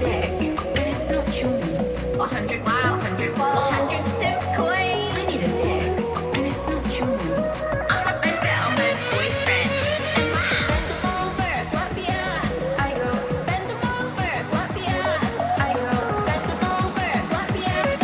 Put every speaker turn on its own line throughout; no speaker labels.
dick, and it's not yours. 100 wow, 100 ball, 100 sip toy. I need a dick, and it's not yours. I'ma spend it on my boyfriend. Bend them over, slap the ass. I go, bend them over, slap the ass. I go, bend them over, slap the ass.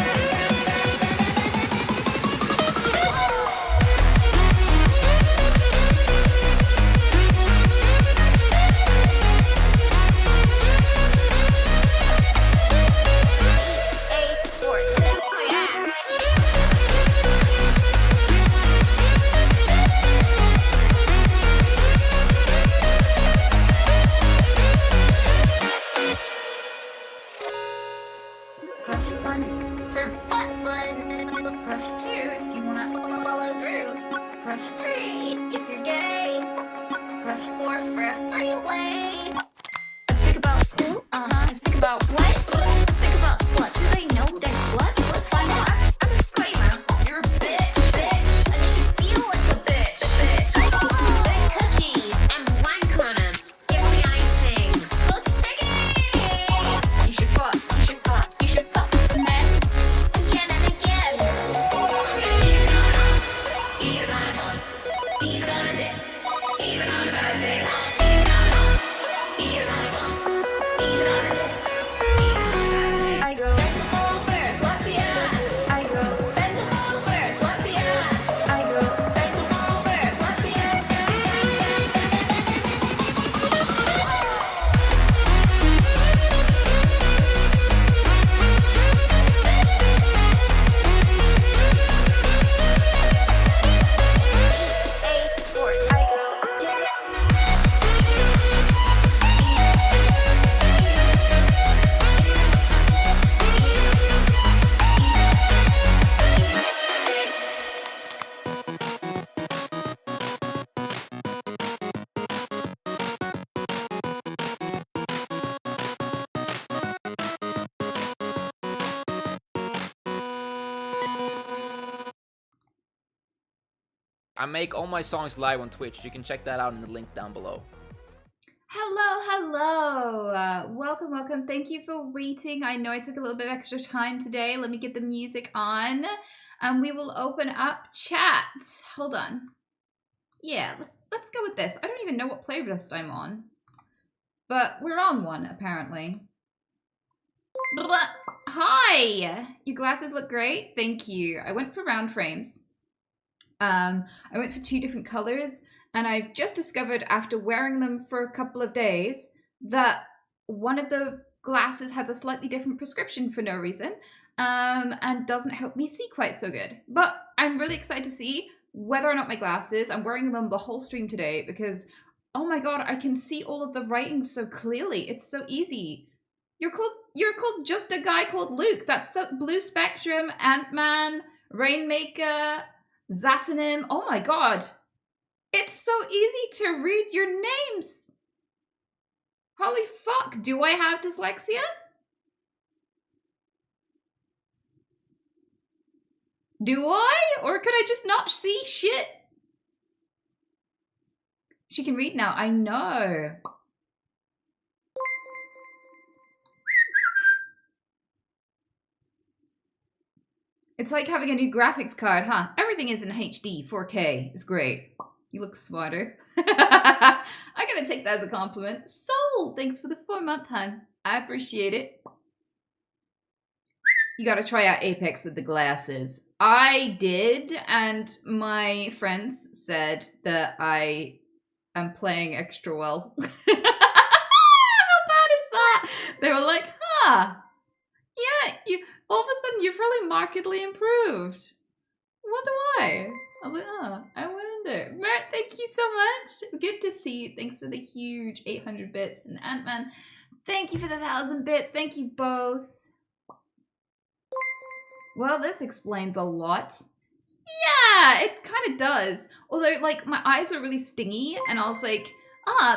Press 1 for butt fun. Press 2 if you wanna follow through. Press 3 if you're gay. Press 4 for a three-way. Think about who? Think about what? Let's think about sluts. Do they know they're sluts? Let's find out. I'm disclaimer. You're a bitch, and you should feel like a bitch. Big cookies and wank on 'em. Give the icing. So sticky. You should fuck. You should fuck. You should fuck men again and again. Even on a dick. Even on a bad day. Even on a dick. Even on a dick. I go bend them over, slap the ass. I go bend them over, slap the ass. I go bend them over, slap the ass. I go.
I make all my songs live on Twitch. You can check that out in the link down below.
Hello. Welcome. Thank you for waiting. I know I took a little bit of extra time today. Let me get the music on and we will open up chat. Hold on. Yeah, let's go with this. I don't even know what playlist I'm on, but we're on one apparently. Hi, your glasses look great. Thank you. I went for round frames. I went for 2 different colors, and I've just discovered after wearing them for a couple of days that one of the glasses has a slightly different prescription for no reason, and doesn't help me see quite so good. But I'm really excited to see whether or not my glasses, I'm wearing them the whole stream today because, oh my god, I can see all of the writing so clearly. It's so easy. You're called just a guy called Luke. That's so Blue Spectrum, Ant-Man, Rainmaker, Zatanim. Oh my god. It's so easy to read your names. Holy fuck. Do I have dyslexia? Do I? Or could I just not see shit? She can read now. I know. It's like having a new graphics card, huh? Everything is in HD, 4K. It's great. You look smarter. I gotta take that as a compliment. Soul, thanks for the 4-month, hun. I appreciate it. You gotta try out Apex with the glasses. I did, and my friends said that I am playing extra well. How bad is that? They were like, huh, yeah, you all of a sudden you've really markedly improved. Wonder why? I was like, oh, I wonder. Mert, thank you so much. Good to see you. Thanks for the huge 800 bits. And Ant-Man, thank you for the 1,000 bits. Thank you both. Well, this explains a lot. Yeah, it kind of does. Although, like, my eyes were really stingy, and I was like,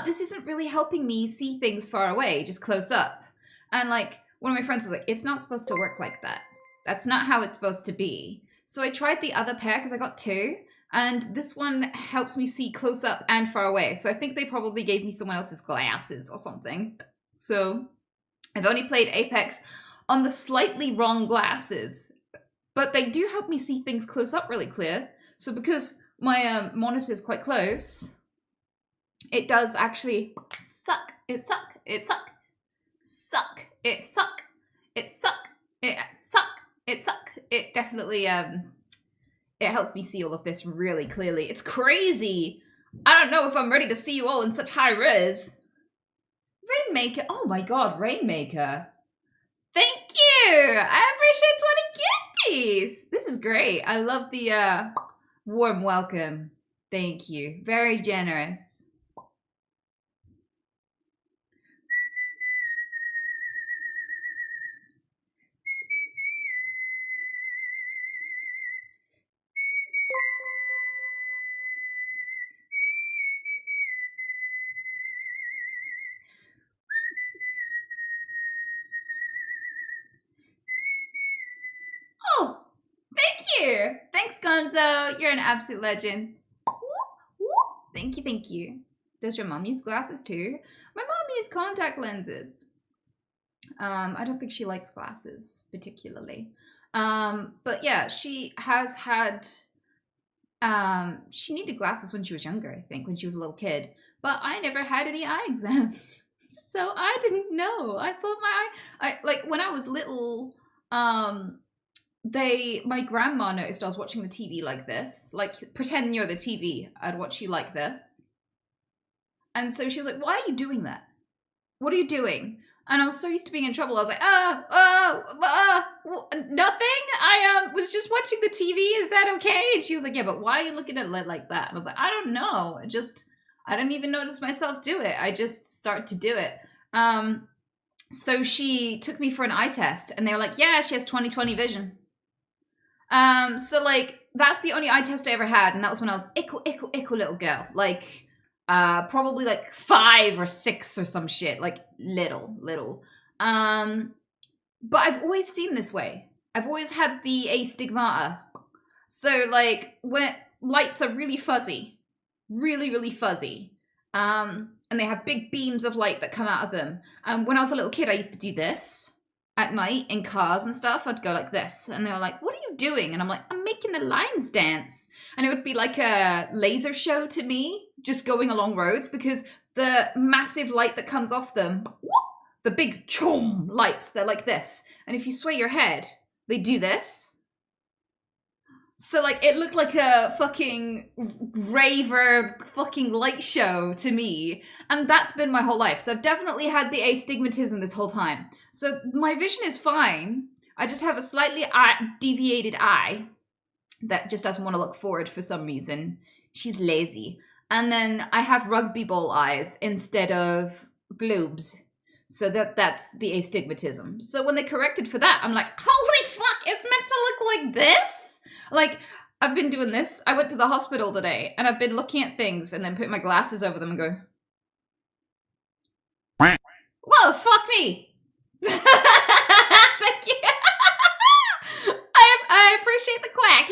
this isn't really helping me see things far away, just close up. And, like, one of my friends was like, it's not supposed to work like that. That's not how it's supposed to be. So I tried the other pair, because I got 2, and this one helps me see close up and far away. So I think they probably gave me someone else's glasses or something. So I've only played Apex on the slightly wrong glasses, but they do help me see things close up really clear. So because my monitor is quite close, it does actually suck. It suck. It suck. Suck. It suck. It suck. It suck. It suck. It definitely it helps me see all of this really clearly. It's crazy. I don't know if I'm ready to see you all in such high res. Rainmaker. Oh my god, Rainmaker. Thank you. I appreciate 20 gifties. This is great. I love the warm welcome. Thank you. Very generous. Oh, thank you. Thanks, Gonzo. You're an absolute legend. Thank you, thank you. Does your mom use glasses too? My mom used contact lenses. I don't think she likes glasses particularly. But yeah, she has had. She needed glasses when she was younger, I think, when she was a little kid. But I never had any eye exams, so I didn't know. I thought like when I was little, my grandma noticed I was watching the TV like this, like pretend you're the TV. I'd watch you like this, and so she was like, "Why are you doing that? What are you doing?" And I was so used to being in trouble. I was like, nothing. I was just watching the TV. Is that okay? And she was like, yeah, but why are you looking at it like that? And I was like, I don't know. I don't even notice myself do it. I just start to do it. So she took me for an eye test, and they were like, yeah, she has 20/20 vision. So like that's the only eye test I ever had, and that was when I was ickle little girl, like. Probably like 5 or 6 or some shit, like little. But I've always seen this way. I've always had the astigmata. So like when lights are really fuzzy, really fuzzy, and they have big beams of light that come out of them. When I was a little kid, I used to do this at night in cars and stuff. I'd go like this, and they were like, "What are you doing?" And I'm like, "I'm making the lines dance." And it would be like a laser show to me, just going along roads, because the massive light that comes off them, the big chom lights, they're like this. And if you sway your head, they do this. So like it looked like a fucking raver fucking light show to me. And that's been my whole life. So I've definitely had the astigmatism this whole time. So my vision is fine. I just have a slightly deviated eye that just doesn't want to look forward for some reason. She's lazy. And then I have rugby ball eyes instead of globes. So that's the astigmatism. So when they corrected for that, I'm like, holy fuck, it's meant to look like this? Like, I've been doing this. I went to the hospital today, and I've been looking at things and then putting my glasses over them and going, whoa, fuck me. Thank you. I appreciate the quack.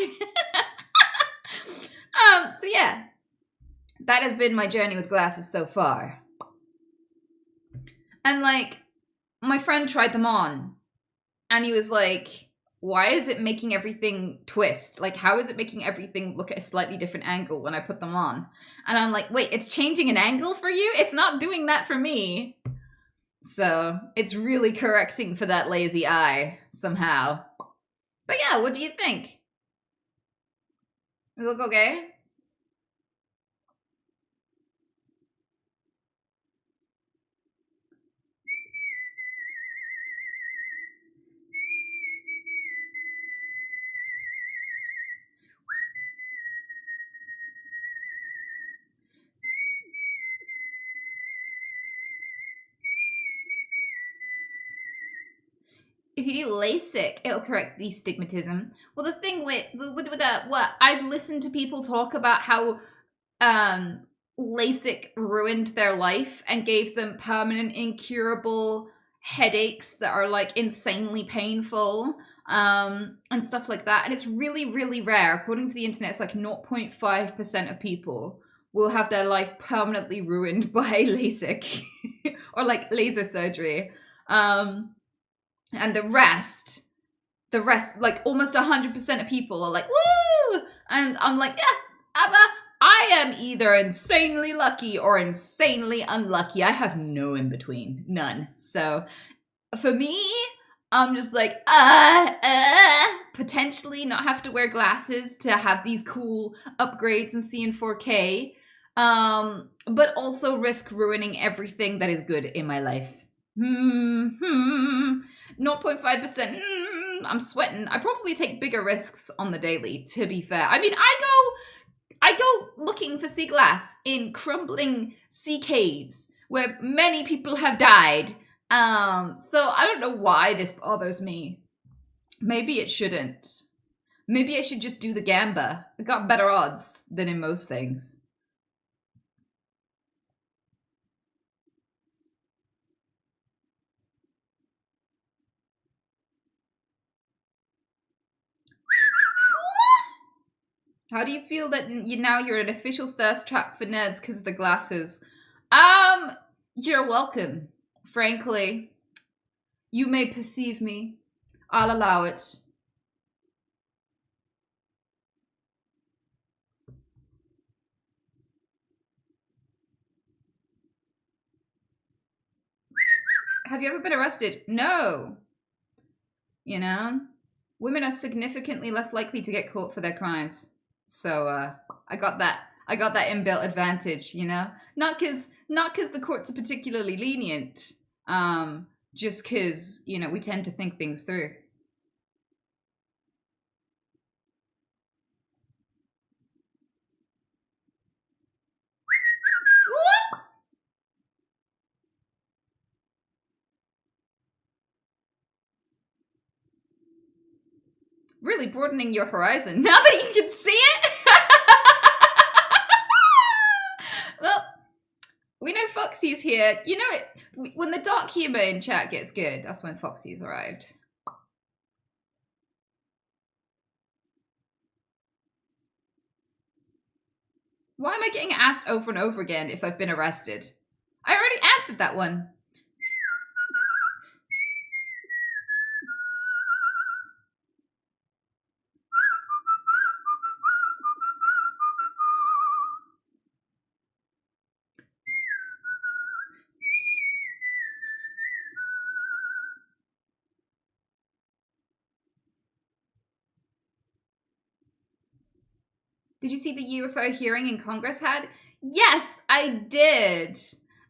So yeah, that has been my journey with glasses so far. And like, my friend tried them on, and he was like, why is it making everything twist? Like, how is it making everything look at a slightly different angle when I put them on? And I'm like, wait, it's changing an angle for you? It's not doing that for me. So it's really correcting for that lazy eye somehow. But yeah, what do you think? Does it look okay? If you do LASIK, it'll correct the astigmatism. Well, the thing with that, what I've listened to people talk about how LASIK ruined their life and gave them permanent, incurable headaches that are like insanely painful, and stuff like that. And it's really, really rare. According to the internet, it's like 0.5% of people will have their life permanently ruined by LASIK or like laser surgery. And the rest, like almost 100% of people are like, woo! And I'm like, yeah, I am either insanely lucky or insanely unlucky. I have no in between, none. So for me, I'm just like, potentially not have to wear glasses to have these cool upgrades and see in 4K, but also risk ruining everything that is good in my life. 0.5%. I'm sweating. I probably take bigger risks on the daily, to be fair. I mean, I go looking for sea glass in crumbling sea caves where many people have died. So I don't know why this bothers me. Maybe it shouldn't. Maybe I should just do the gamba. I got better odds than in most things. How do you feel that you're an official thirst trap for nerds because of the glasses? You're welcome. Frankly, you may perceive me. I'll allow it. Have you ever been arrested? No. You know? Women are significantly less likely to get caught for their crimes. So I got that inbuilt advantage, you know? Not cause the courts are particularly lenient. Just cause, you know, we tend to think things through. Really broadening your horizon now that you can see it. Well, we know Foxy's here. You know it when the dark humor in chat gets good. That's when Foxy's arrived. Why am I getting asked over and over again if I've been arrested? I already answered that one. Did you see the UFO hearing in Congress had? Yes, I did.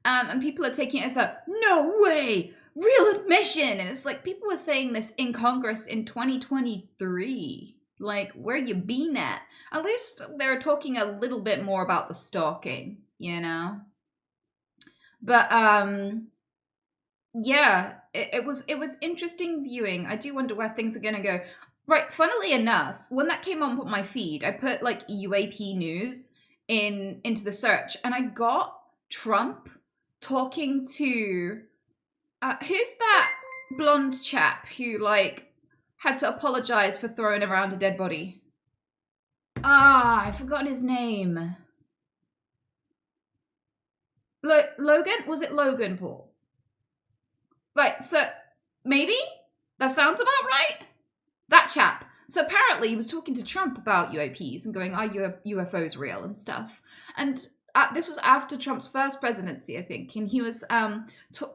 And people are taking it as a no way, real admission. And it's like people were saying this in Congress in 2023. Like, where you been at? At least they're talking a little bit more about the stalking, you know? But yeah, it was interesting viewing. I do wonder where things are gonna go. Right, funnily enough, when that came on my feed, I put like UAP news into the search, and I got Trump talking to who's that blonde chap who like had to apologize for throwing around a dead body? I've forgotten his name. Logan? Was it Logan Paul? Right, so maybe that sounds about right. That chap. So apparently he was talking to Trump about UAPs and going, are UFOs real and stuff? And this was after Trump's first presidency, I think. And he was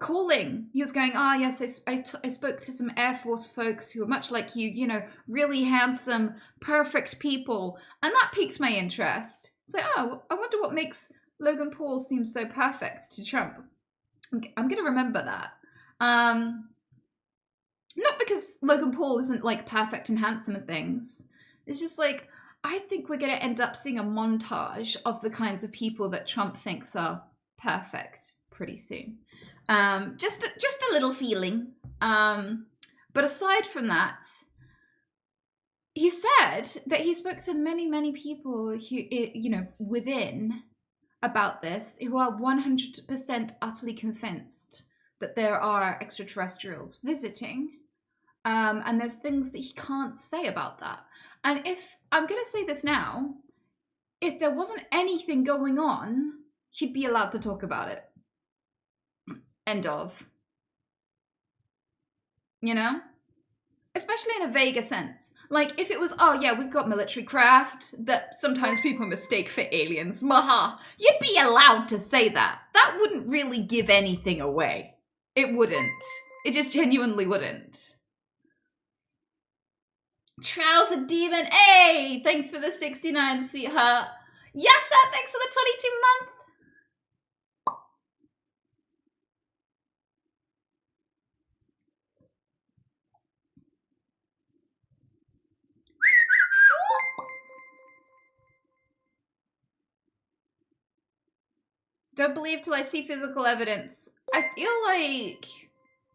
calling. He was going, yes, I spoke to some Air Force folks who are much like you know, really handsome, perfect people. And that piqued my interest. So, I wonder what makes Logan Paul seem so perfect to Trump. I'm going to remember that. Not because Logan Paul isn't like perfect and handsome and things. It's just like, I think we're going to end up seeing a montage of the kinds of people that Trump thinks are perfect pretty soon. Just a little feeling. But aside from that, he said that he spoke to many, many people who, you know, within about this who are 100% utterly convinced that there are extraterrestrials visiting. And there's things that he can't say about that. And if, I'm going to say this now, if there wasn't anything going on, he'd be allowed to talk about it. End of. you know? Especially in a vaguer sense. Like, if it was, oh yeah, we've got military craft that sometimes people mistake for aliens, maha, you'd be allowed to say that. That wouldn't really give anything away. It wouldn't. It just genuinely wouldn't. Trouser Demon, hey! Thanks for the 69, sweetheart. Yes, sir, thanks for the 22 month. Don't believe till I see physical evidence. I feel like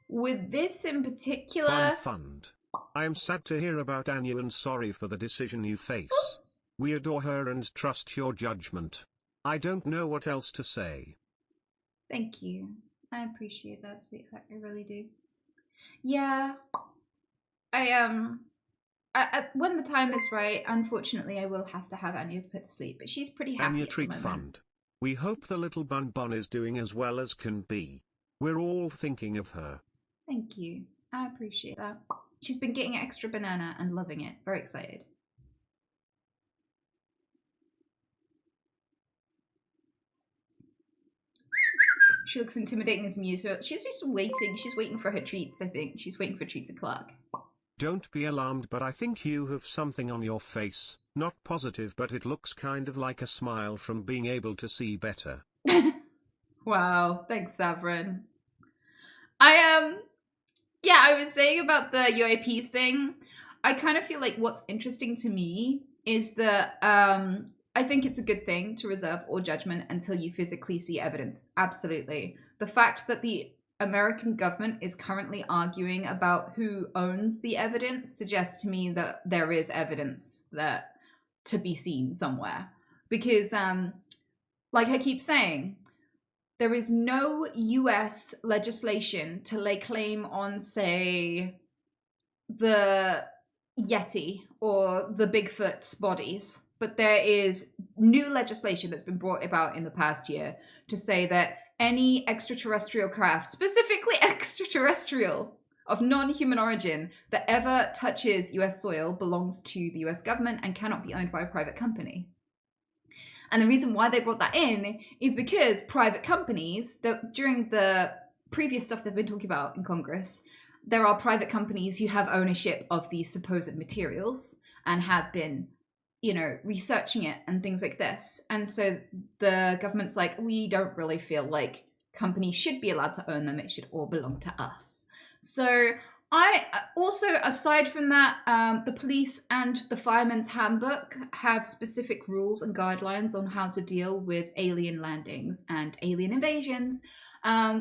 with this in particular...
Fund. I am sad to hear about Anya and sorry for the decision you face. We adore her and trust your judgment. I don't know what else to say.
Thank you. I appreciate that, sweetheart. I really do. Yeah. When the time is right, unfortunately, I will have to have Anya put to sleep, but she's pretty happy
Anya
at the
Treat
moment.
Fund. We hope the little Bun is doing as well as can be. We're all thinking of her.
Thank you. I appreciate that. She's been getting extra banana and loving it. Very excited. She looks intimidating as Muse. She's just waiting. She's waiting for her treats, I think. She's waiting for treats o'clock.
Don't be alarmed, but I think you have something on your face. Not positive, but it looks kind of like a smile from being able to see better.
Wow. Thanks, Savrin. Yeah, I was saying about the UAPs thing. I kind of feel like what's interesting to me is that I think it's a good thing to reserve all judgment until you physically see evidence. Absolutely. The fact that the American government is currently arguing about who owns the evidence suggests to me that there is evidence that to be seen somewhere. Because, like I keep saying, there is no US legislation to lay claim on, say, the Yeti or the Bigfoot's bodies. But there is new legislation that's been brought about in the past year to say that any extraterrestrial craft, specifically extraterrestrial, of non-human origin that ever touches US soil belongs to the US government and cannot be owned by a private company. And the reason why they brought that in is because private companies, during the previous stuff they've been talking about in Congress, there are private companies who have ownership of these supposed materials and have been, you know, researching it and things like this. And so the government's like, we don't really feel like companies should be allowed to own them. It should all belong to us. So I also, aside from that, the police and the fireman's handbook have specific rules and guidelines on how to deal with alien landings and alien invasions,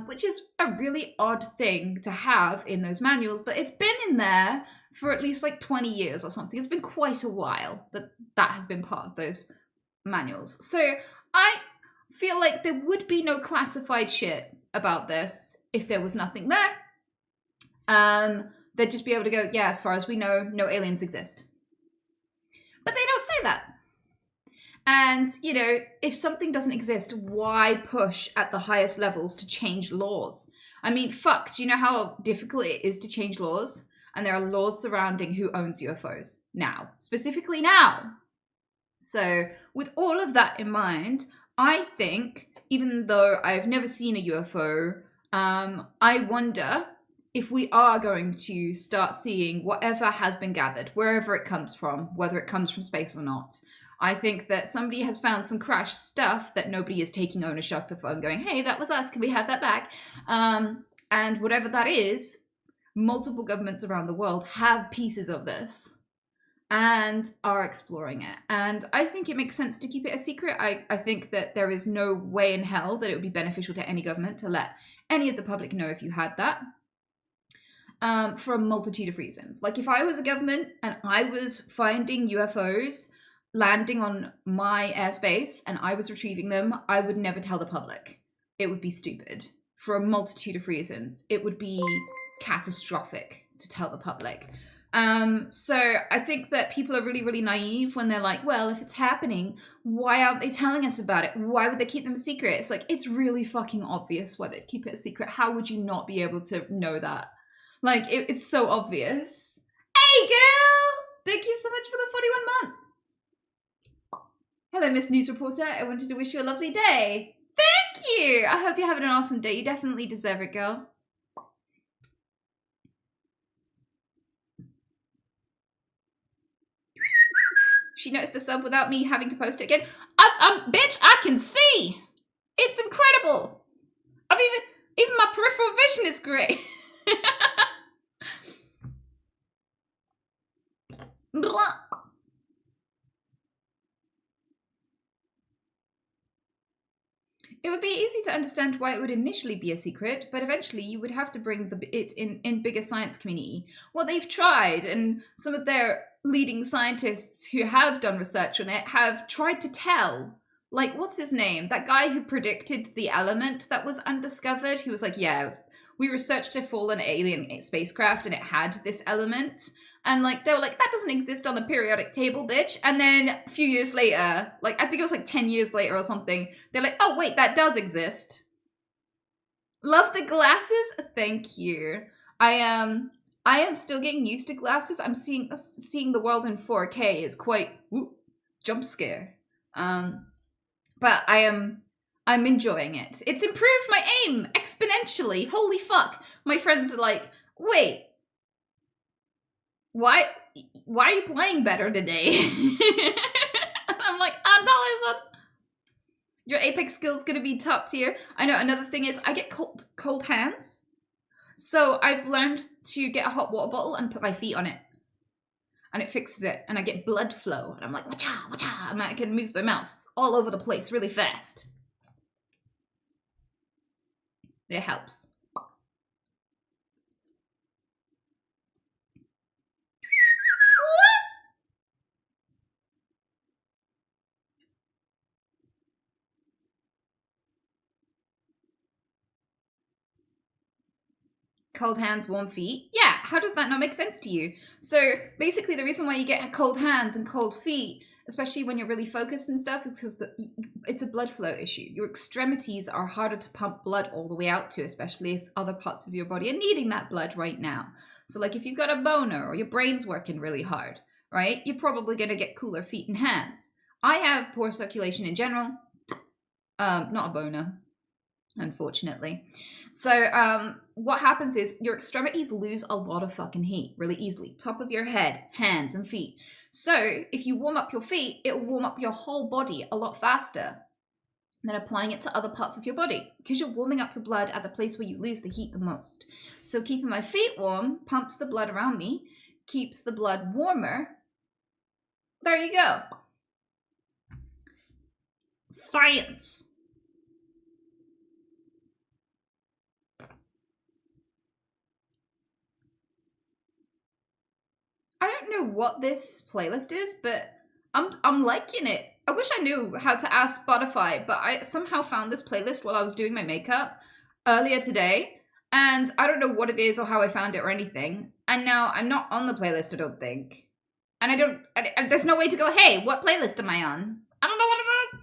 which is a really odd thing to have in those manuals, but it's been in there for at least like 20 years or something. It's been quite a while that has been part of those manuals. So I feel like there would be no classified shit about this if there was nothing there. They'd just be able to go, yeah, as far as we know, no aliens exist. But they don't say that. And, you know, if something doesn't exist, why push at the highest levels to change laws? I mean, fuck, do you know how difficult it is to change laws? And there are laws surrounding who owns UFOs now, specifically now. So with all of that in mind, I think, even though I've never seen a UFO, I wonder if we are going to start seeing whatever has been gathered, wherever it comes from, whether it comes from space or not. I think that somebody has found some crashed stuff that nobody is taking ownership of and going, hey, that was us, can we have that back? And whatever that is, multiple governments around the world have pieces of this and are exploring it. And I think it makes sense to keep it a secret. I think that there is no way in hell that it would be beneficial to any government to let any of the public know if you had that. For a multitude of reasons. Like if I was a government and I was finding UFOs landing on my airspace and I was retrieving them, I would never tell the public. It would be stupid for a multitude of reasons. It would be catastrophic to tell the public. So I think that people are really, really naive when they're like, well, if it's happening, why aren't they telling us about it? Why would they keep them a secret? It's like, it's really fucking obvious why they keep it a secret. How would you not be able to know that? Like, it's so obvious. Hey, girl! Thank you so much for the 41 month. Hello, Miss News Reporter. I wanted to wish you a lovely day. Thank you! I hope you're having an awesome day. You definitely deserve it, girl. She noticed the sub without me having to post it again. Bitch, I can see! It's incredible! I've even my peripheral vision is great. It would be easy to understand why it would initially be a secret, but eventually you would have to bring it in bigger science community. Well, they've tried, and some of their leading scientists who have done research on it have tried to tell. Like, what's his name? That guy who predicted the element that was undiscovered? He was like, yeah, we researched a fallen alien spacecraft and it had this element. And like they were like, that doesn't exist on the periodic table, bitch. And then a few years later, like I think it was like 10 years later or something, they're like, oh wait, that does exist. Love the glasses. Thank you. I am still getting used to glasses. I'm seeing the world in 4K is quite jump scare. But I'm enjoying it. It's improved my aim exponentially. Holy fuck. My friends are like, wait, why are you playing better today? And I'm like, your Apex skill's gonna be top tier. I know, another thing is I get cold hands. So I've learned to get a hot water bottle and put my feet on it. And it fixes it. And I get blood flow. And I'm like, wacha, wacha. And I can move my mouse all over the place really fast. It helps. Cold hands, warm feet. Yeah, how does that not make sense to you? So basically the reason why you get cold hands and cold feet, especially when you're really focused and stuff, is because it's a blood flow issue. Your extremities are harder to pump blood all the way out to, especially if other parts of your body are needing that blood right now. So like if you've got a boner or your brain's working really hard, right, you're probably going to get cooler feet and hands. I have poor circulation in general. Not a boner, unfortunately. So what happens is your extremities lose a lot of fucking heat really easily. Top of your head, hands, and feet. So if you warm up your feet, it will warm up your whole body a lot faster than applying it to other parts of your body, because you're warming up your blood at the place where you lose the heat the most. So keeping my feet warm pumps the blood around me, keeps the blood warmer. There you go. Science. I don't know what this playlist is, but I'm liking it. I wish I knew how to ask Spotify, but I somehow found this playlist while I was doing my makeup earlier today, and I don't know what it is or how I found it or anything. And now I'm not on the playlist, I don't think. And there's no way to go, hey, what playlist am I on? I don't know what it is.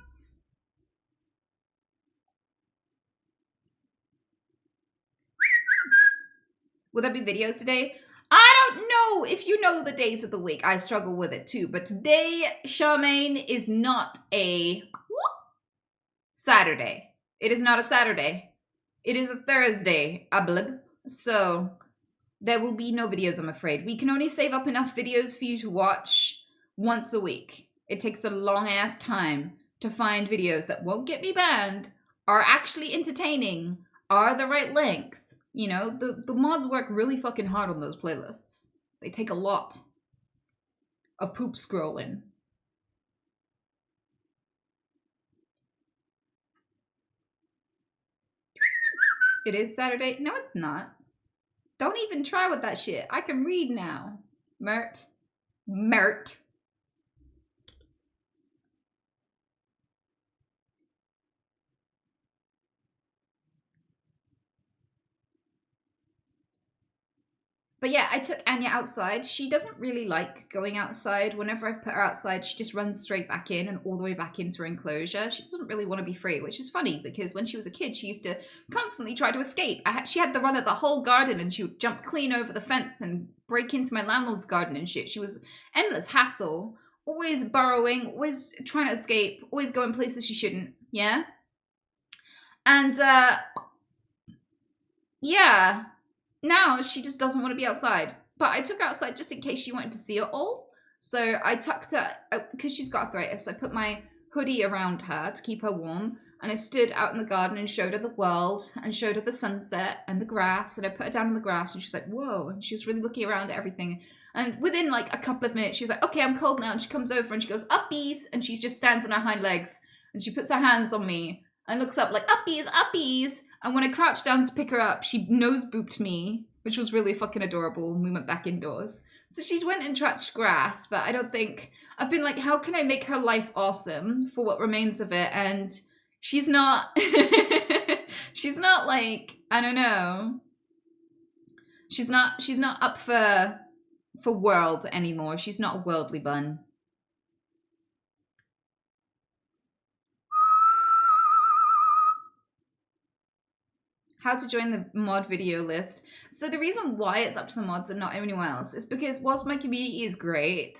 Will there be videos today? I don't know if you know the days of the week. I struggle with it too. But today, Charmaine, is not a Saturday. It is not a Saturday. It is a Thursday, I believe. So there will be no videos, I'm afraid. We can only save up enough videos for you to watch once a week. It takes a long ass time to find videos that won't get me banned, are actually entertaining, are the right length. You know, the mods work really fucking hard on those playlists. They take a lot of poop scrolling. It is Saturday? No, it's not. Don't even try with that shit. I can read now. Mert. Mert. But yeah, I took Anya outside. She doesn't really like going outside. Whenever I've put her outside, she just runs straight back in and all the way back into her enclosure. She doesn't really want to be free, which is funny because when she was a kid, she used to constantly try to escape. She had the run of the whole garden and she would jump clean over the fence and break into my landlord's garden and shit. She was endless hassle, always burrowing, always trying to escape, always going places she shouldn't. Yeah? And, yeah. Now she just doesn't want to be outside. But I took her outside just in case she wanted to see it all. So I tucked her, because she's got arthritis, I put my hoodie around her to keep her warm. And I stood out in the garden and showed her the world and showed her the sunset and the grass. And I put her down in the grass and she's like, whoa. And she was really looking around at everything. And within like a couple of minutes, she was like, okay, I'm cold now. And she comes over and she goes, uppies. And she just stands on her hind legs and she puts her hands on me and looks up like, uppies, uppies. And when I crouched down to pick her up, she nose booped me, which was really fucking adorable. And we went back indoors. So she went and touched grass, but I don't think, I've been like, how can I make her life awesome for what remains of it? And she's not, she's not like, I don't know. She's not up for world anymore. She's not a worldly bun. How to join the mod video list. So the reason why it's up to the mods and not anyone else is because whilst my community is great,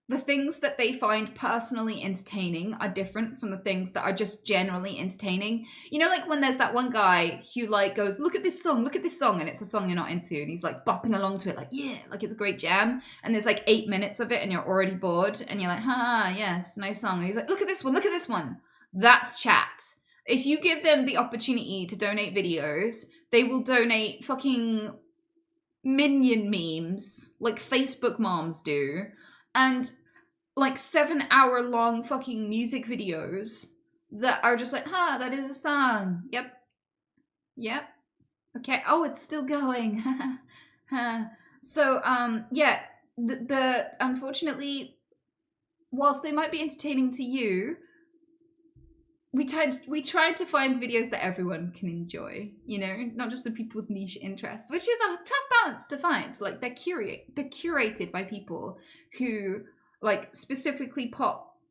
the things that they find personally entertaining are different from the things that are just generally entertaining. You know, like when there's that one guy who like goes, look at this song, and it's a song you're not into, and he's like bopping along to it like, yeah, like it's a great jam, and there's like 8 minutes of it and you're already bored, and you're like, ha, yes, nice song. And he's like, look at this one. That's chat. If you give them the opportunity to donate videos, they will donate fucking minion memes like Facebook moms do, and like 7-hour long fucking music videos that are just like, that is a song. Yep. Okay. Oh, it's still going. So, yeah, the unfortunately, whilst they might be entertaining to you, we tried to find videos that everyone can enjoy, you know, not just the people with niche interests, which is a tough balance to find. Like they're curated by people who like specifically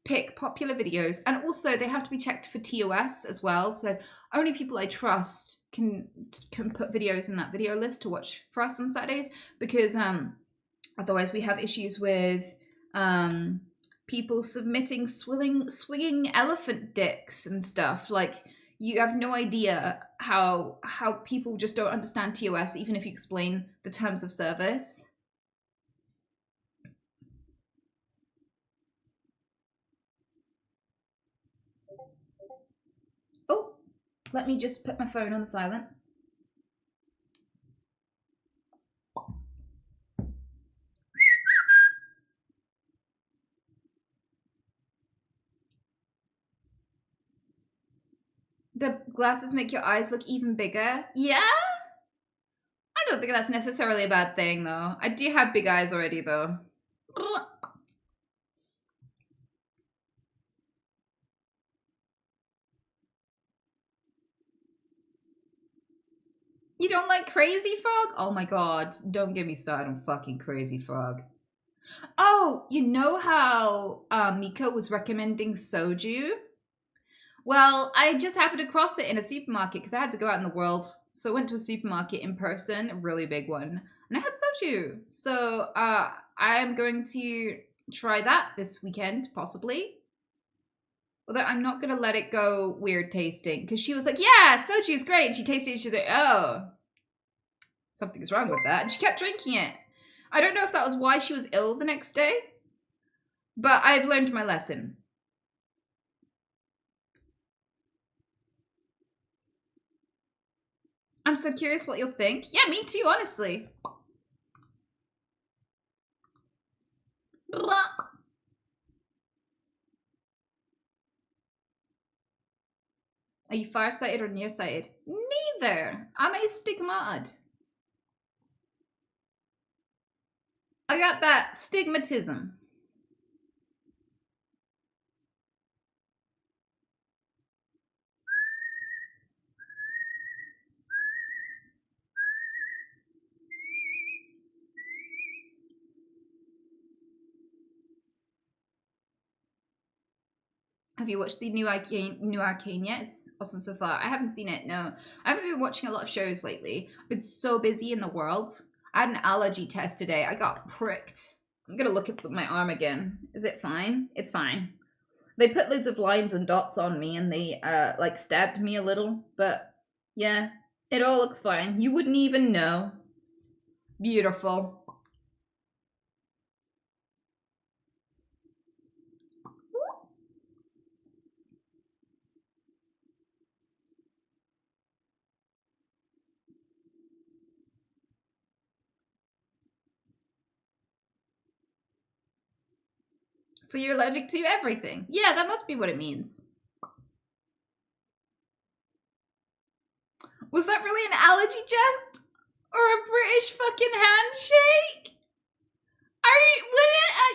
pick popular videos, and also they have to be checked for TOS as well. So only people I trust can put videos in that video list to watch for us on Saturdays, because otherwise we have issues with people submitting swinging elephant dicks and stuff. Like, you have no idea how people just don't understand TOS, even if you explain the terms of service. Oh, let me just put my phone on silent. The glasses make your eyes look even bigger? Yeah? I don't think that's necessarily a bad thing, though. I do have big eyes already, though. You don't like Crazy Frog? Oh my god, don't get me started on fucking Crazy Frog. Oh, you know how Mika was recommending soju? Well, I just happened to cross it in a supermarket because I had to go out in the world. So I went to a supermarket in person, a really big one, and I had soju. So I am going to try that this weekend, possibly. Although I'm not going to let it go weird tasting, because she was like, yeah, soju's great. And she tasted it and she's like, oh, something's wrong with that. And she kept drinking it. I don't know if that was why she was ill the next day, but I've learned my lesson. I'm so curious what you'll think. Yeah, me too, honestly. Are you farsighted or nearsighted? Neither. I'm astigmatized. I got that stigmatism. Have you watched the new Arcane yet? It's awesome so far. I haven't seen it, no. I haven't been watching a lot of shows lately. I've been so busy in the world. I had an allergy test today. I got pricked. I'm gonna look at my arm again. Is it fine? It's fine. They put loads of lines and dots on me and they like stabbed me a little, but yeah, it all looks fine. You wouldn't even know. Beautiful. So you're allergic to everything. Yeah, that must be what it means. Was that really an allergy test? Or a British fucking handshake?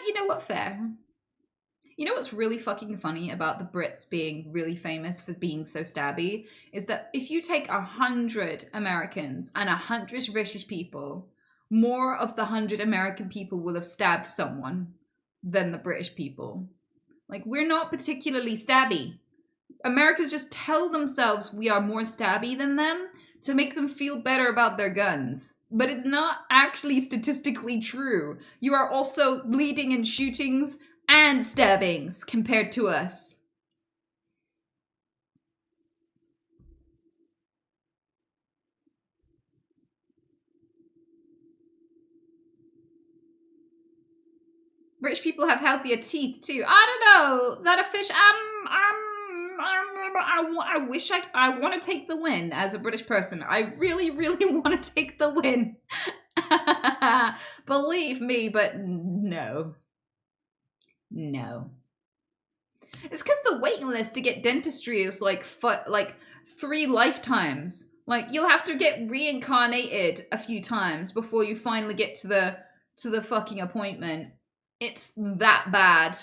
You know what, fair. You know what's really fucking funny about the Brits being really famous for being so stabby? Is that if you take 100 Americans and 100 British people, more of the 100 American people will have stabbed someone than the British people. Like, we're not particularly stabby. Americans just tell themselves we are more stabby than them to make them feel better about their guns. But it's not actually statistically true. You are also leading in shootings and stabbings compared to us. British people have healthier teeth too. I don't know. That a fish. I wish I want to take the win as a British person. I really, really want to take the win. Believe me, but no. No. It's because the waiting list to get dentistry is like 3 lifetimes. Like, you'll have to get reincarnated a few times before you finally get to the fucking appointment. It's that bad.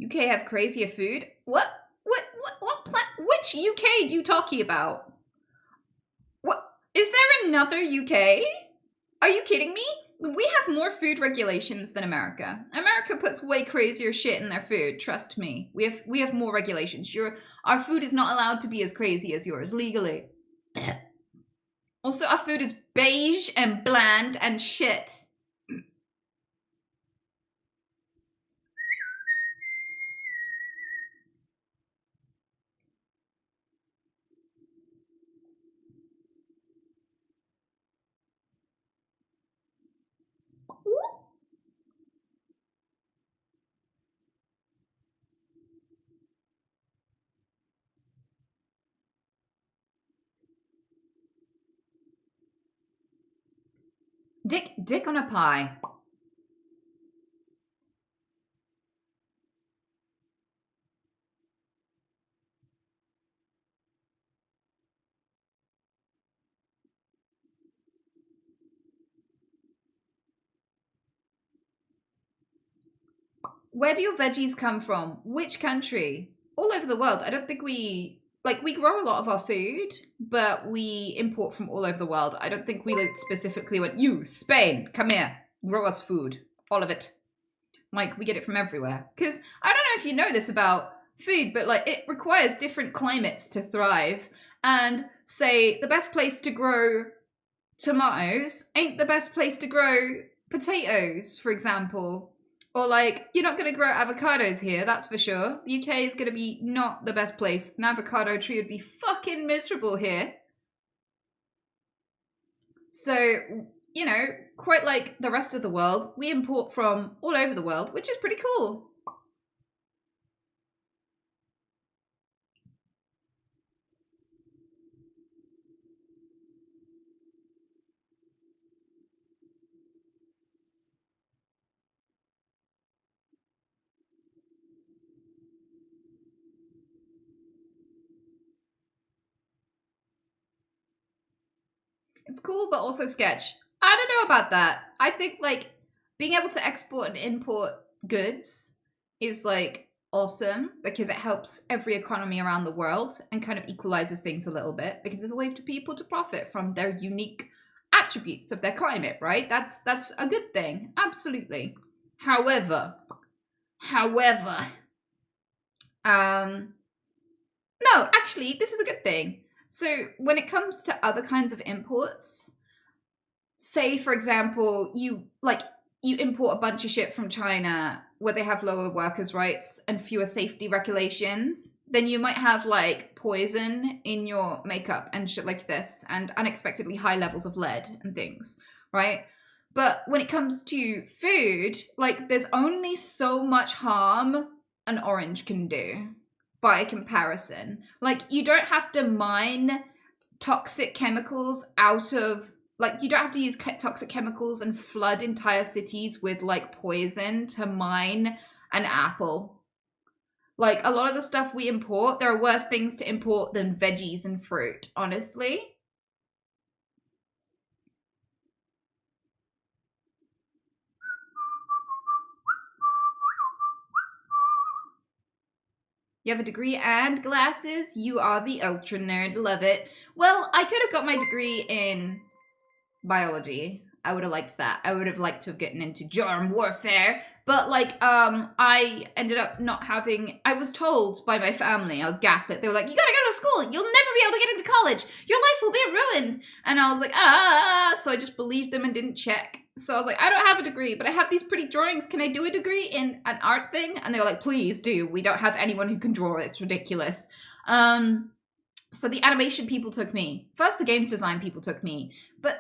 UK have crazier food? What which UK are you talking about? What? Is there another UK? Are you kidding me? We have more food regulations than America. America puts way crazier shit in their food, trust me. We have more regulations. Our food is not allowed to be as crazy as yours, legally. Also, our food is beige and bland and shit. Dick on a pie. Where do your veggies come from? Which country? All over the world. I don't think we grow a lot of our food, but we import from all over the world. I don't think we specifically went, you, Spain, come here, grow us food. All of it. Like, we get it from everywhere. Because I don't know if you know this about food, but like, it requires different climates to thrive. And say the best place to grow tomatoes ain't the best place to grow potatoes, for example. Or like, you're not going to grow avocados here, that's for sure. The UK is going to be not the best place. An avocado tree would be fucking miserable here. So, you know, quite like the rest of the world, we import from all over the world, which is pretty cool. It's cool, but also sketch. I don't know about that. I think, like, being able to export and import goods is, like, awesome because it helps every economy around the world and kind of equalizes things a little bit because there's a way for people to profit from their unique attributes of their climate, right? That's a good thing, absolutely. However, no, actually, this is a good thing. So when it comes to other kinds of imports, say for example, you import a bunch of shit from China where they have lower workers' rights and fewer safety regulations, then you might have like poison in your makeup and shit like this, and unexpectedly high levels of lead and things, right? But when it comes to food, like there's only so much harm an orange can do by comparison. Like you don't have to mine toxic chemicals out of, like you don't have to use toxic chemicals and flood entire cities with like poison to mine an apple. Like a lot of the stuff we import, there are worse things to import than veggies and fruit, honestly. You have a degree and glasses. You are the ultra nerd. Love it. Well, I could have got my degree in biology. I would have liked that. I would have liked to have gotten into germ warfare. But like, I ended up not having, I was told by my family, I was gaslit. They were like, you gotta go to school. You'll never be able to get into college. Your life will be ruined. And I was like, so I just believed them and didn't check. So I was like, I don't have a degree, but I have these pretty drawings. Can I do a degree in an art thing? And they were like, please do. We don't have anyone who can draw. It's ridiculous. So the animation people took me. First, the games design people took me. But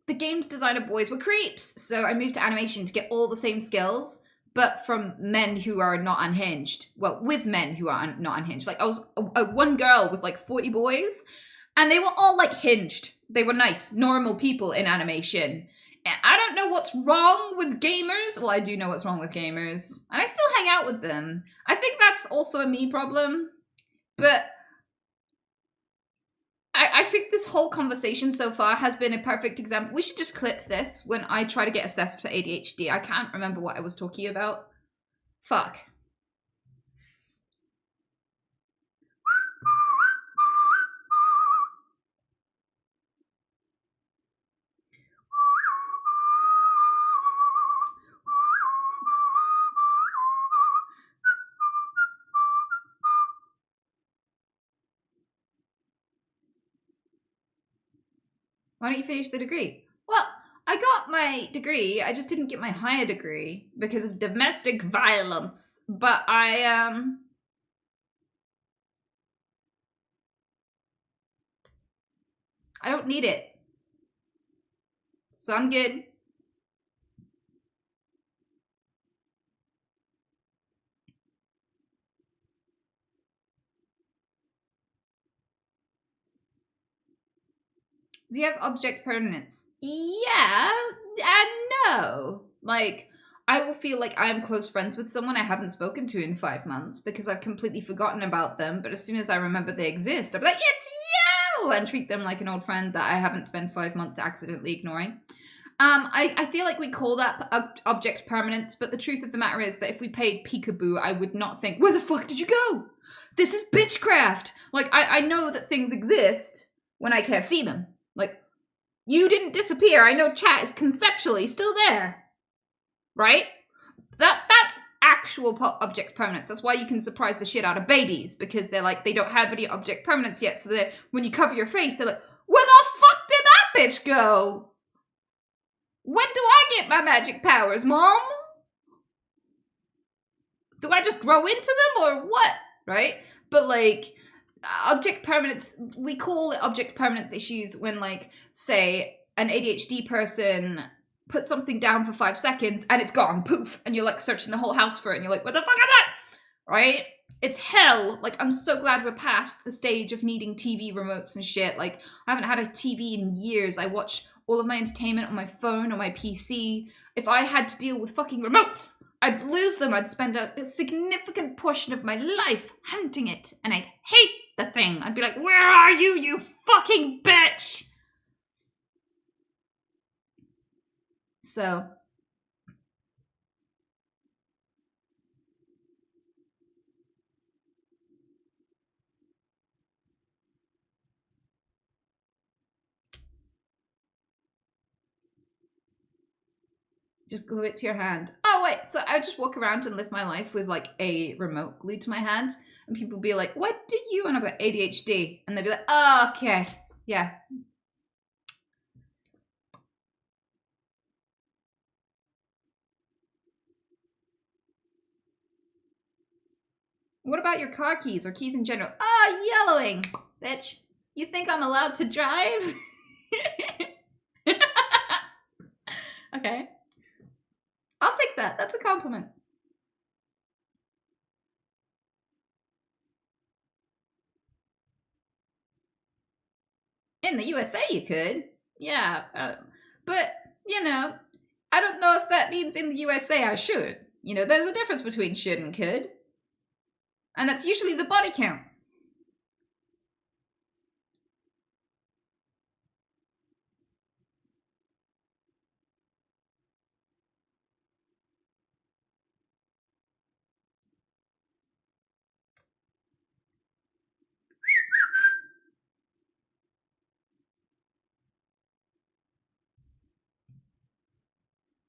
the games designer boys were creeps. So I moved to animation to get all the same skills, but from men who are not unhinged. Well, with men who are not unhinged. Like I was one girl with like 40 boys, and they were all like hinged. They were nice, normal people in animation. I don't know what's wrong with gamers. Well, I do know what's wrong with gamers. And I still hang out with them. I think that's also a me problem. But I think this whole conversation so far has been a perfect example. We should just clip this when I try to get assessed for ADHD. I can't remember what I was talking about. Fuck. Why don't you finish the degree? Well, I got my degree. I just didn't get my higher degree because of domestic violence. But I don't need it. So I'm good. Do you have object permanence? Yeah and no. Like, I will feel like I'm close friends with someone I haven't spoken to in 5 months because I've completely forgotten about them. But as soon as I remember they exist, I'll be like, it's you! And treat them like an old friend that I haven't spent 5 months accidentally ignoring. I feel like we call that object permanence, but the truth of the matter is that if we paid peekaboo, I would not think, where the fuck did you go? This is bitchcraft! Like, I know that things exist when I can't see them. Like, you didn't disappear. I know chat is conceptually still there. Right? That's actual object permanence. That's why you can surprise the shit out of babies, because they're like, they don't have any object permanence yet, so when you cover your face, they're like, where the fuck did that bitch go? When do I get my magic powers, Mom? Do I just grow into them or what? Right? But like, object permanence, we call it object permanence issues when, like, say an ADHD person puts something down for 5 seconds and it's gone, poof, and you're like searching the whole house for it and you're like, what the fuck is that? Right? It's hell. Like, I'm so glad we're past the stage of needing TV remotes and shit. Like, I haven't had a TV in years. I watch all of my entertainment on my phone or my PC. If I had to deal with fucking remotes, I'd lose them. I'd spend a significant portion of my life hunting it, and I'd hate the thing. I'd be like, where are you, you fucking bitch? So, Just glue it to your hand. Oh, wait, so I would just walk around and live my life with like a remote glued to my hand. And people would be like, what do you? And I'd be like, ADHD. And they'd be like, oh, okay. Yeah. What about your car keys or keys in general? Yellowing, bitch. You think I'm allowed to drive? Okay. I'll take that. That's a compliment. In the USA, you could. Yeah. But, you know, I don't know if that means in the USA I should. You know, there's a difference between should and could. And that's usually the body count.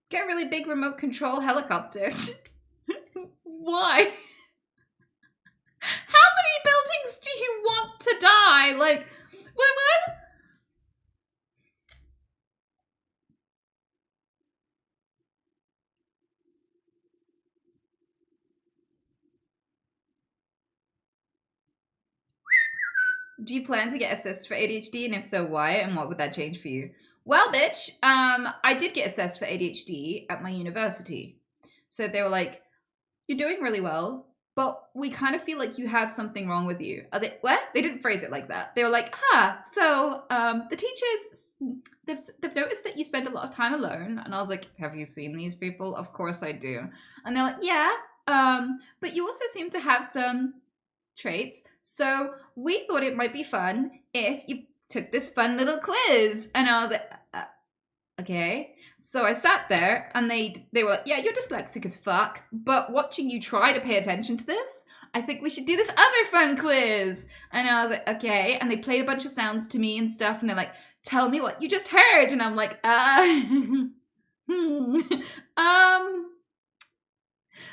Get a really big remote control helicopter. Why? How many buildings do you want to die? Like, what? Do you plan to get assessed for ADHD, and if so, why? And what would that change for you? Well, bitch, I did get assessed for ADHD at my university. So they were like, you're doing really well, but we kind of feel like you have something wrong with you. I was like, what? They didn't phrase it like that. They were like, so the teachers, they've noticed that you spend a lot of time alone. And I was like, have you seen these people? Of course I do. And they're like, yeah, but you also seem to have some traits. So we thought it might be fun if you took this fun little quiz. And I was like, okay. So I sat there and they were like, yeah, you're dyslexic as fuck, but watching you try to pay attention to this, I think we should do this other fun quiz. And I was like, okay. And they played a bunch of sounds to me and stuff. And they're like, tell me what you just heard. And I'm like, And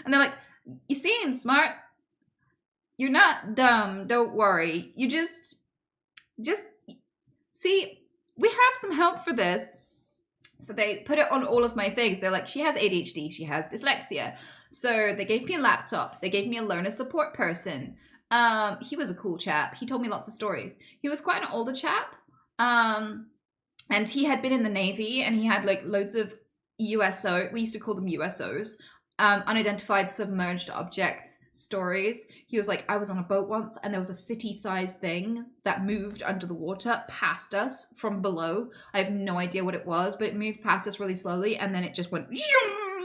they're like, you seem smart. You're not dumb. Don't worry. You just see, we have some help for this. So they put it on all of my things. They're like, she has ADHD, she has dyslexia. So they gave me a laptop. They gave me a learner support person. He was a cool chap. He told me lots of stories. He was quite an older chap. And he had been in the Navy and he had like loads of USO, we used to call them USOs, unidentified submerged objects stories. He was like, I was on a boat once and there was a city-sized thing that moved under the water past us from below. I have no idea what it was, but it moved past us really slowly and then it just went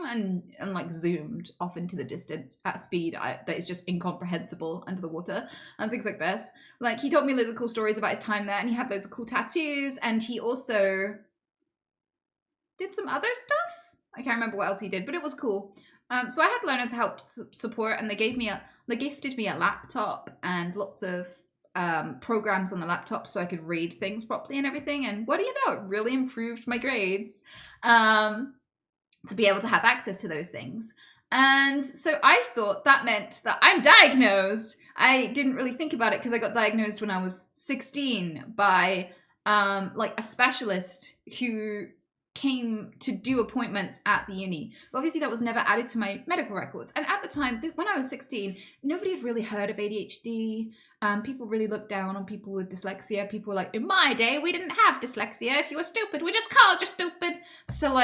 and like zoomed off into the distance at speed that is just incomprehensible under the water and things like this. Like, he told me loads of cool stories about his time there and he had loads of cool tattoos and he also did some other stuff. I can't remember what else he did, but it was cool. So I had learners help support, and they gifted me a laptop and lots of programs on the laptop so I could read things properly and everything. And what do you know? It really improved my grades to be able to have access to those things. And so I thought that meant that I'm diagnosed. I didn't really think about it because I got diagnosed when I was 16 by like a specialist who came to do appointments at the uni. But obviously that was never added to my medical records. And at the time, when I was 16, nobody had really heard of ADHD. People really looked down on people with dyslexia. People were like, in my day, we didn't have dyslexia. If you were stupid, we just called you stupid. So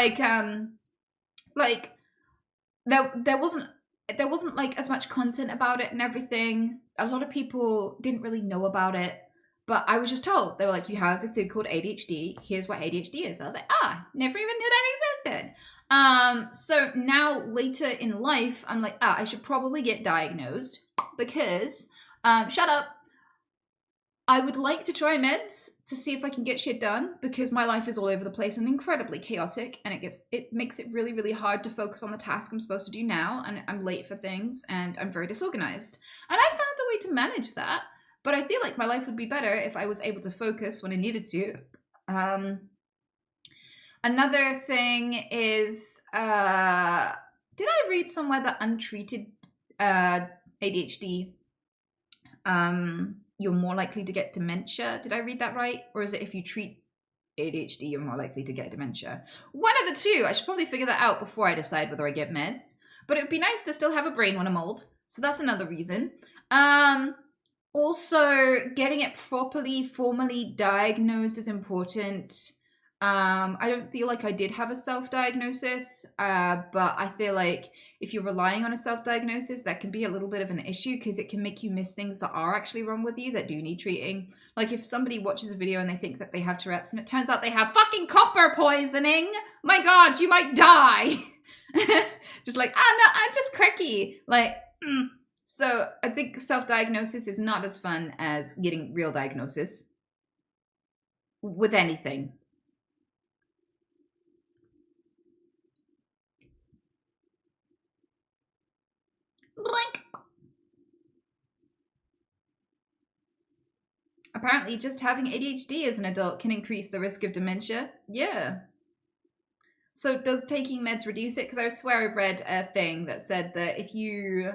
there wasn't like as much content about it and everything. A lot of people didn't really know about it. But I was just told, they were like, you have this thing called ADHD. Here's what ADHD is. I was like, never even knew that existed. So now later in life, I'm like, I should probably get diagnosed because, shut up. I would like to try meds to see if I can get shit done because my life is all over the place and incredibly chaotic and it makes it really, really hard to focus on the task I'm supposed to do now, and I'm late for things and I'm very disorganized. And I found a way to manage that. But I feel like my life would be better if I was able to focus when I needed to. Another thing is, did I read somewhere that untreated ADHD, you're more likely to get dementia? Did I read that right? Or is it if you treat ADHD, you're more likely to get dementia? One of the two. I should probably figure that out before I decide whether I get meds. But it'd be nice to still have a brain when I'm old. So that's another reason. Also, getting it properly, formally diagnosed is important. I don't feel like I did have a self-diagnosis, but I feel like if you're relying on a self-diagnosis, that can be a little bit of an issue because it can make you miss things that are actually wrong with you that do need treating. Like if somebody watches a video and they think that they have Tourette's and it turns out they have fucking copper poisoning, my God, you might die. Just like, no, I'm just quirky. Like, So I think self-diagnosis is not as fun as getting real diagnosis with anything. Blink. Apparently, just having ADHD as an adult can increase the risk of dementia. Yeah. So does taking meds reduce it? Because I swear I've read a thing that said that if you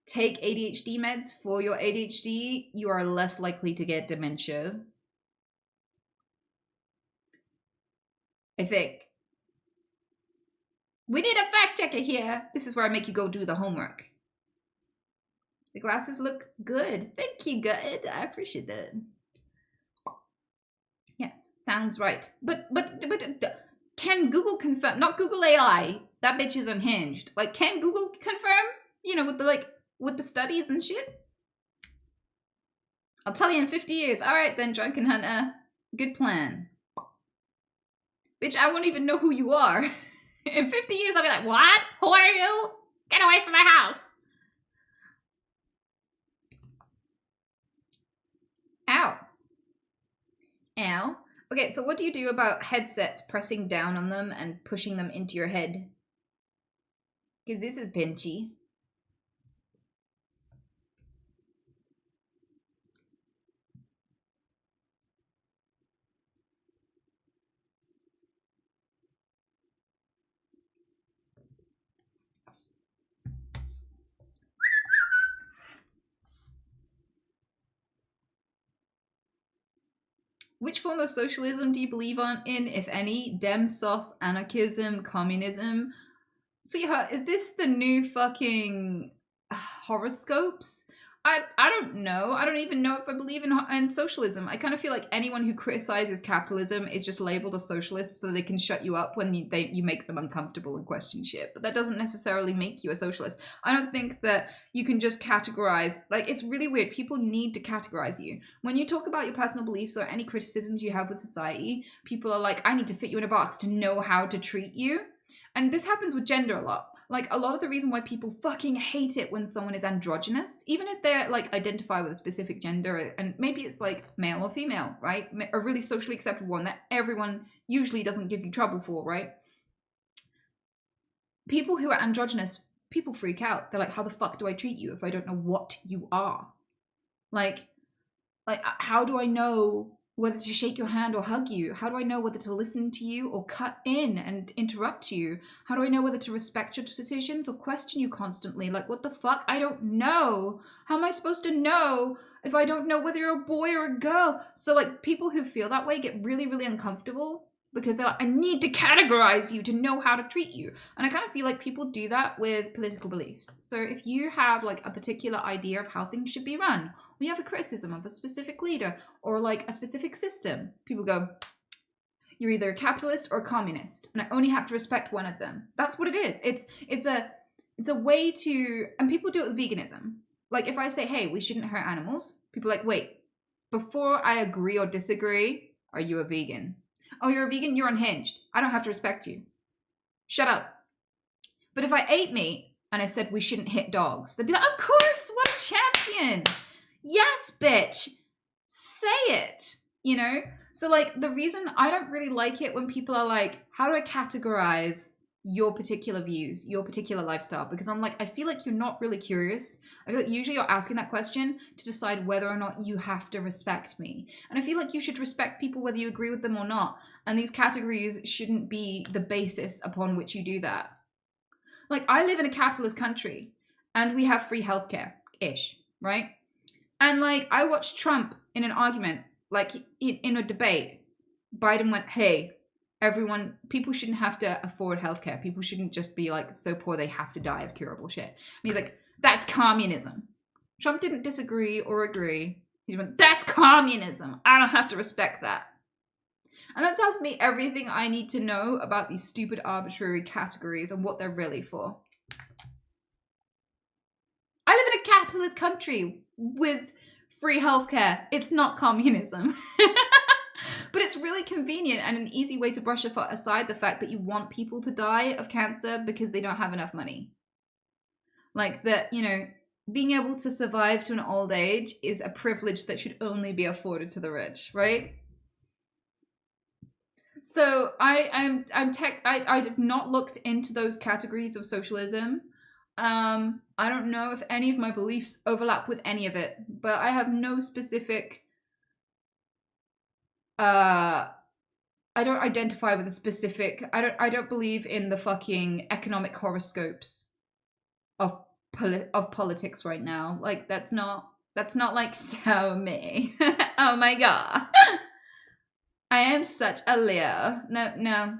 take ADHD meds for your ADHD, you are less likely to get dementia. I think. We need a fact checker here. This is where I make you go do the homework. The glasses look good. Thank you, good. I appreciate that. Yes, sounds right. But can Google confirm? Not Google AI. That bitch is unhinged. Like, can Google confirm? You know, with the studies and shit. I'll tell you in 50 years. All right then, Drunken Hunter. Good plan. Bitch, I won't even know who you are. In 50 years, I'll be like, what? Who are you? Get away from my house. Ow. Ow. Okay, so what do you do about headsets pressing down on them and pushing them into your head? Because this is pinchy. Which form of socialism do you believe in, if any? Dem, sos, anarchism, communism? Sweetheart, is this the new fucking horoscopes? I don't know. I don't even know if I believe in socialism. I kind of feel like anyone who criticizes capitalism is just labeled a socialist so they can shut you up when you make them uncomfortable and question shit. But that doesn't necessarily make you a socialist. I don't think that you can just categorize. Like, it's really weird. People need to categorize you. When you talk about your personal beliefs or any criticisms you have with society, people are like, I need to fit you in a box to know how to treat you. And this happens with gender a lot. Like, a lot of the reason why people fucking hate it when someone is androgynous, even if they're, like, identify with a specific gender, and maybe it's, like, male or female, right? A really socially acceptable one that everyone usually doesn't give you trouble for, right? People who are androgynous, people freak out. They're like, how the fuck do I treat you if I don't know what you are? Like, how do I know whether to shake your hand or hug you? How do I know whether to listen to you or cut in and interrupt you? How do I know whether to respect your decisions or question you constantly? Like, what the fuck? I don't know. How am I supposed to know if I don't know whether you're a boy or a girl? So, like, people who feel that way get really, really uncomfortable because they're like, I need to categorize you to know how to treat you. And I kind of feel like people do that with political beliefs. So if you have, like, a particular idea of how things should be run, when you have a criticism of a specific leader or like a specific system, people go, you're either a capitalist or a communist, and I only have to respect one of them. That's what it is. It's a way to, and people do it with veganism. Like, if I say, hey, we shouldn't hurt animals, people are like, wait, before I agree or disagree, are you a vegan? Oh, you're a vegan? You're unhinged. I don't have to respect you. Shut up. But if I ate meat and I said we shouldn't hit dogs, they'd be like, of course, what a champion. Yes, bitch. Say it, you know? So, like, the reason I don't really like it when people are like, how do I categorize your particular views, your particular lifestyle, because I'm like, I feel like you're not really curious. I feel like usually you're asking that question to decide whether or not you have to respect me. And I feel like you should respect people whether you agree with them or not. And these categories shouldn't be the basis upon which you do that. Like, I live in a capitalist country and we have free healthcare-ish, right? And like, I watched Trump in an argument, like in a debate. Biden went, hey, people shouldn't have to afford healthcare. People shouldn't just be like so poor they have to die of curable shit. And he's like, that's communism. Trump didn't disagree or agree. He went, that's communism. I don't have to respect that. And that tells me everything I need to know about these stupid arbitrary categories and what they're really for. I live in a capitalist country with free healthcare. It's not communism. But it's really convenient and an easy way to brush aside the fact that you want people to die of cancer because they don't have enough money. Like that, you know, being able to survive to an old age is a privilege that should only be afforded to the rich, right? So I have not looked into those categories of socialism. I don't know if any of my beliefs overlap with any of it, but I have no specific I don't identify with a specific. I don't believe in the fucking economic horoscopes of politics right now. Like that's not like so me. Oh my god, I am such a Leo. No.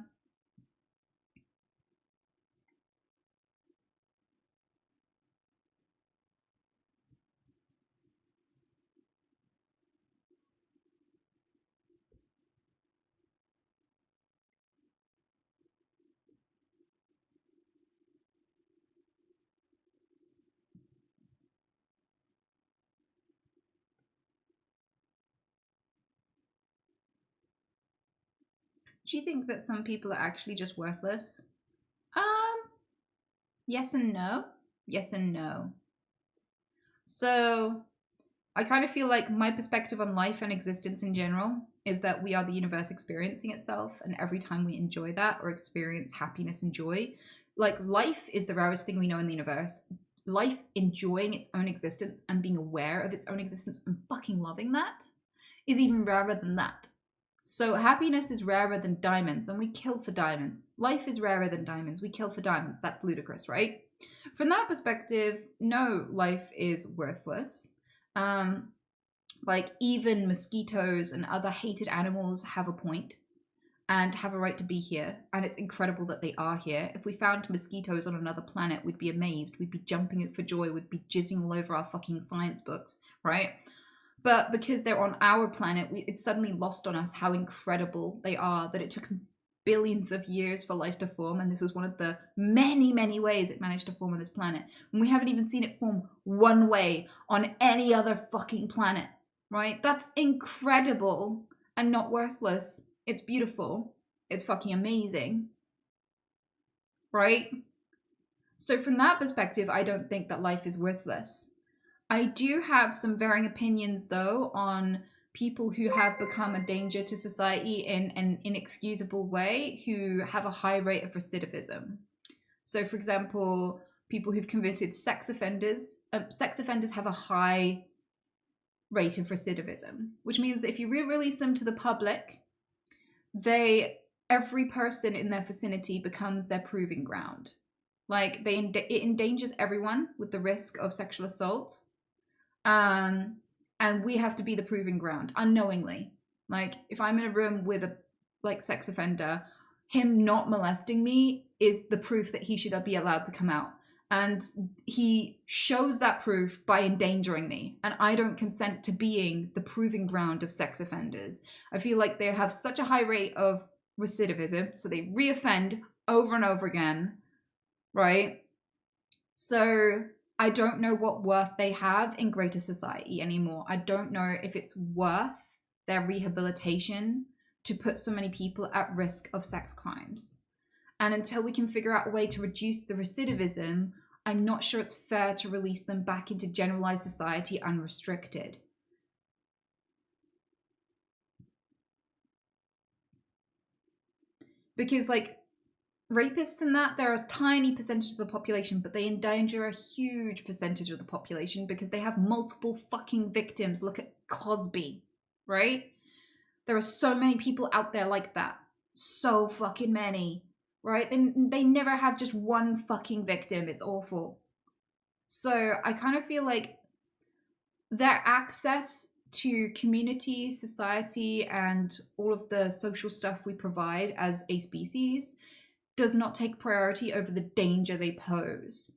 Do you think that some people are actually just worthless? Yes and no. Yes and no. So, I kind of feel like my perspective on life and existence in general is that we are the universe experiencing itself, and every time we enjoy that or experience happiness and joy, like life is the rarest thing we know in the universe. Life enjoying its own existence and being aware of its own existence and fucking loving that is even rarer than that. So happiness is rarer than diamonds, and we kill for diamonds. Life is rarer than diamonds. We kill for diamonds. That's ludicrous, right? From that perspective, no, life is worthless. Like even mosquitoes and other hated animals have a point and have a right to be here. And it's incredible that they are here. If we found mosquitoes on another planet, we'd be amazed. We'd be jumping for joy. We'd be jizzing all over our fucking science books, right? But because they're on our planet, it's suddenly lost on us how incredible they are, that it took billions of years for life to form, and this was one of the many, many ways it managed to form on this planet. And we haven't even seen it form one way on any other fucking planet, right? That's incredible and not worthless. It's beautiful. It's fucking amazing, right? So from that perspective, I don't think that life is worthless. I do have some varying opinions, though, on people who have become a danger to society in an inexcusable way, who have a high rate of recidivism. So, for example, people who've committed sex offenders have a high rate of recidivism, which means that if you re-release them to the public, every person in their vicinity becomes their proving ground. Like, it endangers everyone with the risk of sexual assault. And we have to be the proving ground unknowingly. Like if I'm in a room with a sex offender, him not molesting me is the proof that he should be allowed to come out. And he shows that proof by endangering me. And I don't consent to being the proving ground of sex offenders. I feel like they have such a high rate of recidivism, so they reoffend over and over again, right? So I don't know what worth they have in greater society anymore. I don't know if it's worth their rehabilitation to put so many people at risk of sex crimes. And until we can figure out a way to reduce the recidivism, I'm not sure it's fair to release them back into generalized society unrestricted. Because rapists and that, they're a tiny percentage of the population, but they endanger a huge percentage of the population because they have multiple fucking victims. Look at Cosby, right? There are so many people out there like that. So fucking many, right? And they never have just one fucking victim. It's awful. So I kind of feel like their access to community, society, and all of the social stuff we provide as a species does not take priority over the danger they pose.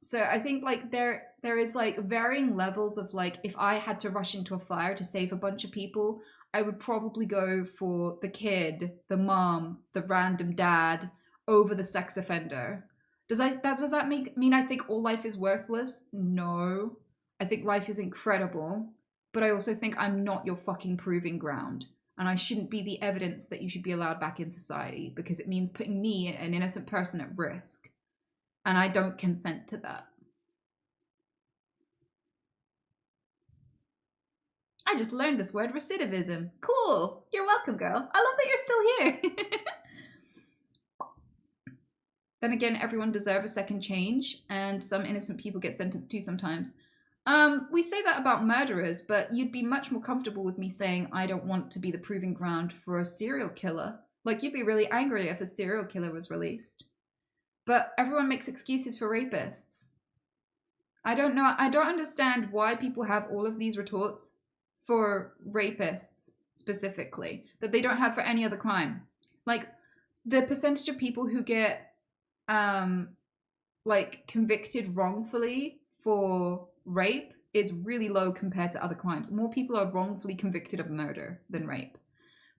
So I think like there is like varying levels of like, if I had to rush into a fire to save a bunch of people, I would probably go for the kid, the mom, the random dad over the sex offender. Does that mean I think all life is worthless? No. I think life is incredible, but I also think I'm not your fucking proving ground. And I shouldn't be the evidence that you should be allowed back in society, because it means putting me, an innocent person, at risk. And I don't consent to that. I just learned this word, recidivism. Cool. You're welcome, girl. I love that you're still here. Then again, everyone deserves a second change, and some innocent people get sentenced too sometimes. We say that about murderers, but you'd be much more comfortable with me saying I don't want to be the proving ground for a serial killer. Like, you'd be really angry if a serial killer was released. But everyone makes excuses for rapists. I don't know. I don't understand why people have all of these retorts for rapists specifically that they don't have for any other crime. Like, the percentage of people who get like convicted wrongfully for rape is really low compared to other crimes. More people are wrongfully convicted of murder than rape.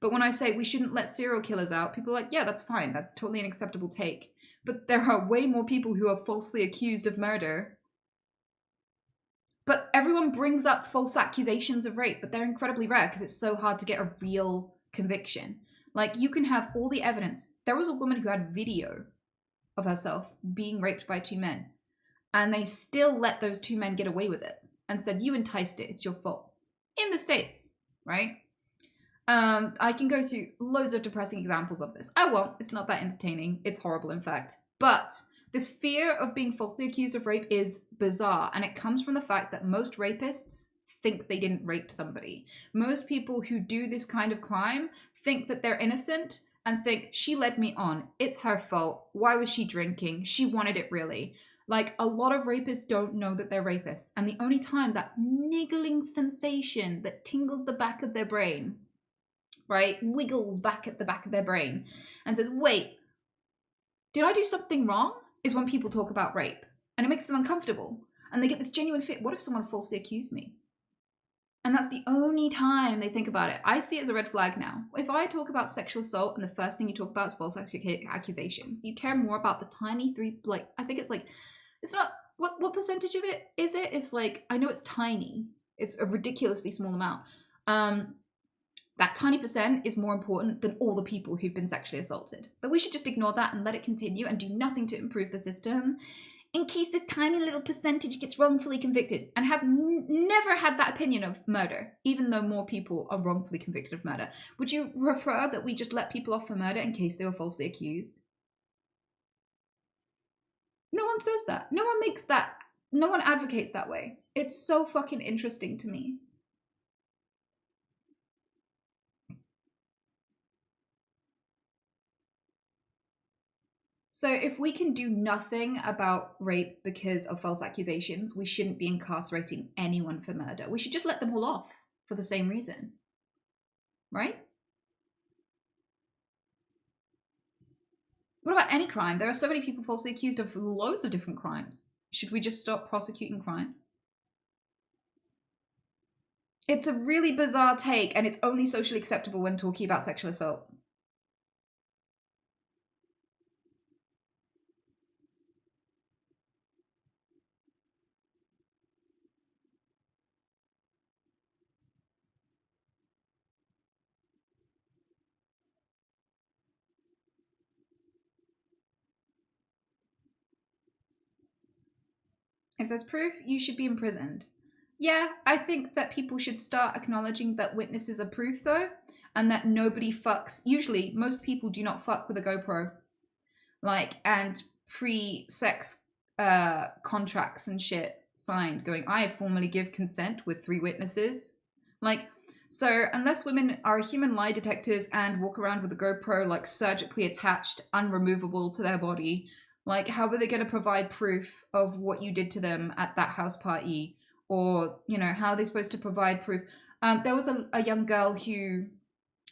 But when I say we shouldn't let serial killers out, people are like, yeah, that's fine. That's totally an acceptable take. But there are way more people who are falsely accused of murder. But everyone brings up false accusations of rape, but they're incredibly rare because it's so hard to get a real conviction. Like, you can have all the evidence. There was a woman who had video of herself being raped by two men, and they still let those two men get away with it and said, you enticed it, it's your fault. In the States, right? I can go through loads of depressing examples of this. I won't. It's not that entertaining. It's horrible, in fact. But this fear of being falsely accused of rape is bizarre, and it comes from the fact that most rapists think they didn't rape somebody. Most people who do this kind of crime think that they're innocent and think, she led me on. It's her fault. Why was she drinking? She wanted it really. Like, a lot of rapists don't know that they're rapists. And the only time that niggling sensation that tingles the back of their brain, right, wiggles back at the back of their brain and says, wait, did I do something wrong? Is when people talk about rape. And it makes them uncomfortable. And they get this genuine fear. What if someone falsely accused me? And that's the only time they think about it. I see it as a red flag now. If I talk about sexual assault and the first thing you talk about is false accusations, you care more about the tiny I think it's like, it's not, what percentage of it is it? It's like, I know it's tiny. It's a ridiculously small amount. That tiny percent is more important than all the people who've been sexually assaulted. But we should just ignore that and let it continue and do nothing to improve the system in case this tiny little percentage gets wrongfully convicted, and have never had that opinion of murder, even though more people are wrongfully convicted of murder. Would you prefer that we just let people off for murder in case they were falsely accused? No one says that. No one makes that. No one advocates that way. It's so fucking interesting to me. So if we can do nothing about rape because of false accusations, we shouldn't be incarcerating anyone for murder. We should just let them all off for the same reason. Right? What about any crime? There are so many people falsely accused of loads of different crimes. Should we just stop prosecuting crimes? It's a really bizarre take, and it's only socially acceptable when talking about sexual assault. If there's proof, you should be imprisoned. Yeah, I think that people should start acknowledging that witnesses are proof, though, and that nobody fucks. Usually, most people do not fuck with a GoPro. like, and pre-sex contracts and shit signed, going, I formally give consent with 3 witnesses. Like, so unless women are human lie detectors and walk around with a GoPro like surgically attached, unremovable to their body, like, how are they going to provide proof of what you did to them at that house party? Or, you know, how are they supposed to provide proof? There was a young girl who,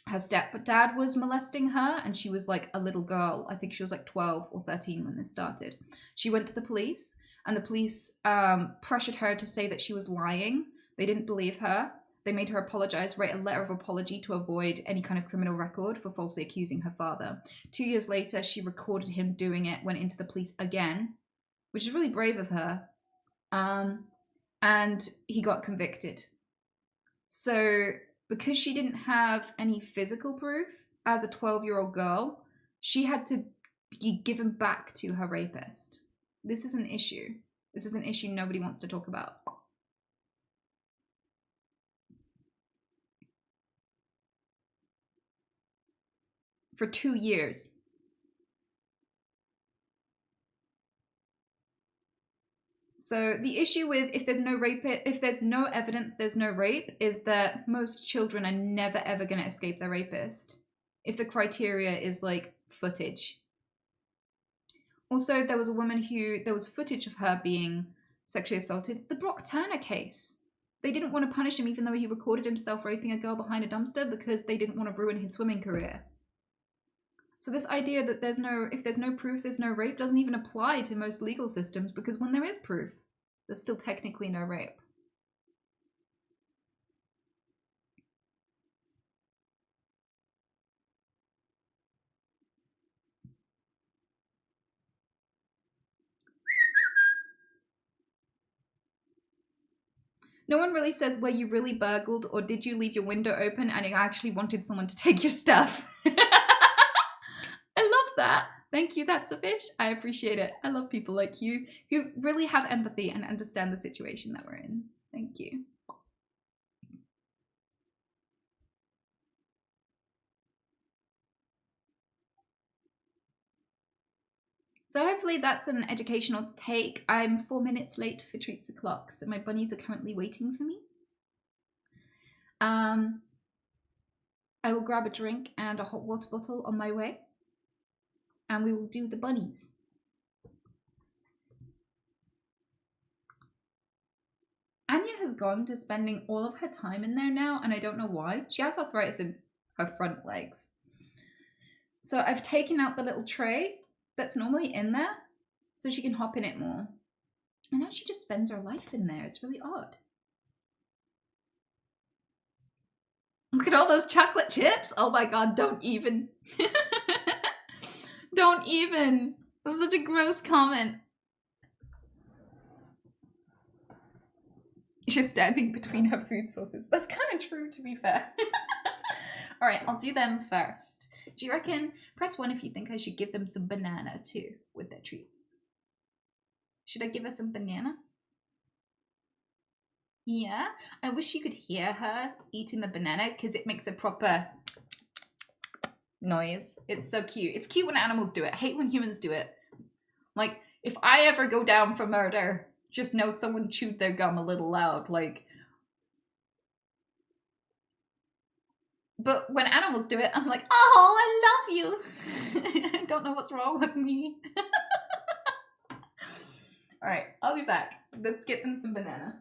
her stepdad was molesting her, and she was like a little girl. I think she was like 12 or 13 when this started. She went to the police, and the police pressured her to say that she was lying. They didn't believe her. They made her apologize, write a letter of apology to avoid any kind of criminal record for falsely accusing her father. 2 years later, she recorded him doing it, went into the police again, which is really brave of her. And he got convicted. So because she didn't have any physical proof as a 12-year-old girl, she had to be given back to her rapist. This is an issue. This is an issue nobody wants to talk about. For 2 years. So the issue with if there's no evidence, there's no rape, is that most children are never ever going to escape their rapist if the criteria is like footage. Also, there was a woman there was footage of her being sexually assaulted. The Brock Turner case. They didn't want to punish him even though he recorded himself raping a girl behind a dumpster because they didn't want to ruin his swimming career. So this idea that if there's no proof, there's no rape doesn't even apply to most legal systems, because when there is proof, there's still technically no rape. No one really says where you really burgled, or did you leave your window open and you actually wanted someone to take your stuff. I love that. Thank you, That's a Fish. I appreciate it. I love people like you who really have empathy and understand the situation that we're in. Thank you. So hopefully that's an educational take. I'm 4 minutes late for Treats O'Clock, so my bunnies are currently waiting for me. I will grab a drink and a hot water bottle on my way, and we will do the bunnies. Anya has gone to spending all of her time in there now, and I don't know why. She has arthritis in her front legs. So I've taken out the little tray that's normally in there so she can hop in it more. And now she just spends her life in there. It's really odd. Look at all those chocolate chips. Oh my god, don't even. Don't even. That's such a gross comment. She's standing between her food sources. That's kind of true, to be fair. All right, I'll do them first. Do you reckon? Press 1 if you think I should give them some banana too with their treats. Should I give her some banana? Yeah, I wish you could hear her eating the banana because it makes a proper noise. It's so cute. It's cute when animals do it. I hate when humans do it. Like, if I ever go down for murder, just know someone chewed their gum a little loud. Like, but when animals do it, I'm like, oh, I love you. I don't know what's wrong with me. All right, I'll be back. Let's get them some banana.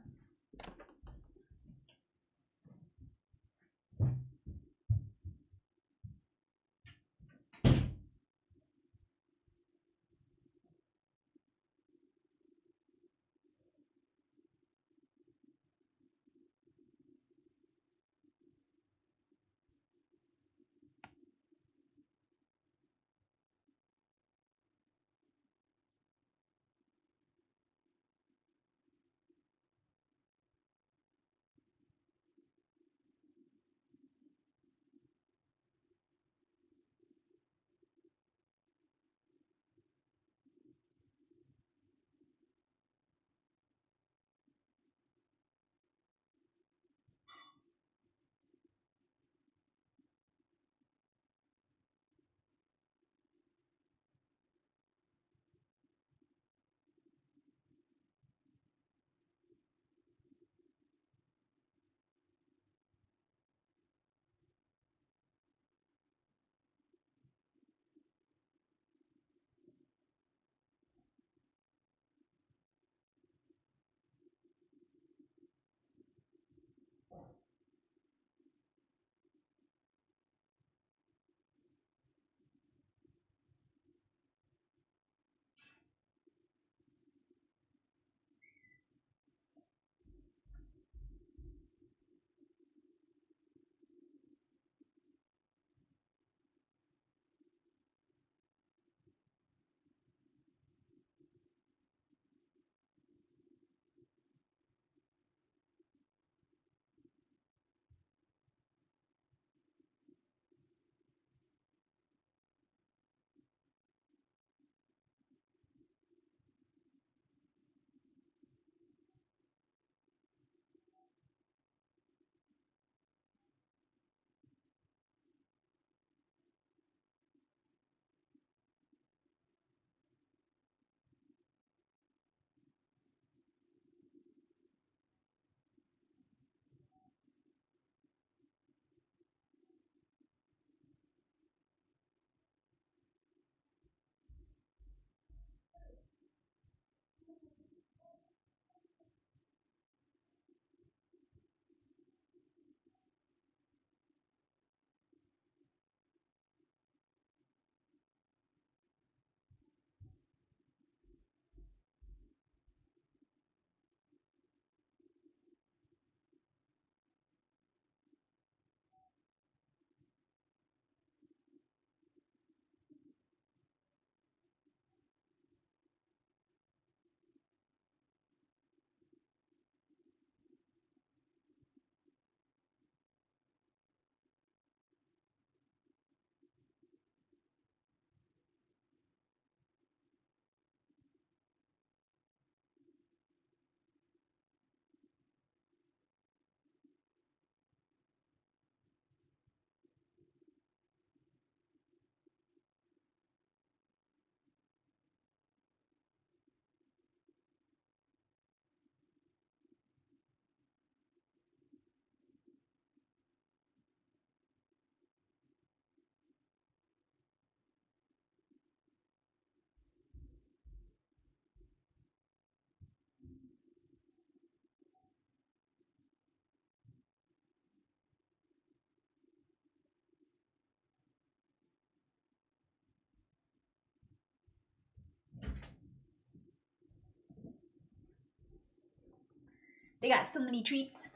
They got so many treats.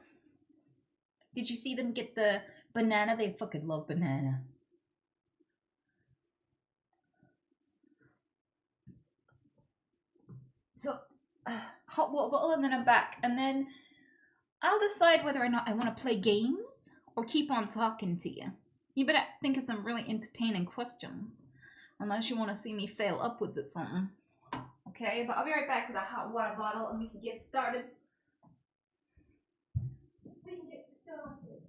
Did you see them get the banana? They fucking love banana. So, hot water bottle, and then I'm back. And then I'll decide whether or not I want to play games or keep on talking to you. You better think of some really entertaining questions. Unless you want to see me fail upwards at something. Okay, but I'll be right back with a hot water bottle and we can get started. We can get started.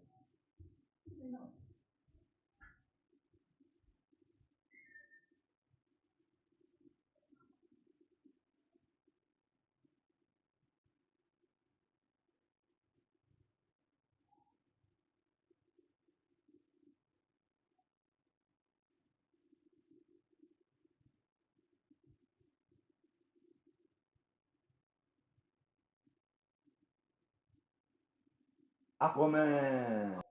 Aquaman.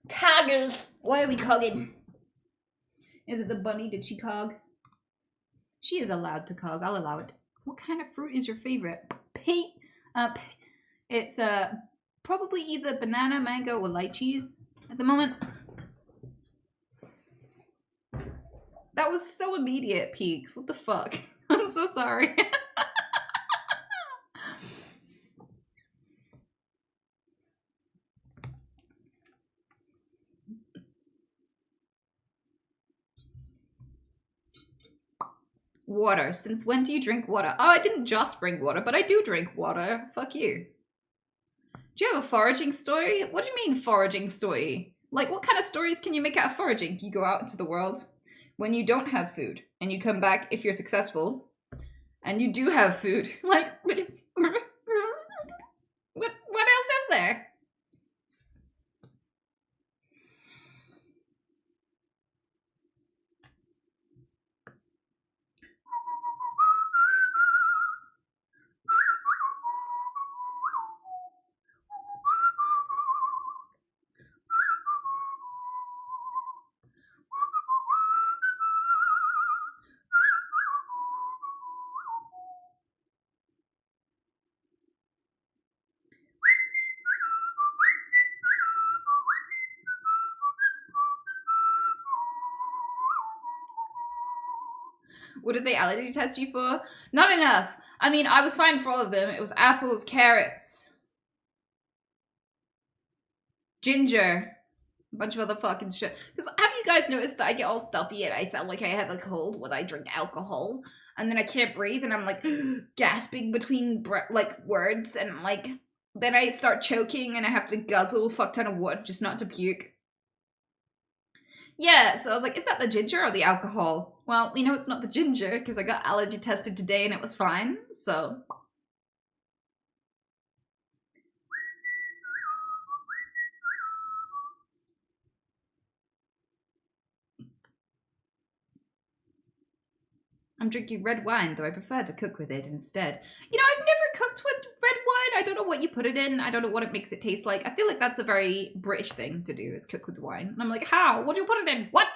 Coggers! Why are we cogging? Is it the bunny? Did she cog? She is allowed to cog. I'll allow it. What kind of fruit is your favorite? It's probably either banana, mango, or lychees at the moment. That was so immediate, Peaks. What the fuck? I'm so sorry. Water. Since when do you drink water? Oh, I didn't just bring water, but I do drink water. Fuck you. Do you have a foraging story? What do you mean foraging story? Like, what kind of stories can you make out of foraging? You go out into the world when you don't have food, and you come back if you're successful, and you do have food. Like, what else is there? What did they allergy test you for? Not enough. I mean, I was fine for all of them. It was apples, carrots, ginger, a bunch of other fucking shit. Because have you guys noticed that I get all stuffy and I sound like I have a cold when I drink alcohol? And then I can't breathe and I'm like gasping between words and like then I start choking and I have to guzzle a fuck ton of water just not to puke. Yeah, so I was like, is that the ginger or the alcohol? Well, we know it's not the ginger because I got allergy tested today and it was fine, so. I'm drinking red wine, though I prefer to cook with it instead. You know, I've never cooked with red wine. I don't know what you put it in. I don't know what it makes it taste like. I feel like that's a very British thing to do, is cook with wine. And I'm like, how? What do you put it in? What?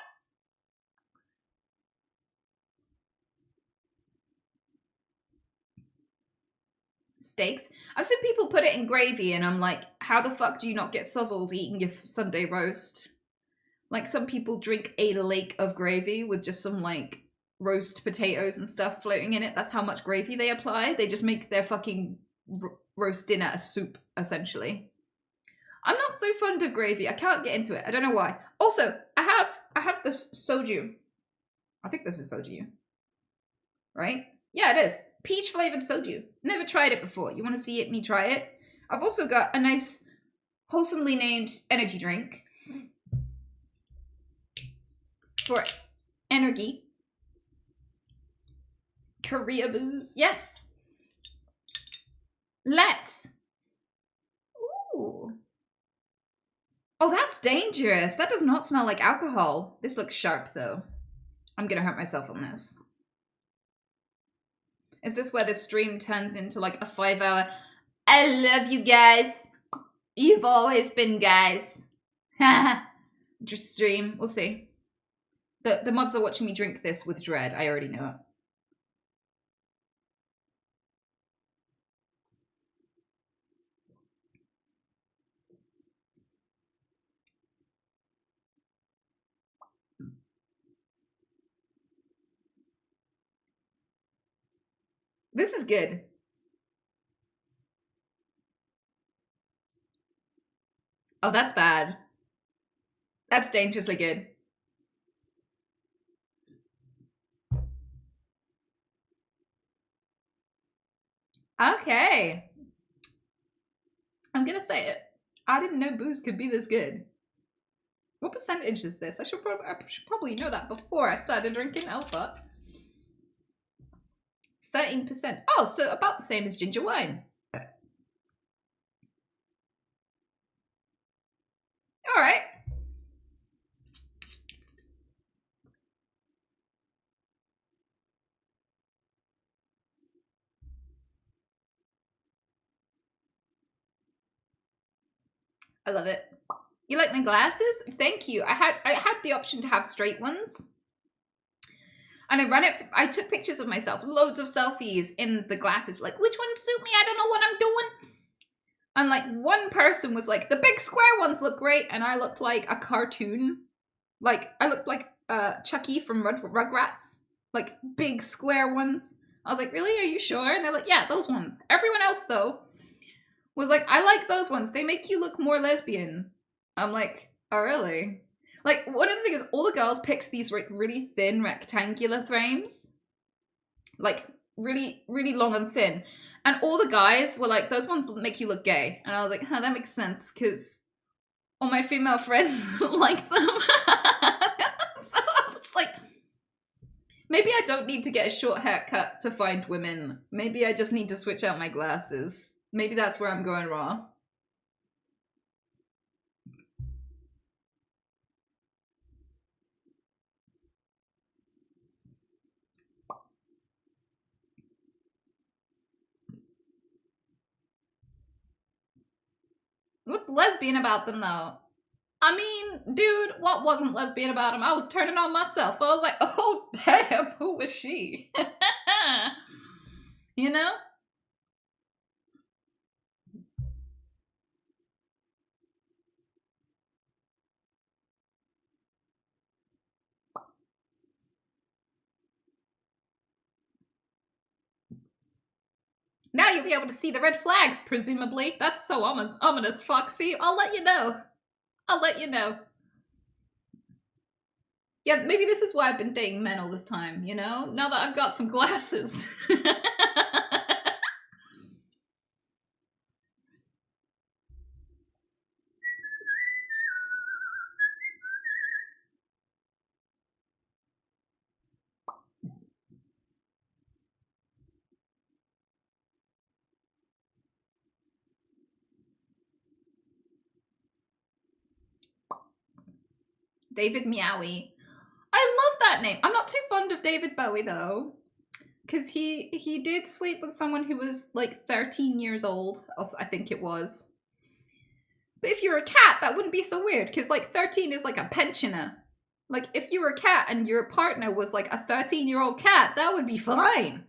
steaks. I've seen people put it in gravy, and I'm like, how the fuck do you not get suzzled eating your Sunday roast? Like, some people drink a lake of gravy with just some, like, roast potatoes and stuff floating in it. That's how much gravy they apply. They just make their fucking roast dinner a soup, essentially. I'm not so fond of gravy. I can't get into it. I don't know why. Also, I have this soju. I think this is soju. Right? Yeah, it is. Peach flavored soju. Never tried it before. You want to see me try it? I've also got a nice, wholesomely named energy drink for energy. Korea booze. Yes. Let's. Ooh. Oh, that's dangerous. That does not smell like alcohol. This looks sharp, though. I'm gonna hurt myself on this. Is this where the stream turns into like a 5-hour, I love you guys. You've always been guys. Just stream. We'll see. The mods are watching me drink this with dread. I already know it. This is good. Oh, that's bad. That's dangerously good. Okay. I'm gonna say it. I didn't know booze could be this good. What percentage is this? I should probably know that before I started drinking alpha. 13%. Oh, so about the same as ginger wine. All right. I love it. You like my glasses? Thank you. I had the option to have straight ones. And I took pictures of myself, loads of selfies in the glasses, like, which ones suit me? I don't know what I'm doing. And like, one person was like, the big square ones look great. And I looked like a cartoon. Like, I looked like Chucky from Rugrats. Like, big square ones. I was like, really? Are you sure? And they're like, yeah, those ones. Everyone else, though, was like, I like those ones. They make you look more lesbian. I'm like, oh, really? Like, one of the things is, all the girls picked these like really thin rectangular frames. Like, really, really long and thin. And all the guys were like, those ones make you look gay. And I was like, huh, that makes sense, because all my female friends like them. So I'm just like, maybe I don't need to get a short haircut to find women. Maybe I just need to switch out my glasses. Maybe that's where I'm going wrong. What's lesbian about them, though? I mean, dude, what wasn't lesbian about him? I was turning on myself. I was like, oh, damn, who was she? You know? Now you'll be able to see the red flags, presumably. That's so ominous, Foxy. I'll let you know. I'll let you know. Yeah, maybe this is why I've been dating men all this time, you know? Now that I've got some glasses. David Meowie. I love that name. I'm not too fond of David Bowie, though. Because he did sleep with someone who was, like, 13 years old, I think it was. But if you're a cat, that wouldn't be so weird, because, like, 13 is, like, a pensioner. Like, if you were a cat and your partner was, like, a 13-year-old cat, that would be fine.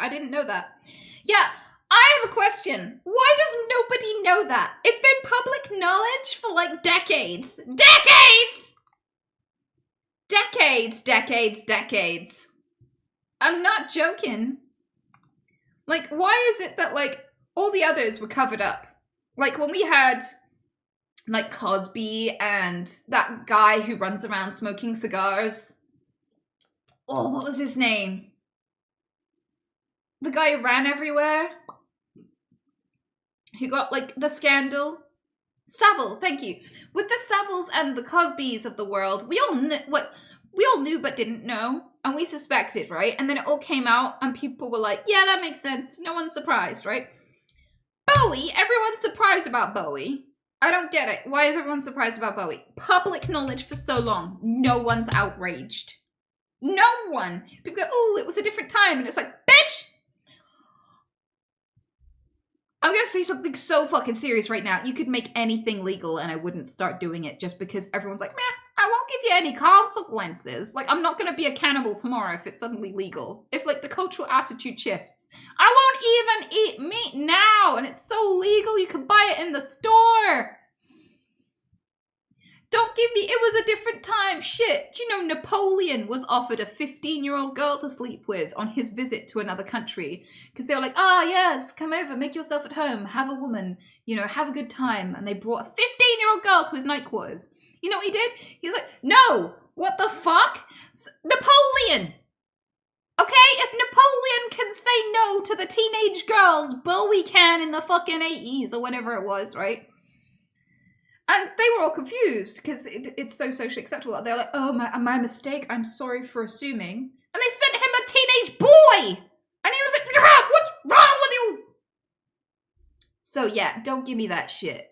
I didn't know that. Yeah, I have a question. Why does nobody know that? It's been public knowledge for like decades. Decades! Decades, decades, decades. I'm not joking. Like, why is it that, like, all the others were covered up? Like, when we had, like, Cosby and that guy who runs around smoking cigars. Oh, what was his name? The guy who ran everywhere? Who got, like, the scandal? Savile, thank you. With the Saviles and the Cosbys of the world, we all knew but didn't know. And we suspected, right? And then it all came out and people were like, yeah, that makes sense. No one's surprised, right? Bowie, everyone's surprised about Bowie. I don't get it. Why is everyone surprised about Bowie? Public knowledge for so long. No one's outraged. No one. People go, oh, it was a different time. And it's like, bitch! I'm gonna say something so fucking serious right now. You could make anything legal and I wouldn't start doing it just because everyone's like, meh, I won't give you any consequences. Like, I'm not gonna be a cannibal tomorrow if it's suddenly legal. If, like, the cultural attitude shifts. I won't even eat meat now and it's so legal you can buy it in the store. Don't give me, it was a different time. Shit. Do you know Napoleon was offered a 15-year-old girl to sleep with on his visit to another country? Because they were like, ah, yes, come over, make yourself at home, have a woman, you know, have a good time. And they brought a 15-year-old girl to his night quarters. You know what he did? He was like, no, what the fuck? Napoleon! Okay, if Napoleon can say no to the teenage girls, Bowie can in the fucking 80s or whenever it was, right? And they were all confused because it's so socially acceptable. They're like, oh, my mistake. I'm sorry for assuming. And they sent him a teenage boy. And he was like, what's wrong with you? So yeah, don't give me that shit.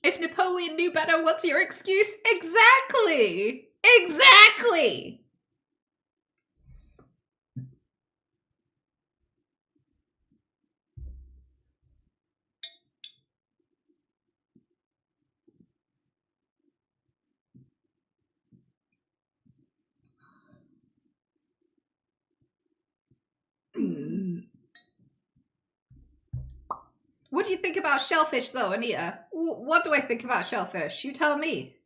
If Napoleon knew better, what's your excuse? Exactly! Exactly! What do you think about shellfish, though, Anita? What do I think about shellfish? You tell me.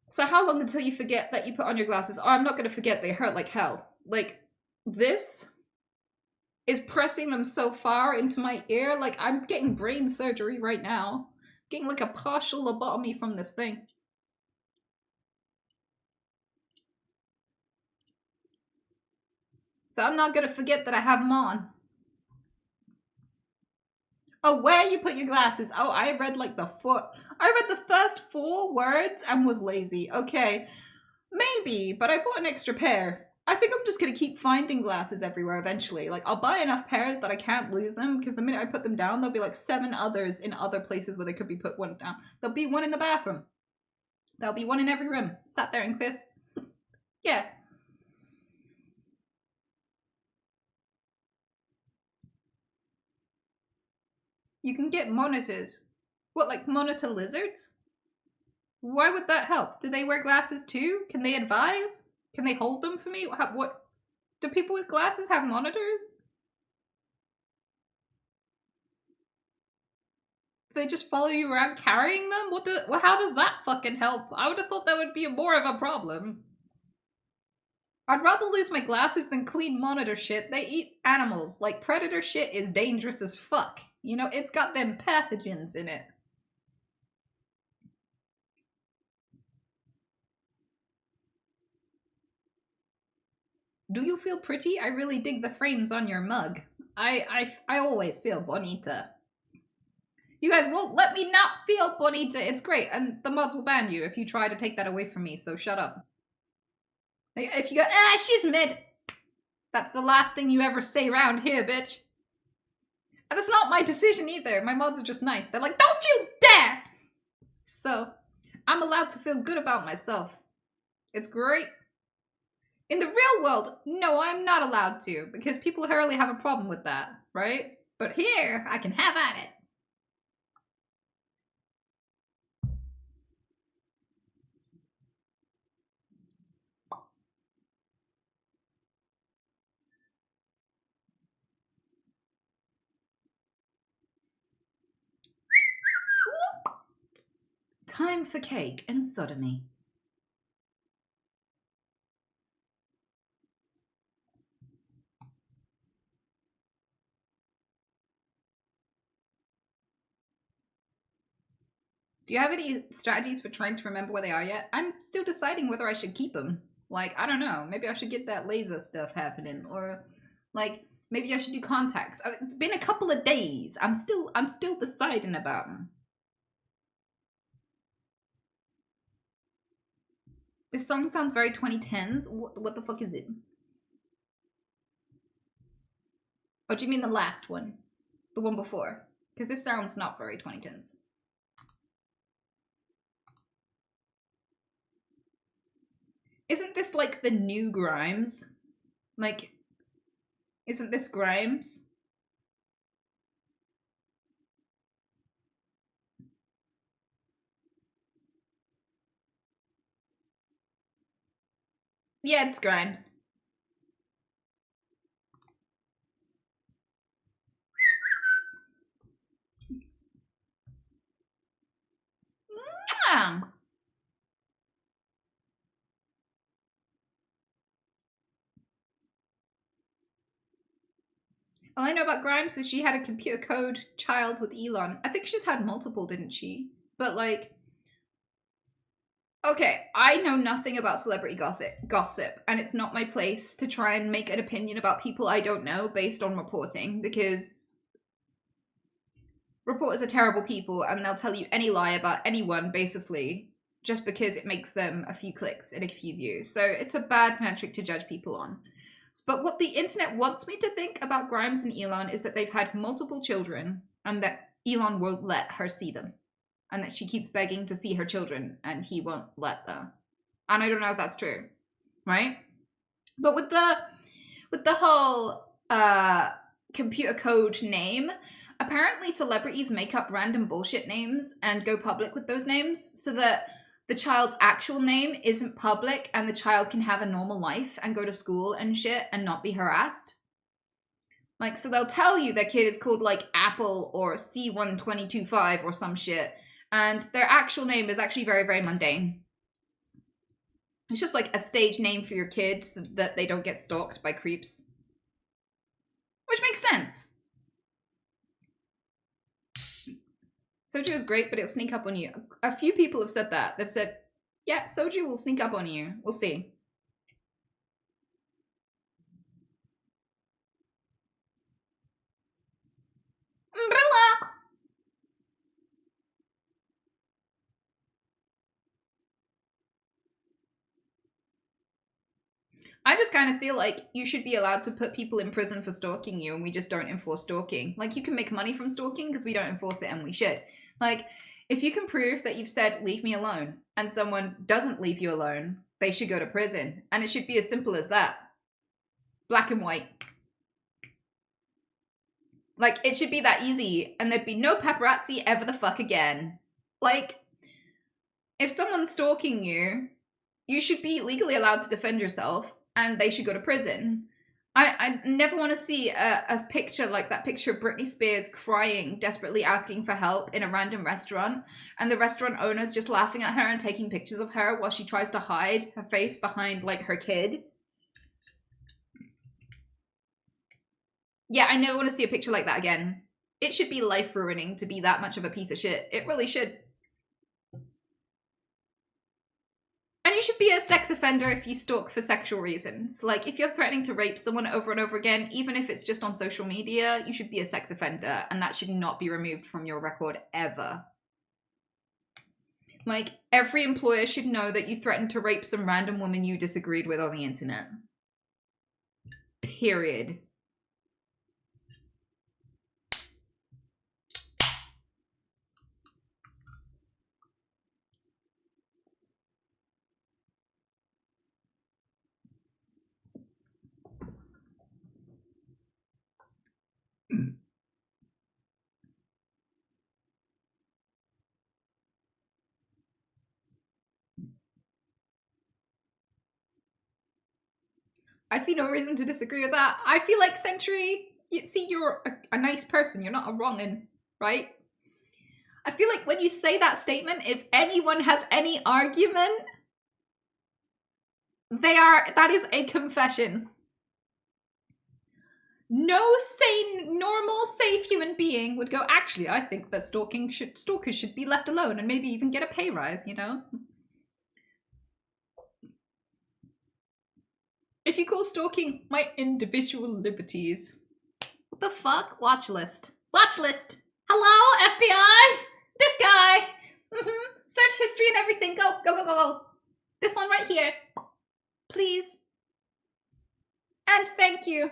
So how long until you forget that you put on your glasses? Oh, I'm not going to forget. They hurt like hell. Like, this is pressing them so far into my ear. Like, I'm getting brain surgery right now. Getting like a partial lobotomy from this thing. So I'm not going to forget that I have them on. Oh, where you put your glasses? Oh, I read like I read the first 4 words and was lazy. Okay, maybe, but I bought an extra pair. I think I'm just going to keep finding glasses everywhere eventually. Like, I'll buy enough pairs that I can't lose them, because the minute I put them down, there'll be like 7 others in other places where they could be put one down. There'll be one in the bathroom. There'll be one in every room. Sat there in Chris. Yeah. You can get monitors. What, like monitor lizards? Why would that help? Do they wear glasses too? Can they advise? Can they hold them for me? What? Do people with glasses have monitors? Do they just follow you around carrying them? How does that fucking help? I would have thought that would be more of a problem. I'd rather lose my glasses than clean monitor shit. They eat animals. Like, predator shit is dangerous as fuck. You know, it's got them pathogens in it. Do you feel pretty? I really dig the frames on your mug. I always feel bonita. You guys won't let me not feel bonita. It's great. And the mods will ban you if you try to take that away from me, so shut up. If you go, she's mid. That's the last thing you ever say around here, bitch. And it's not my decision either. My mods are just nice. They're like, don't you dare! So, I'm allowed to feel good about myself. It's great. In the real world, no, I'm not allowed to, because people rarely have a problem with that, right? But here, I can have at it. Time for cake and sodomy. Do you have any strategies for trying to remember where they are yet? I'm still deciding whether I should keep them. Like, I don't know. Maybe I should get that laser stuff happening. Or, like, maybe I should do contacts. It's been a couple of days. I'm still deciding about them. This song sounds very 2010s. What the fuck is it? Oh, do you mean the last one? The one before? Because this sounds not very 2010s. Isn't this like the new Grimes? Like, isn't this Grimes? Yeah, it's Grimes. Mwah! All I know about Grimes is she had a computer code child with Elon. I think she's had multiple, didn't she? But like, okay, I know nothing about celebrity gossip, and it's not my place to try and make an opinion about people I don't know based on reporting, because reporters are terrible people and they'll tell you any lie about anyone, basically, just because it makes them a few clicks and a few views. So it's a bad metric to judge people on. But what the internet wants me to think about Grimes and Elon is that they've had multiple children and that Elon won't let her see them. And that she keeps begging to see her children and he won't let her. And I don't know if that's true, right? But with the whole computer code name, apparently celebrities make up random bullshit names and go public with those names so that the child's actual name isn't public and the child can have a normal life and go to school and shit and not be harassed. Like, so they'll tell you their kid is called like Apple or C1225 or some shit, and their actual name is actually very, very mundane. It's just like a stage name for your kids so that they don't get stalked by creeps. Which makes sense. Soju is great, but it'll sneak up on you. A few people have said that. They've said, yeah, Soju will sneak up on you. We'll see. Umbrella! I just kind of feel like you should be allowed to put people in prison for stalking you, and we just don't enforce stalking. Like, you can make money from stalking because we don't enforce it, and we should. Like, if you can prove that you've said, leave me alone, and someone doesn't leave you alone, they should go to prison. And it should be as simple as that. Black and white. Like, it should be that easy, and there'd be no paparazzi ever the fuck again. Like, if someone's stalking you, you should be legally allowed to defend yourself, and they should go to prison. I never want to see a picture like that picture of Britney Spears crying, desperately asking for help in a random restaurant, and the restaurant owner's just laughing at her and taking pictures of her while she tries to hide her face behind, like, her kid. Yeah, I never want to see a picture like that again. It should be life-ruining to be that much of a piece of shit. It really should. And you should be a sex offender if you stalk for sexual reasons. Like, if you're threatening to rape someone over and over again, even if it's just on social media, you should be a sex offender, and that should not be removed from your record ever. Like, every employer should know that you threatened to rape some random woman you disagreed with on the internet. Period. I see no reason to disagree with that. I feel like Sentry, you're a nice person. You're not a wrong'un, right? I feel like when you say that statement, if anyone has any argument, that is a confession. No sane, normal, safe human being would go, actually, I think that stalkers should be left alone and maybe even get a pay rise, you know? If you call stalking my individual liberties. What the fuck? Watch list. Watch list! Hello, FBI? This guy! Search history and everything. Go, go, go, go, go. This one right here. Please. And thank you.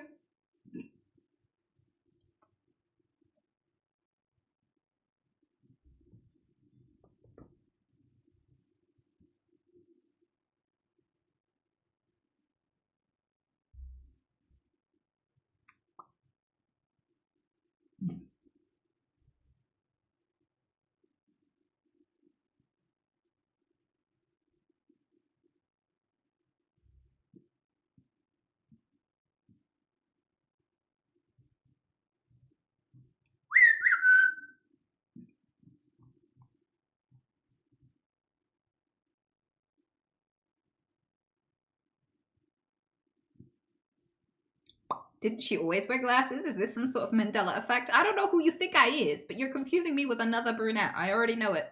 Didn't she always wear glasses? Is this some sort of Mandela effect? I don't know who you think I is, but you're confusing me with another brunette. I already know it.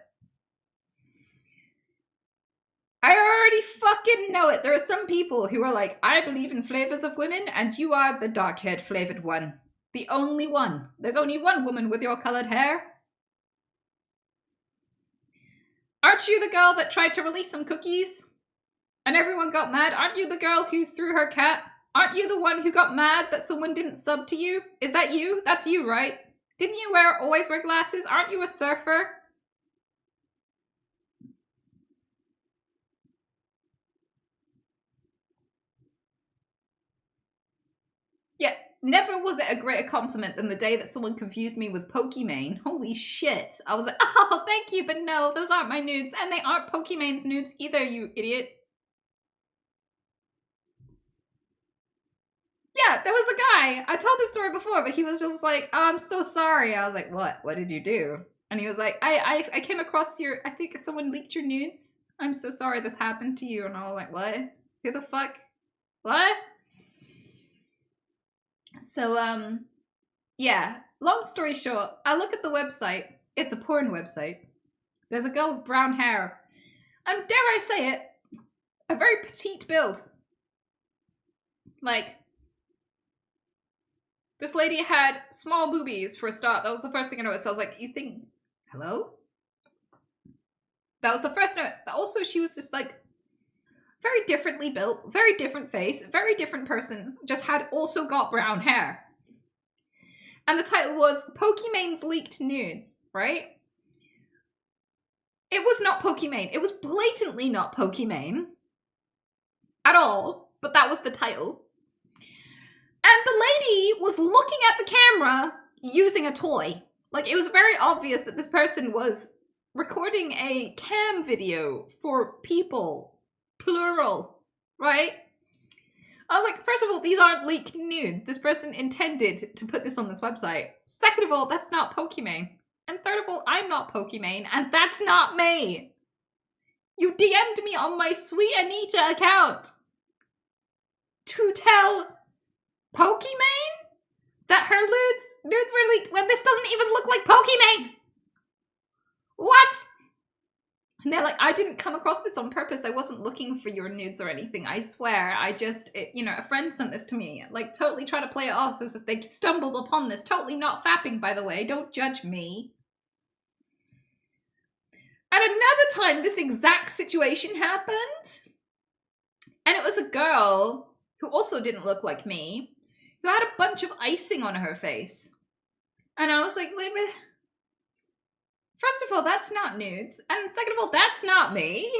I already fucking know it. There are some people who are like, I believe in flavors of women, and you are the dark-haired flavored one. The only one. There's only one woman with your colored hair. Aren't you the girl that tried to release some cookies? And everyone got mad? Aren't you the girl who threw her cat? Aren't you the one who got mad that someone didn't sub to you? Is that you? That's you, right? Didn't you always wear glasses? Aren't you a surfer? Yeah, never was it a greater compliment than the day that someone confused me with Pokimane. Holy shit. I was like, oh, thank you, but no, those aren't my nudes. And they aren't Pokimane's nudes either, you idiot. Yeah, there was a guy. I told this story before, but he was just like, oh, I'm so sorry. I was like, what? What did you do? And he was like, I came across I think someone leaked your nudes. I'm so sorry this happened to you. And I was like, what? Who the fuck? What? So, yeah. Long story short, I look at the website. It's a porn website. There's a girl with brown hair. And dare I say it, a very petite build. Like, this lady had small boobies for a start. That was the first thing I noticed. So I was like, you think, hello? That was the first note. Also, she was just like, very differently built, very different face, very different person, just had also got brown hair. And the title was Pokimane's Leaked Nudes, right? It was not Pokimane. It was blatantly not Pokimane. At all. But that was the title. And the lady was looking at the camera using a toy. Like, it was very obvious that this person was recording a cam video for people. Plural. Right? I was like, first of all, these aren't leaked nudes. This person intended to put this on this website. Second of all, that's not Pokimane. And third of all, I'm not Pokimane, and that's not me. You DM'd me on my Sweet Anita account to tell Pokimane that her nudes were leaked when this doesn't even look like Pokimane. What? And they're like, I didn't come across this on purpose. I wasn't looking for your nudes or anything. I swear. A friend sent this to me. Like, totally try to play it off as if they stumbled upon this. Totally not fapping, by the way. Don't judge me. And another time, this exact situation happened. And it was a girl who also didn't look like me, who had a bunch of icing on her face. And I was like, first of all, that's not nudes. And second of all, that's not me.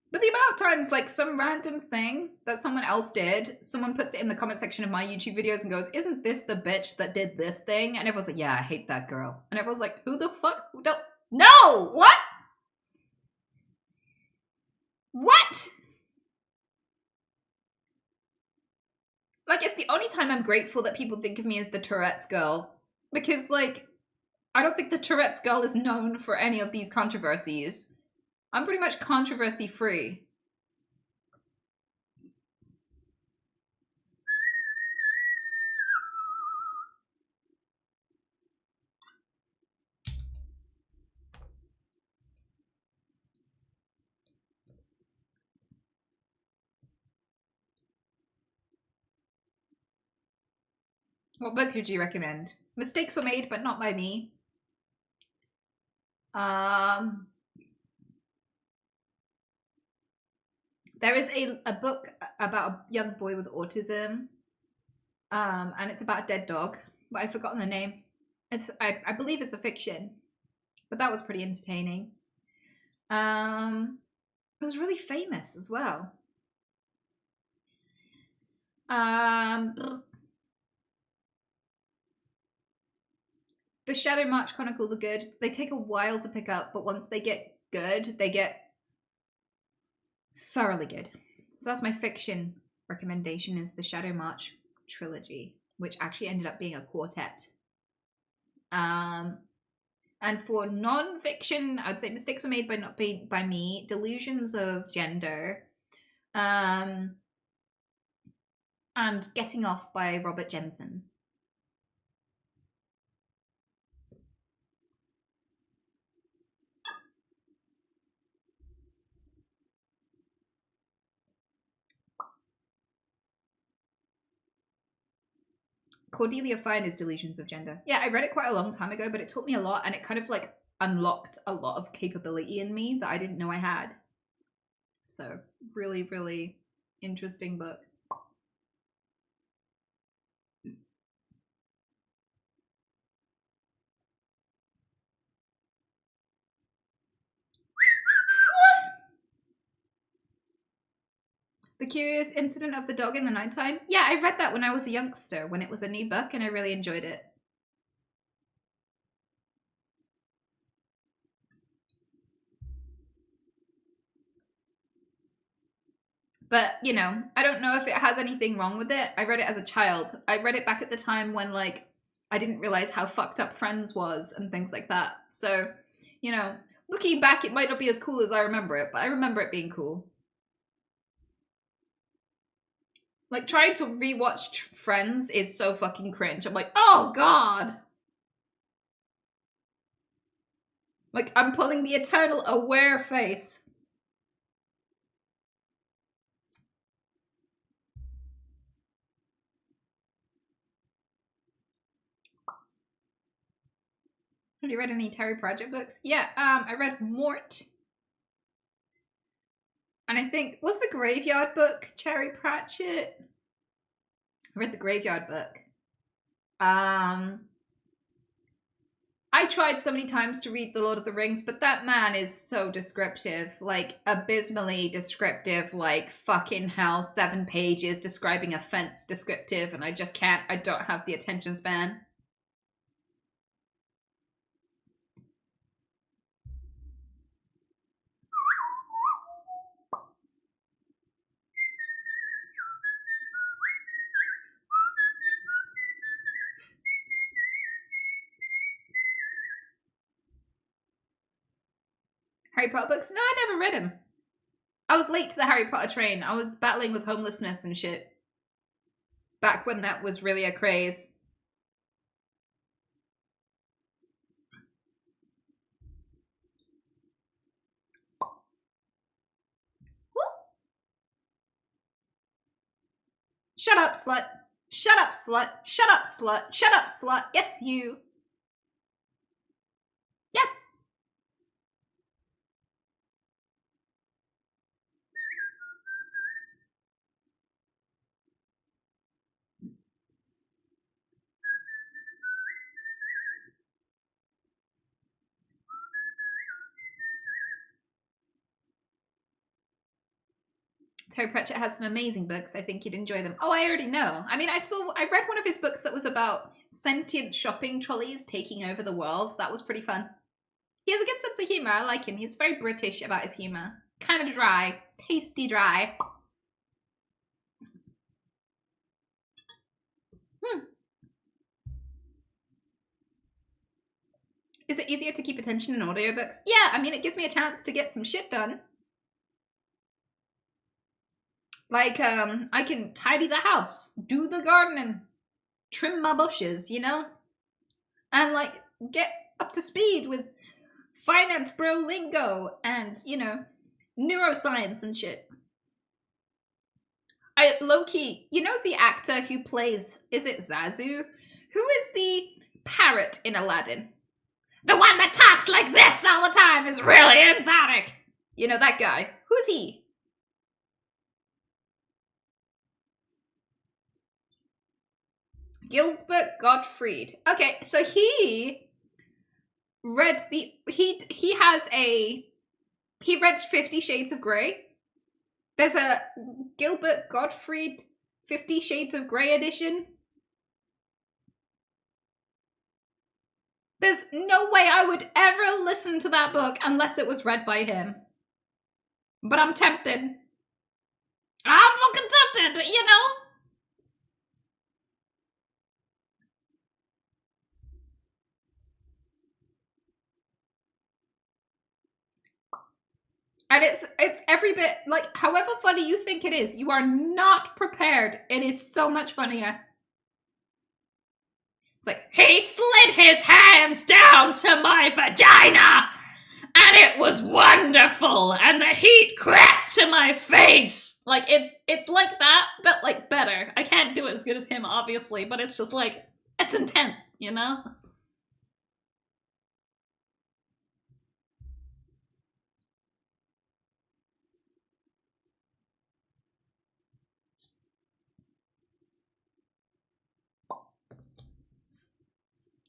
But the amount of times, like, some random thing that someone else did, someone puts it in the comment section of my YouTube videos and goes, isn't this the bitch that did this thing? And everyone's like, yeah, I hate that girl. And everyone's like, who the fuck? No! What? What? Like, it's the only time I'm grateful that people think of me as the Tourette's girl. Because, like, I don't think the Tourette's girl is known for any of these controversies. I'm pretty much controversy-free. What book would you recommend? Mistakes were made, but not by me. There is a book about a young boy with autism, and it's about a dead dog, but I've forgotten the name. I believe it's a fiction, but that was pretty entertaining. It was really famous as well. The Shadow March Chronicles are good. They take a while to pick up, but once they get good, they get thoroughly good. So that's my fiction recommendation, is the Shadow March trilogy, which actually ended up being a quartet. And for non-fiction, I would say Mistakes Were Made by Me, Delusions of Gender, and Getting Off by Robert Jensen. Cordelia Finer's Delusions of Gender. Yeah, I read it quite a long time ago, but it taught me a lot, and it kind of like unlocked a lot of capability in me that I didn't know I had. So, really, really interesting book. The Curious Incident of the Dog in the Nighttime? Yeah, I read that when I was a youngster, when it was a new book, and I really enjoyed it. But, you know, I don't know if it has anything wrong with it. I read it as a child. I read it back at the time when, like, I didn't realize how fucked up Friends was and things like that. So, you know, looking back, it might not be as cool as I remember it, but I remember it being cool. Like, trying to rewatch Friends is so fucking cringe. I'm like, oh god! Like, I'm pulling the eternal aware face. Have you read any Terry Pratchett books? Yeah, I read Mort. And I think, was the Graveyard book Terry Pratchett? I read the Graveyard book. I tried so many times to read The Lord of the Rings, but that man is so descriptive. Like, abysmally descriptive. Like, fucking hell, 7 pages describing a fence descriptive, and I just can't, I don't have the attention span. Harry Potter books? No, I never read them. I was late to the Harry Potter train. I was battling with homelessness and shit. Back when that was really a craze. Shut up, slut. Shut up, slut. Shut up, slut. Shut up, slut. Yes, you. Yes. Terry Pratchett has some amazing books. I think you'd enjoy them. Oh, I already know. I mean, I read one of his books that was about sentient shopping trolleys taking over the world. That was pretty fun. He has a good sense of humor. I like him. He's very British about his humor. Kind of dry. Tasty dry. Is it easier to keep attention in audiobooks? Yeah, I mean, it gives me a chance to get some shit done. Like, I can tidy the house, do the gardening, trim my bushes, you know? And, like, get up to speed with finance bro lingo and, you know, neuroscience and shit. Low-key, you know the actor who plays, is it Zazu? Who is the parrot in Aladdin? The one that talks like this all the time is really emphatic. You know, that guy. Who's he? Gilbert Gottfried. Okay, so he read he read 50 Shades of Grey. There's a Gilbert Gottfried 50 Shades of Grey edition. There's no way I would ever listen to that book unless it was read by him. But I'm tempted. I'm fucking tempted, you know? And it's every bit, like, however funny you think it is, you are not prepared. It is so much funnier. It's like, he slid his hands down to my vagina, and it was wonderful, and the heat crept to my face. Like, it's like that, but, like, better. I can't do it as good as him, obviously, but it's just, like, it's intense, you know?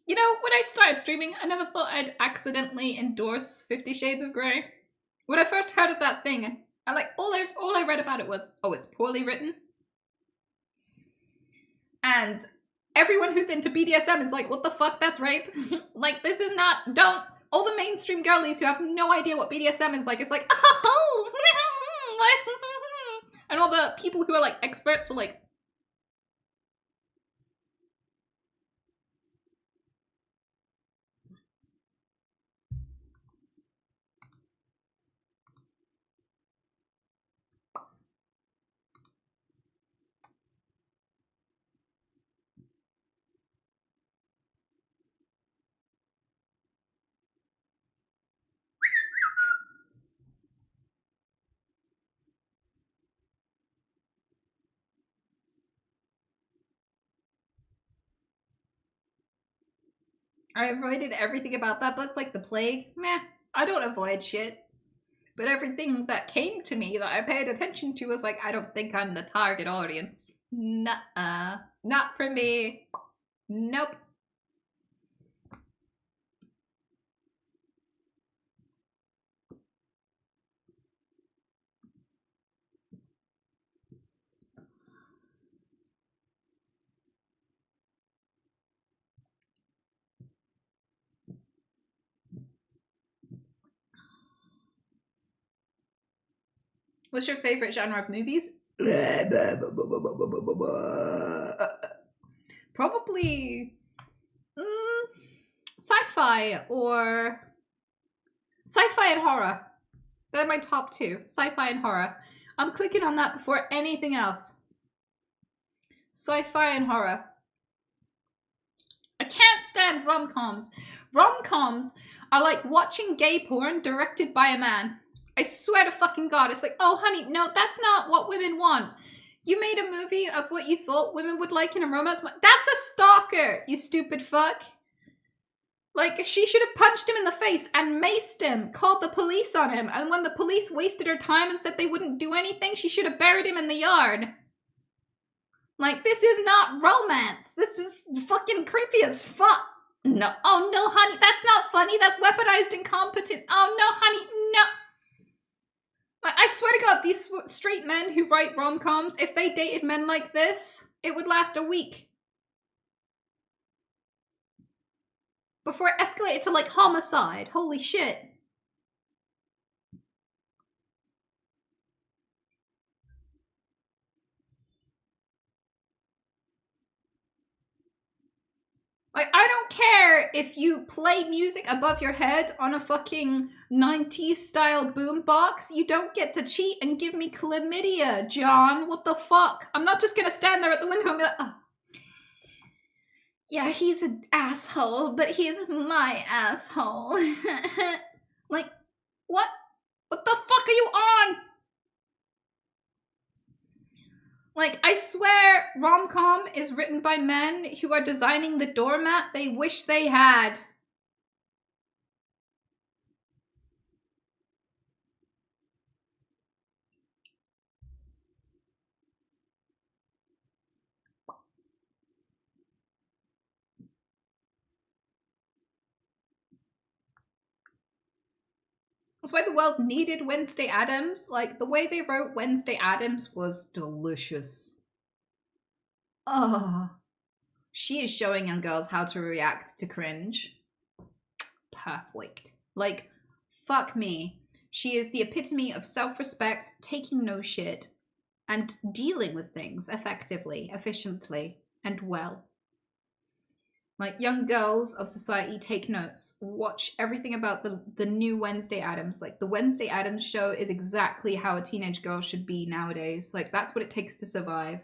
You know, when I started streaming, I never thought I'd accidentally endorse 50 Shades of Grey. When I first heard of that thing, I like all I read about it was, oh, it's poorly written. And everyone who's into BDSM is like, what the fuck, that's rape? Like, this is not, don't, all the mainstream girlies who have no idea what BDSM is like, it's like, oh, and all the people who are like experts are like, I avoided everything about that book like the plague. Meh, I don't avoid shit. But everything that came to me that I paid attention to was like, I don't think I'm the target audience. Nuh-uh. Not for me. Nope. What's your favorite genre of movies? Probably sci-fi or sci-fi and horror. They're my top two, sci-fi and horror. I'm clicking on that before anything else. Sci-fi and horror. I can't stand rom-coms. Rom-coms are like watching gay porn directed by a man. I swear to fucking God, it's like, oh honey, no, that's not what women want. You made a movie of what you thought women would like in a romance. That's a stalker, you stupid fuck. Like, she should have punched him in the face and maced him, called the police on him, and when the police wasted her time and said they wouldn't do anything, she should have buried him in the yard. Like, this is not romance. This is fucking creepy as fuck. No. Oh, no, honey, that's not funny. That's weaponized incompetence. Oh, no, honey, no. I swear to God, these straight men who write rom-coms, if they dated men like this, it would last a week. Before it escalated to, like, homicide. Holy shit. Like, I don't care if you play music above your head on a fucking 90s style boombox. You don't get to cheat and give me chlamydia, John. What the fuck? I'm not just gonna stand there at the window and be like, oh. Yeah, he's an asshole, but he's my asshole. Like, what? What the fuck are you on? Like, I swear rom-com is written by men who are designing the doormat they wish they had. That's why the world needed Wednesday Addams. Like, the way they wrote Wednesday Addams was delicious. Oh. She is showing young girls how to react to cringe. Perfect. Like, fuck me. She is the epitome of self-respect, taking no shit, and dealing with things effectively, efficiently, and well. Like, young girls of society, take notes. Watch everything about the new Wednesday Addams. Like, the Wednesday Addams show is exactly how a teenage girl should be nowadays. Like, that's what it takes to survive.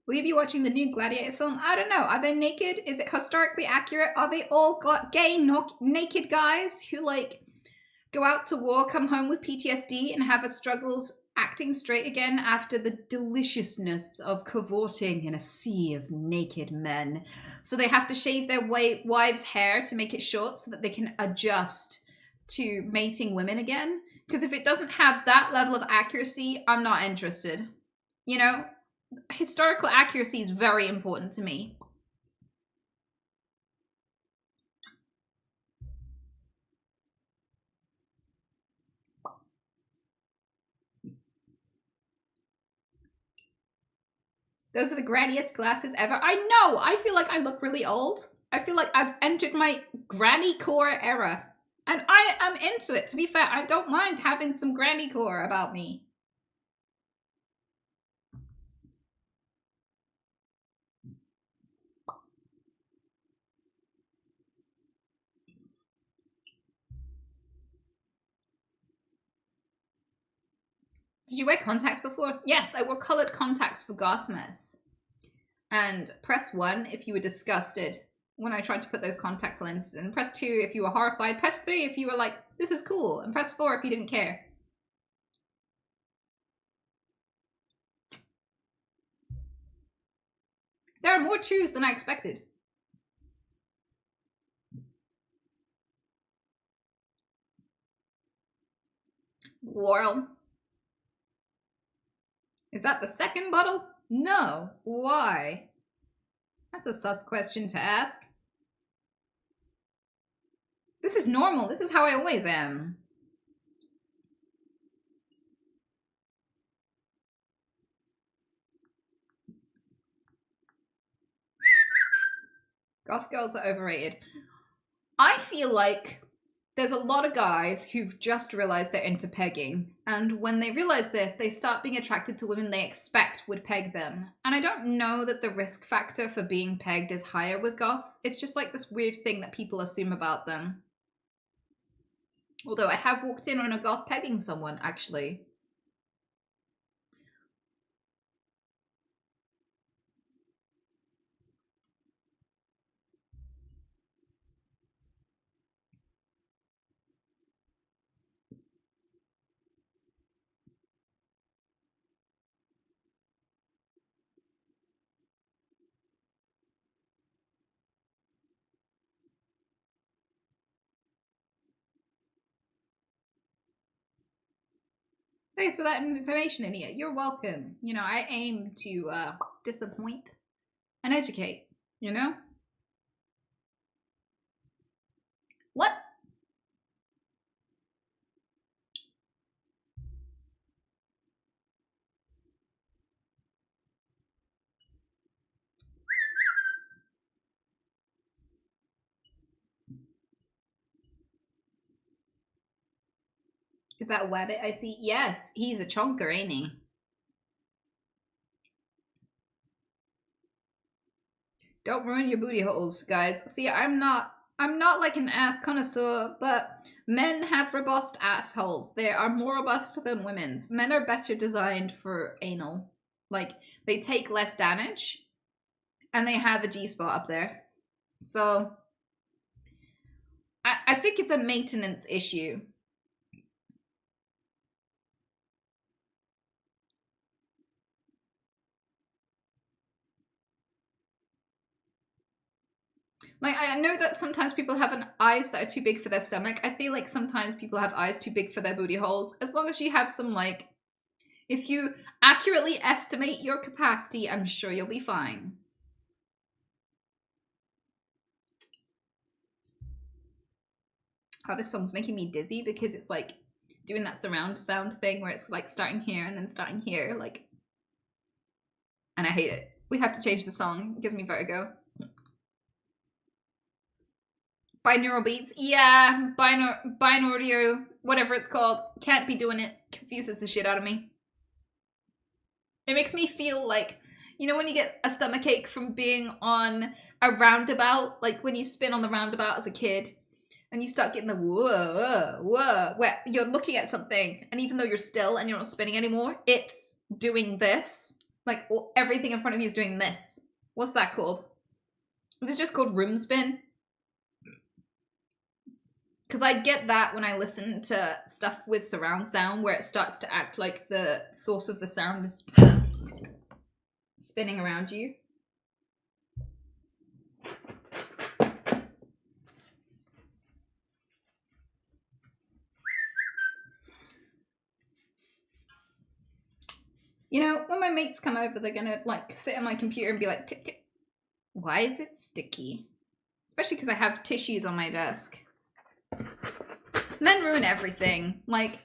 Will you be watching the new Gladiator film? I don't know. Are they naked? Is it historically accurate? Are they all got gay, naked guys who, like, go out to war, come home with PTSD, and have a struggles acting straight again after the deliciousness of cavorting in a sea of naked men? So they have to shave their wives' hair to make it short so that they can adjust to mating women again? Because if it doesn't have that level of accuracy, I'm not interested. You know? Historical accuracy is very important to me. Those are the granniest glasses ever. I know! I feel like I look really old. I feel like I've entered my granny core era. And I am into it. To be fair, I don't mind having some granny core about me. Did you wear contacts before? Yes, I wore colored contacts for Gothmas. And press 1 if you were disgusted when I tried to put those contact lenses in. Press 2 if you were horrified. Press 3 if you were like, this is cool. And press 4 if you didn't care. There are more 2s than I expected. Laurel. Is that the second bottle? No. Why? That's a sus question to ask. This is normal. This is how I always am. Goth girls are overrated. I feel like there's a lot of guys who've just realized they're into pegging. And when they realize this, they start being attracted to women they expect would peg them. And I don't know that the risk factor for being pegged is higher with goths. It's just like this weird thing that people assume about them. Although I have walked in on a goth pegging someone, actually. Thanks for that information, Inia. You're welcome. You know, I aim to disappoint and educate, you know? What? Is that Wabbit I see? Yes, he's a chonker, ain't he? Don't ruin your booty holes, guys. See, I'm not like an ass connoisseur, but men have robust assholes. They are more robust than women's. Men are better designed for anal. Like, they take less damage, and they have a G-spot up there. So, I think it's a maintenance issue. Like, I know that sometimes people have eyes that are too big for their stomach. I feel like sometimes people have eyes too big for their booty holes. As long as you have some, like, if you accurately estimate your capacity, I'm sure you'll be fine. Oh, this song's making me dizzy because it's like doing that surround sound thing where it's like starting here and then starting here, like, and I hate it. We have to change the song. It gives me vertigo. Binaural beats? Yeah, binaural, whatever it's called. Can't be doing it. Confuses the shit out of me. It makes me feel like, you know when you get a stomachache from being on a roundabout? Like when you spin on the roundabout as a kid, and you start getting the whoa, where you're looking at something, and even though you're still and you're not spinning anymore, it's doing this. Like everything in front of you is doing this. What's that called? Is it just called room spin? Because I get that when I listen to stuff with surround sound where it starts to act like the source of the sound is spinning around you. You know, when my mates come over, they're gonna like sit on my computer and be like, tick, tick. Why is it sticky? Especially because I have tissues on my desk. Men ruin everything. Like,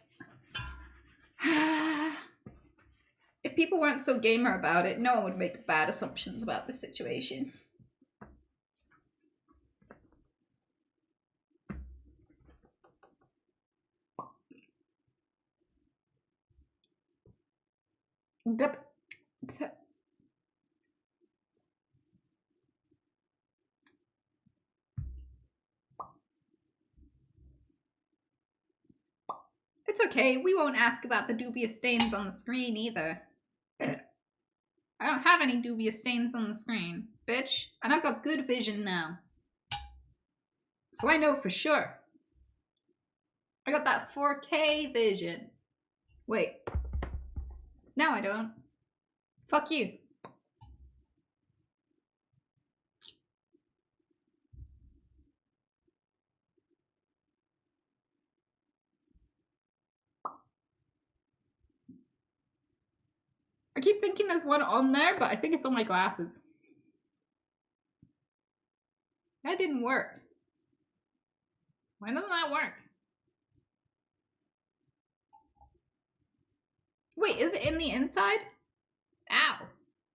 if people weren't so gamer about it, no one would make bad assumptions about this situation. It's okay, we won't ask about the dubious stains on the screen either. I don't have any dubious stains on the screen, bitch. And I've got good vision now. So I know for sure. I got that 4K vision. Wait. No, I don't. Fuck you. I keep thinking there's one on there, but I think it's on my glasses. That didn't work. Why doesn't that work? Wait, is it in the inside? Ow.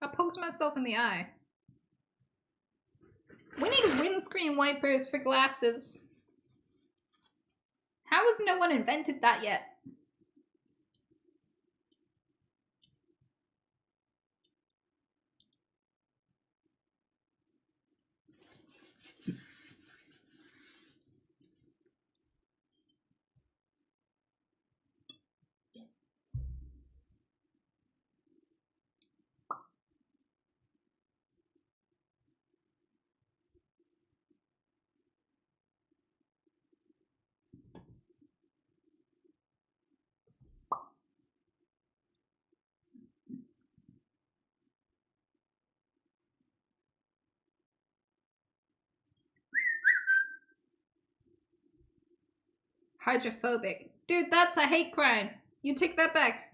I poked myself in the eye. We need windscreen wipers for glasses. How has no one invented that yet? Hydrophobic. Dude, that's a hate crime. You take that back.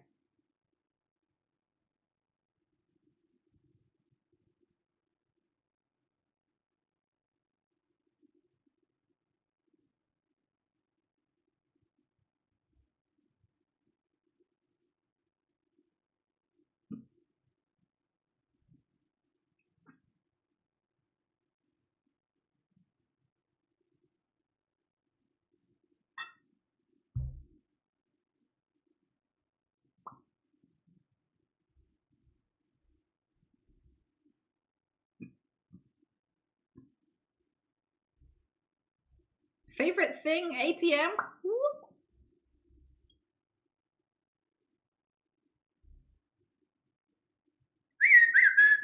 Favorite thing, ATM? Whoop.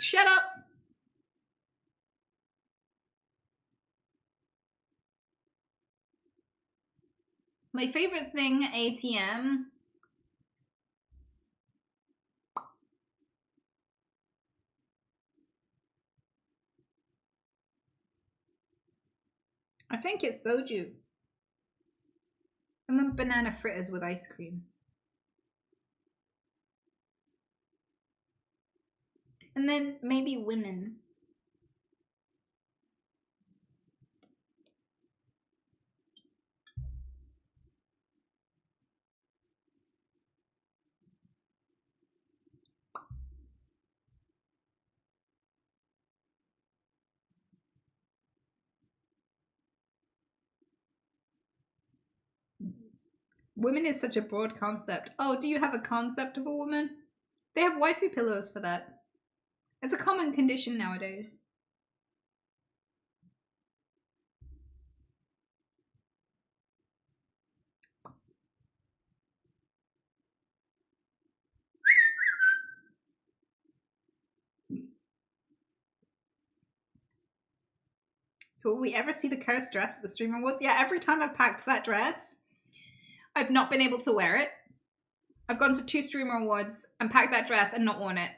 Shut up. My favorite thing, ATM. I think it's soju. And then banana fritters with ice cream. And then maybe women. Women is such a broad concept. Oh, do you have a concept of a woman? They have waifu pillows for that. It's a common condition nowadays. So will we ever see the cursed dress at the Stream Awards? Yeah, every time I've packed that dress, I've not been able to wear it. I've gone to 2 Streamer Awards and packed that dress and not worn it.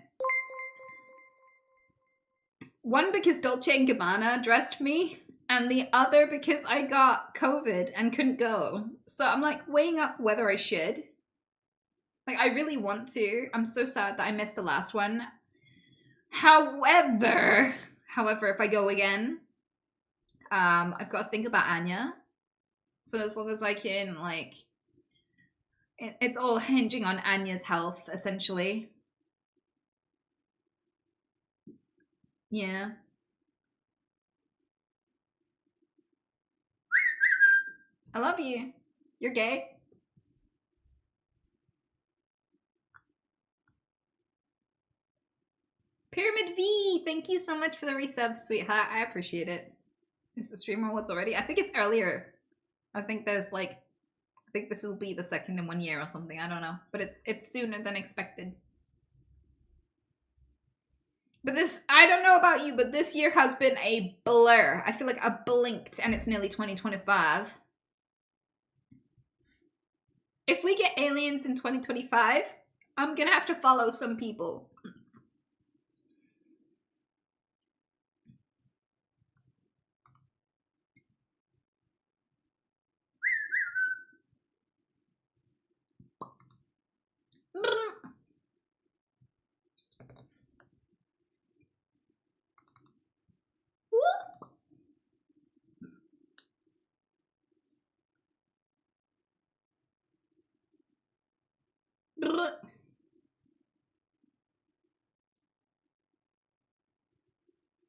One because Dolce & Gabbana dressed me, and the other because I got COVID and couldn't go. So I'm like weighing up whether I should. Like, I really want to. I'm so sad that I missed the last one. However, if I go again, I've got to think about Anya. So as long as I can, like, it's all hinging on Anya's health, essentially. Yeah. I love you. You're gay. Pyramid V, thank you so much for the resub, sweetheart. I appreciate it. Is the streamer what's already? I think it's earlier. I think there's like, I think this will be the second in 1 year or something. I don't know, but it's sooner than expected. But this, I don't know about you, but this year has been a blur. I feel like I blinked and it's nearly 2025. If we get aliens in 2025, I'm gonna have to follow some people.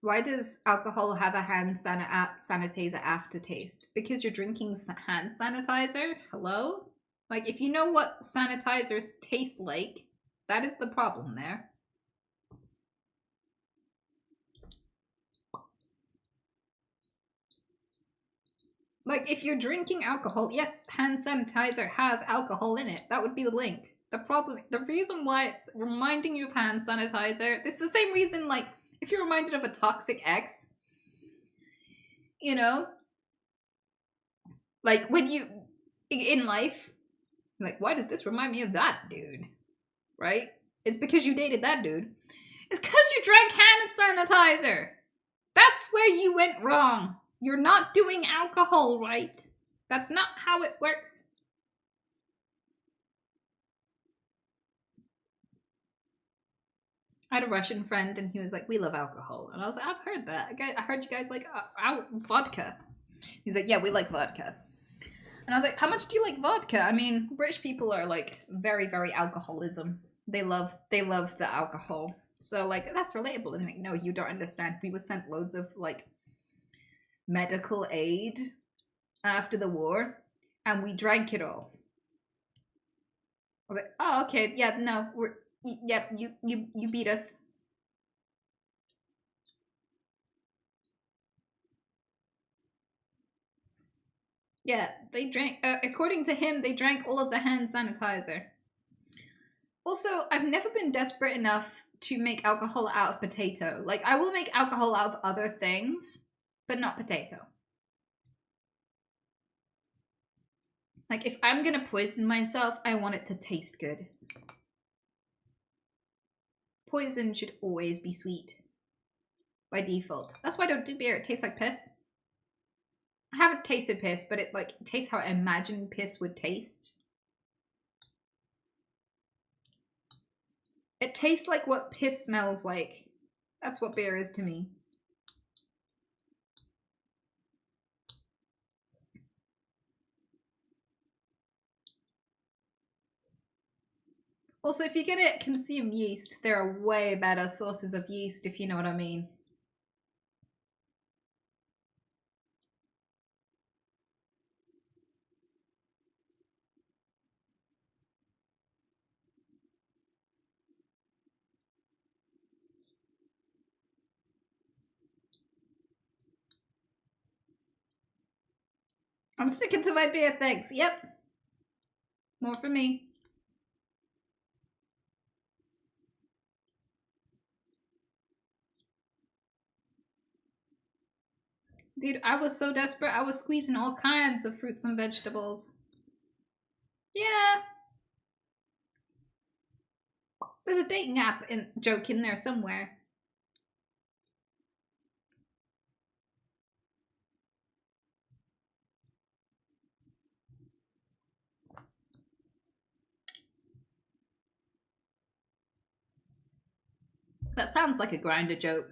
Why does alcohol have a hand sanitizer aftertaste? Because you're drinking hand sanitizer? Hello? Like, if you know what sanitizers taste like, that is the problem there. Like, if you're drinking alcohol, yes, hand sanitizer has alcohol in it. That would be the link. The reason why it's reminding you of hand sanitizer, it's the same reason, like, if you're reminded of a toxic ex, you know, like when you, in life, like, why does this remind me of that dude? Right? It's because you dated that dude. It's because you drank hand sanitizer. That's where you went wrong. You're not doing alcohol right. That's not how it works. I had a Russian friend and he was like, we love alcohol. And I was like, I've heard that. I heard you guys like vodka. He's like, yeah, we like vodka. And I was like, how much do you like vodka? I mean, British people are like very, very alcoholism. They love the alcohol. So like, that's relatable. And like, no, you don't understand. We were sent loads of like medical aid after the war and we drank it all. I was like, oh, okay. Yeah, no, you beat us. Yeah, they drank, according to him, they drank all of the hand sanitizer. Also, I've never been desperate enough to make alcohol out of potato. Like, I will make alcohol out of other things, but not potato. Like, if I'm gonna poison myself, I want it to taste good. Poison should always be sweet. By default. That's why I don't do beer. It tastes like piss. I haven't tasted piss, but it like tastes how I imagine piss would taste. It tastes like what piss smells like. That's what beer is to me. Also, if you're gonna consume yeast, there are way better sources of yeast, if you know what I mean. I'm sticking to my beer, thanks. Yep. More for me. Dude, I was so desperate, I was squeezing all kinds of fruits and vegetables. Yeah. There's a dating app joke in there somewhere. That sounds like a Grindr joke.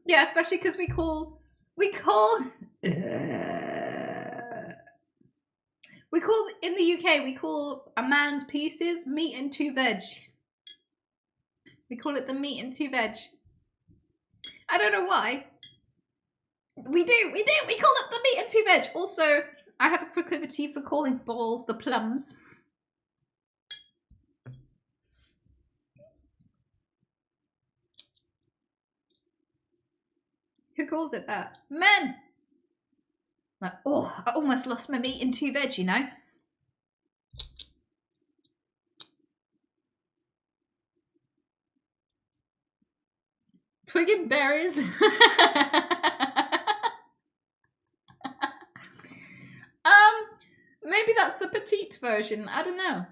Yeah, especially because we call in the UK we call a man's pieces meat and two veg. We call it the meat and two veg. I don't know why. We do. We call it the meat and two veg. Also, I have a proclivity for calling balls the plums. Who calls it that? Men! Like, oh, I almost lost my meat and two veg, you know? Twig and berries. Maybe that's the petite version. I don't know.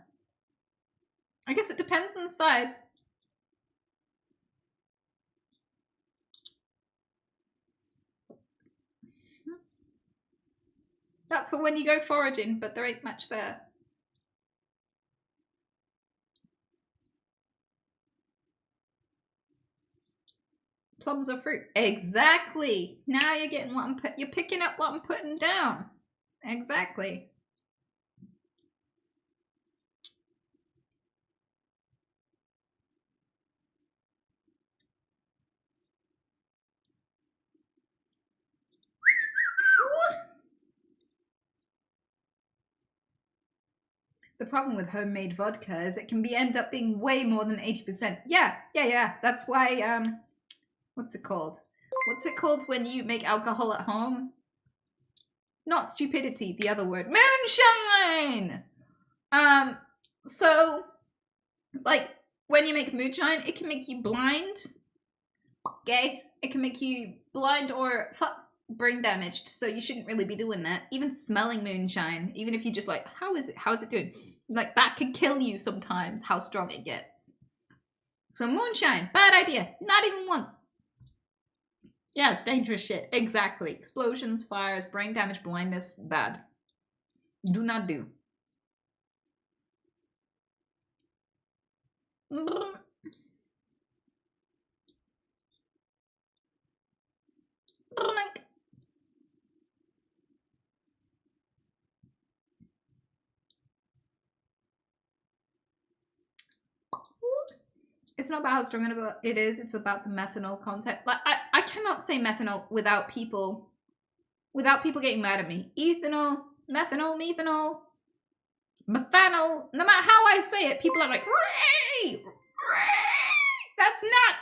I guess it depends on the size. That's for when you go foraging, but there ain't much there. Plums are fruit. Exactly. Now you're getting what you're picking up what I'm putting down. Exactly. The problem with homemade vodka is it can end up being way more than 80%. Yeah. That's why what's it called? What's it called when you make alcohol at home? Not stupidity, the other word. Moonshine! So, like, when you make moonshine, it can make you blind. Okay? It can make you blind or brain damaged, so you shouldn't really be doing that. Even smelling moonshine, even if you just like, how is it doing? Like, that could kill you sometimes, how strong it gets. So moonshine, bad idea. Not even once. Yeah, it's dangerous shit. Exactly. Explosions, fires, brain damage, blindness, bad. Do not do. It's not about how strong it is, it's about the methanol content. Like, I cannot say methanol without people getting mad at me. Ethanol, methanol, methanol, methanol. No matter how I say it, people are like, Ray! Ray! That's not.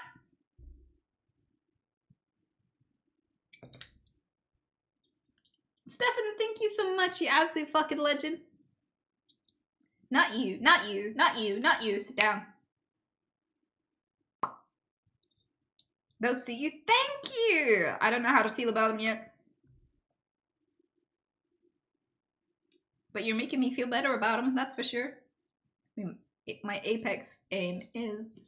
Stefan, thank you so much, you absolute fucking legend. Not you, not you, not you, not you. Sit down. Those see you. Thank you! I don't know how to feel about them yet. But you're making me feel better about them, that's for sure. I mean, my apex aim is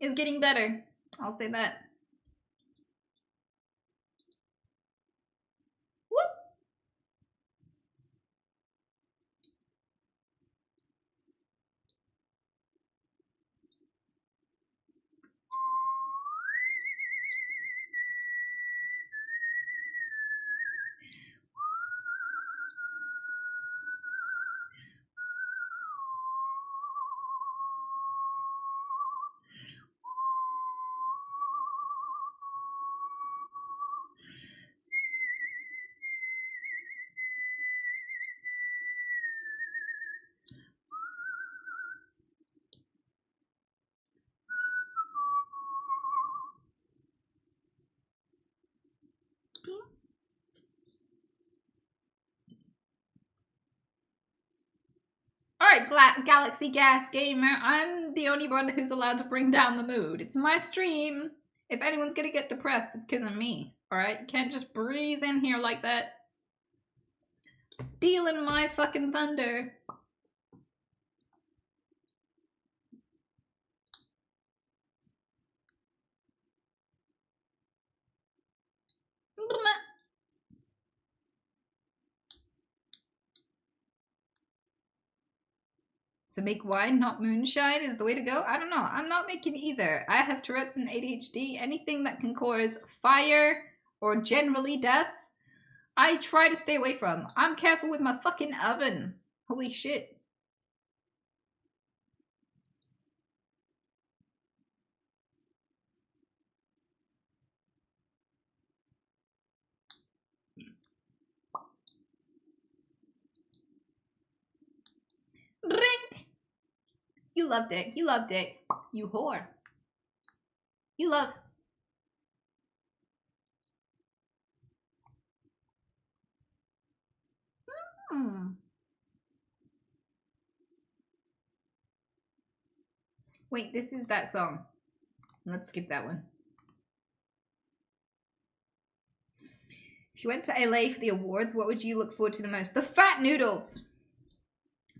getting better. I'll say that. Whoop! Alright, Galaxy Gas Gamer, I'm the only one who's allowed to bring down the mood. It's my stream. If anyone's gonna get depressed, it's because of me. Alright? You can't just breeze in here like that. Stealing my fucking thunder. So make wine, not moonshine, is the way to go? I don't know. I'm not making either. I have Tourette's and ADHD. Anything that can cause fire or generally death, I try to stay away from. I'm careful with my fucking oven. Holy shit. Drink! You love dick. You love dick. You whore. You love. Wait, this is that song. Let's skip that one. If you went to LA for the awards, what would you look forward to the most? The fat noodles.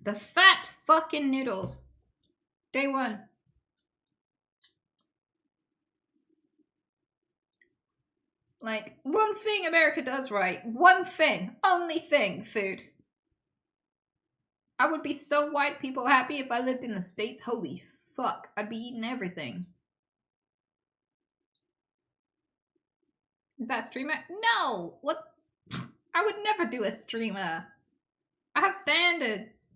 The fat fucking noodles. Day one. Like, one thing America does right. One thing. Only thing. Food. I would be so white people happy if I lived in the States. Holy fuck. I'd be eating everything. Is that a streamer? No! What? I would never do a streamer. I have standards.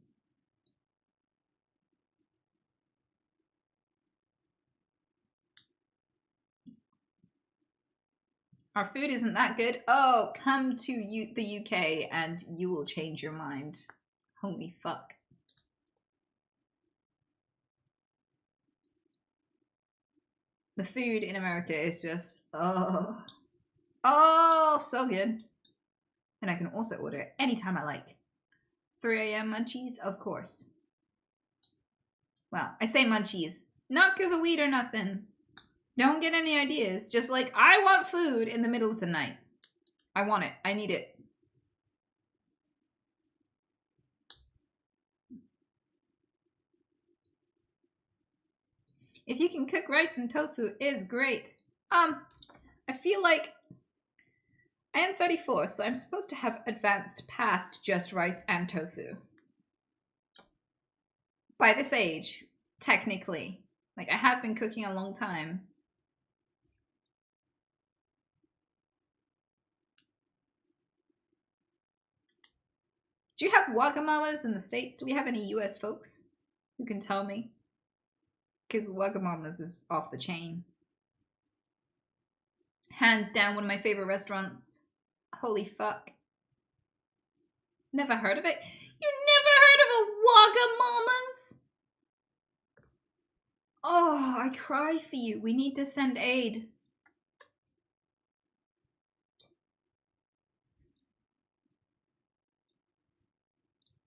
Our food isn't that good. Oh, come to the UK and you will change your mind. Holy fuck. The food in America is just, oh, so good. And I can also order it anytime I like. 3 a.m. munchies, of course. Well, I say munchies, not because of weed or nothing. Don't get any ideas. Just like, I want food in the middle of the night. I want it. I need it. If you can cook rice and tofu, is great. I feel like I am 34, so I'm supposed to have advanced past just rice and tofu. By this age, technically. Like, I have been cooking a long time. Do you have Wagamamas in the States? Do we have any US folks who can tell me? Because Wagamamas is off the chain. Hands down, one of my favorite restaurants. Holy fuck. Never heard of it? You never heard of a Wagamamas? Oh, I cry for you. We need to send aid.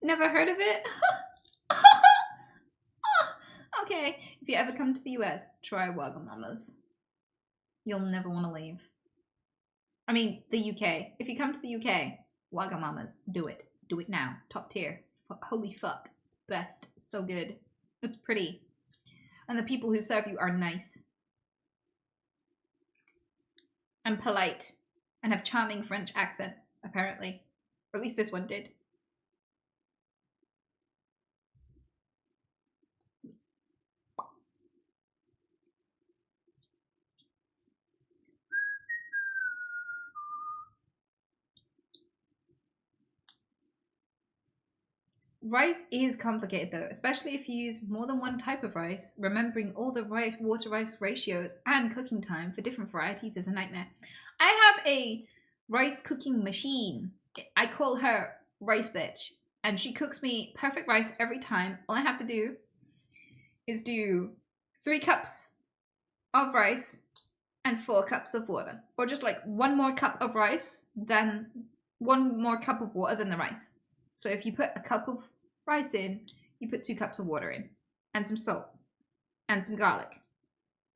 Never heard of it? Okay, if you ever come to the US, try Wagamamas. You'll never want to leave. I mean, the UK. If you come to the UK, Wagamamas, do it. Do it now. Top tier. Holy fuck. Best. So good. It's pretty. And the people who serve you are nice. And polite. And have charming French accents, apparently. Or at least this one did. Rice is complicated though, especially if you use more than one type of rice. Remembering all the right water-rice ratios and cooking time for different varieties is a nightmare. I have a rice cooking machine. I call her Rice Bitch, and she cooks me perfect rice every time. All I have to do is do 3 cups of rice and 4 cups of water, or just like 1 more cup of rice than 1 more cup of water than the rice. So if you put a cup of rice in, you put 2 cups of water in, and some salt, and some garlic,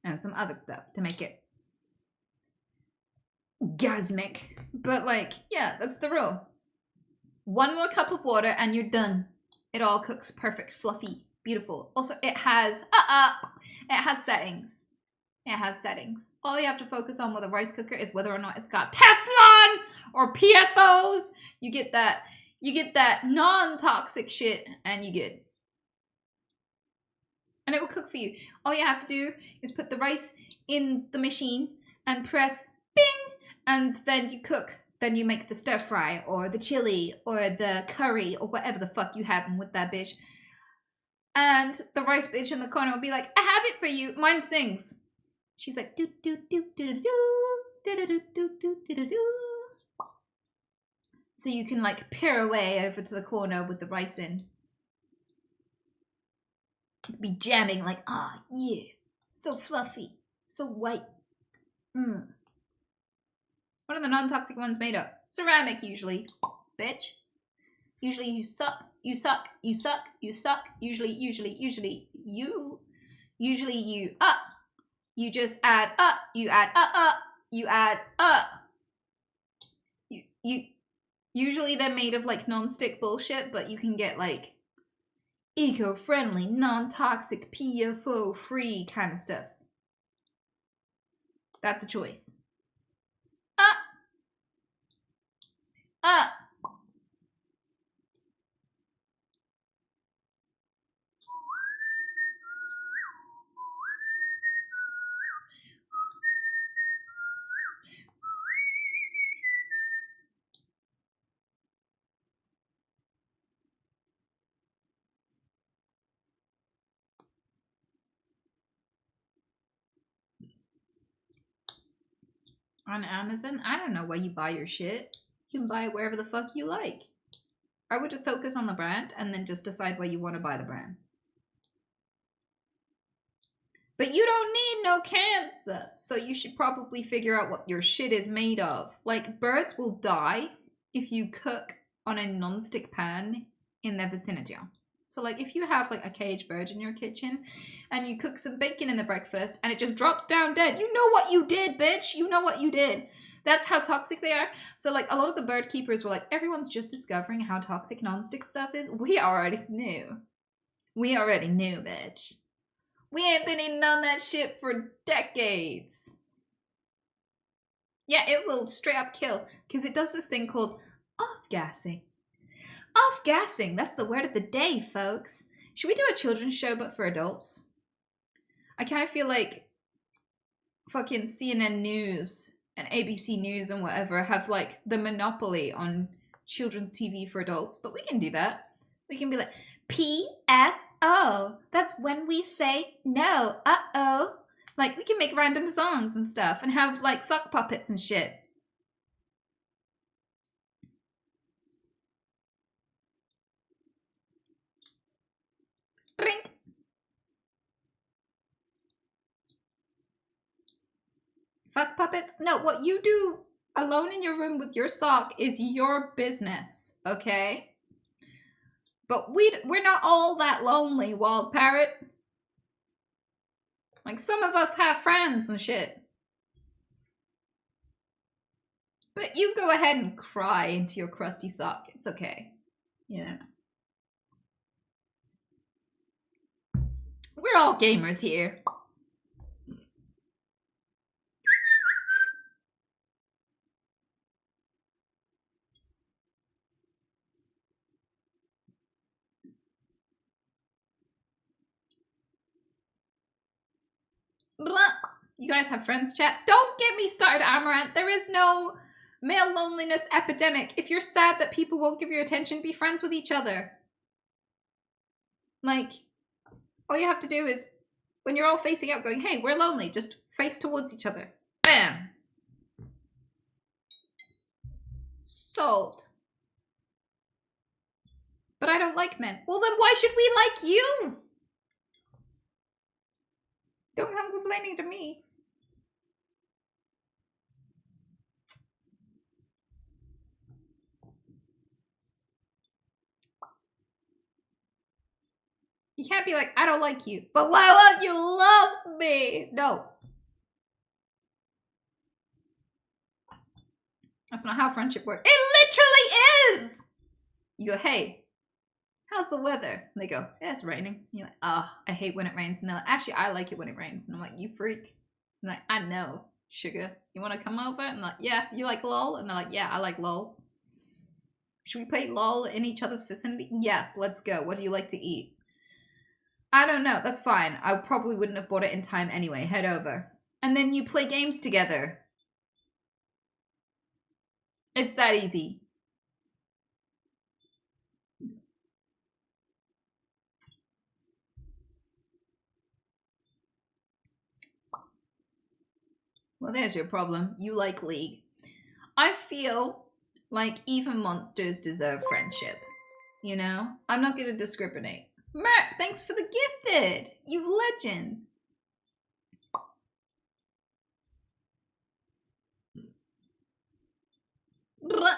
and some other stuff to make it gasmic. But like, yeah, that's the rule. 1 more cup of water and you're done. It all cooks perfect, fluffy, beautiful. Also, it has settings. It has settings. All you have to focus on with a rice cooker is whether or not it's got Teflon or PFOs. You get that non-toxic shit and you good. And it will cook for you. All you have to do is put the rice in the machine and press bing, and then you cook. Then you make the stir fry or the chili or the curry or whatever the fuck you have with that bitch. And the rice bitch in the corner will be like, I have it for you. Mine sings. She's like, do do do do do do do do do do do do do. So you can like peer away over to the corner with the rice in. Be jamming like, ah, yeah, so fluffy, so white. What are the non-toxic ones made of? Ceramic, usually. Bitch. Usually you suck, you suck, you suck, you suck. Usually you up. You just add up. You add up. You add up. You usually they're made of like non-stick bullshit, but you can get like eco-friendly, non-toxic, PFO-free kind of stuffs. That's a choice. On Amazon? I don't know where you buy your shit. You can buy it wherever the fuck you like. I would focus on the brand and then just decide where you want to buy the brand. But you don't need no cancer, so you should probably figure out what your shit is made of. Like, birds will die if you cook on a non-stick pan in their vicinity. So, like, if you have, like, a caged bird in your kitchen and you cook some bacon in the breakfast and it just drops down dead, you know what you did, bitch! You know what you did. That's how toxic they are. So, like, a lot of the bird keepers were like, everyone's just discovering how toxic non-stick stuff is. We already knew. We already knew, bitch. We ain't been eating on that shit for decades. Yeah, it will straight up kill, because it does this thing called off-gassing. Off-gassing, that's the word of the day, folks. Should we do a children's show but for adults? I kind of feel like fucking CNN News and ABC News and whatever have like the monopoly on children's TV for adults, but we can do that. We can be like, PFO, that's when we say no, uh-oh. Like, we can make random songs and stuff and have like sock puppets and shit. Brink. Fuck puppets? No, what you do alone in your room with your sock is your business, okay? But we're not all that lonely, Wild Parrot. Like, some of us have friends and shit. But you go ahead and cry into your crusty sock. It's okay. Yeah. We're all gamers here. Blah. You guys have friends, chat? Don't get me started, Amaranth. There is no male loneliness epidemic. If you're sad that people won't give you attention, be friends with each other. Like, all you have to do is, when you're all facing out going, hey, we're lonely, just face towards each other. Bam! Solved. But I don't like men. Well, then why should we like you? Don't come complaining to me. You can't be like, I don't like you, but why won't you love me? No. That's not how friendship works. It literally is! You go, hey, how's the weather? And they go, yeah, it's raining. And you're like, oh, I hate when it rains. And they're like, actually, I like it when it rains. And I'm like, you freak. And like, I know, sugar. You want to come over? And I'm like, yeah, you like LOL? And they're like, yeah, I like LOL. Should we play LOL in each other's vicinity? Yes, let's go. What do you like to eat? I don't know. That's fine. I probably wouldn't have bought it in time anyway. Head over. And then you play games together. It's that easy. Well, there's your problem. You like League. I feel like even monsters deserve friendship. You know? I'm not going to discriminate. Mert, thanks for the gifted! You legend! Blah.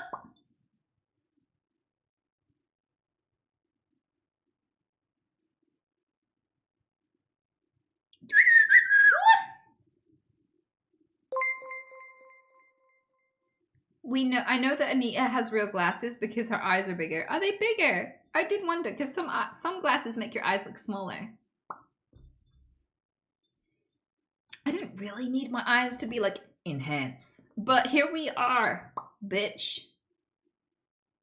I know that Anita has real glasses because her eyes are bigger. Are they bigger? I did wonder, because some glasses make your eyes look smaller. I didn't really need my eyes to be, like, enhanced. But here we are, bitch.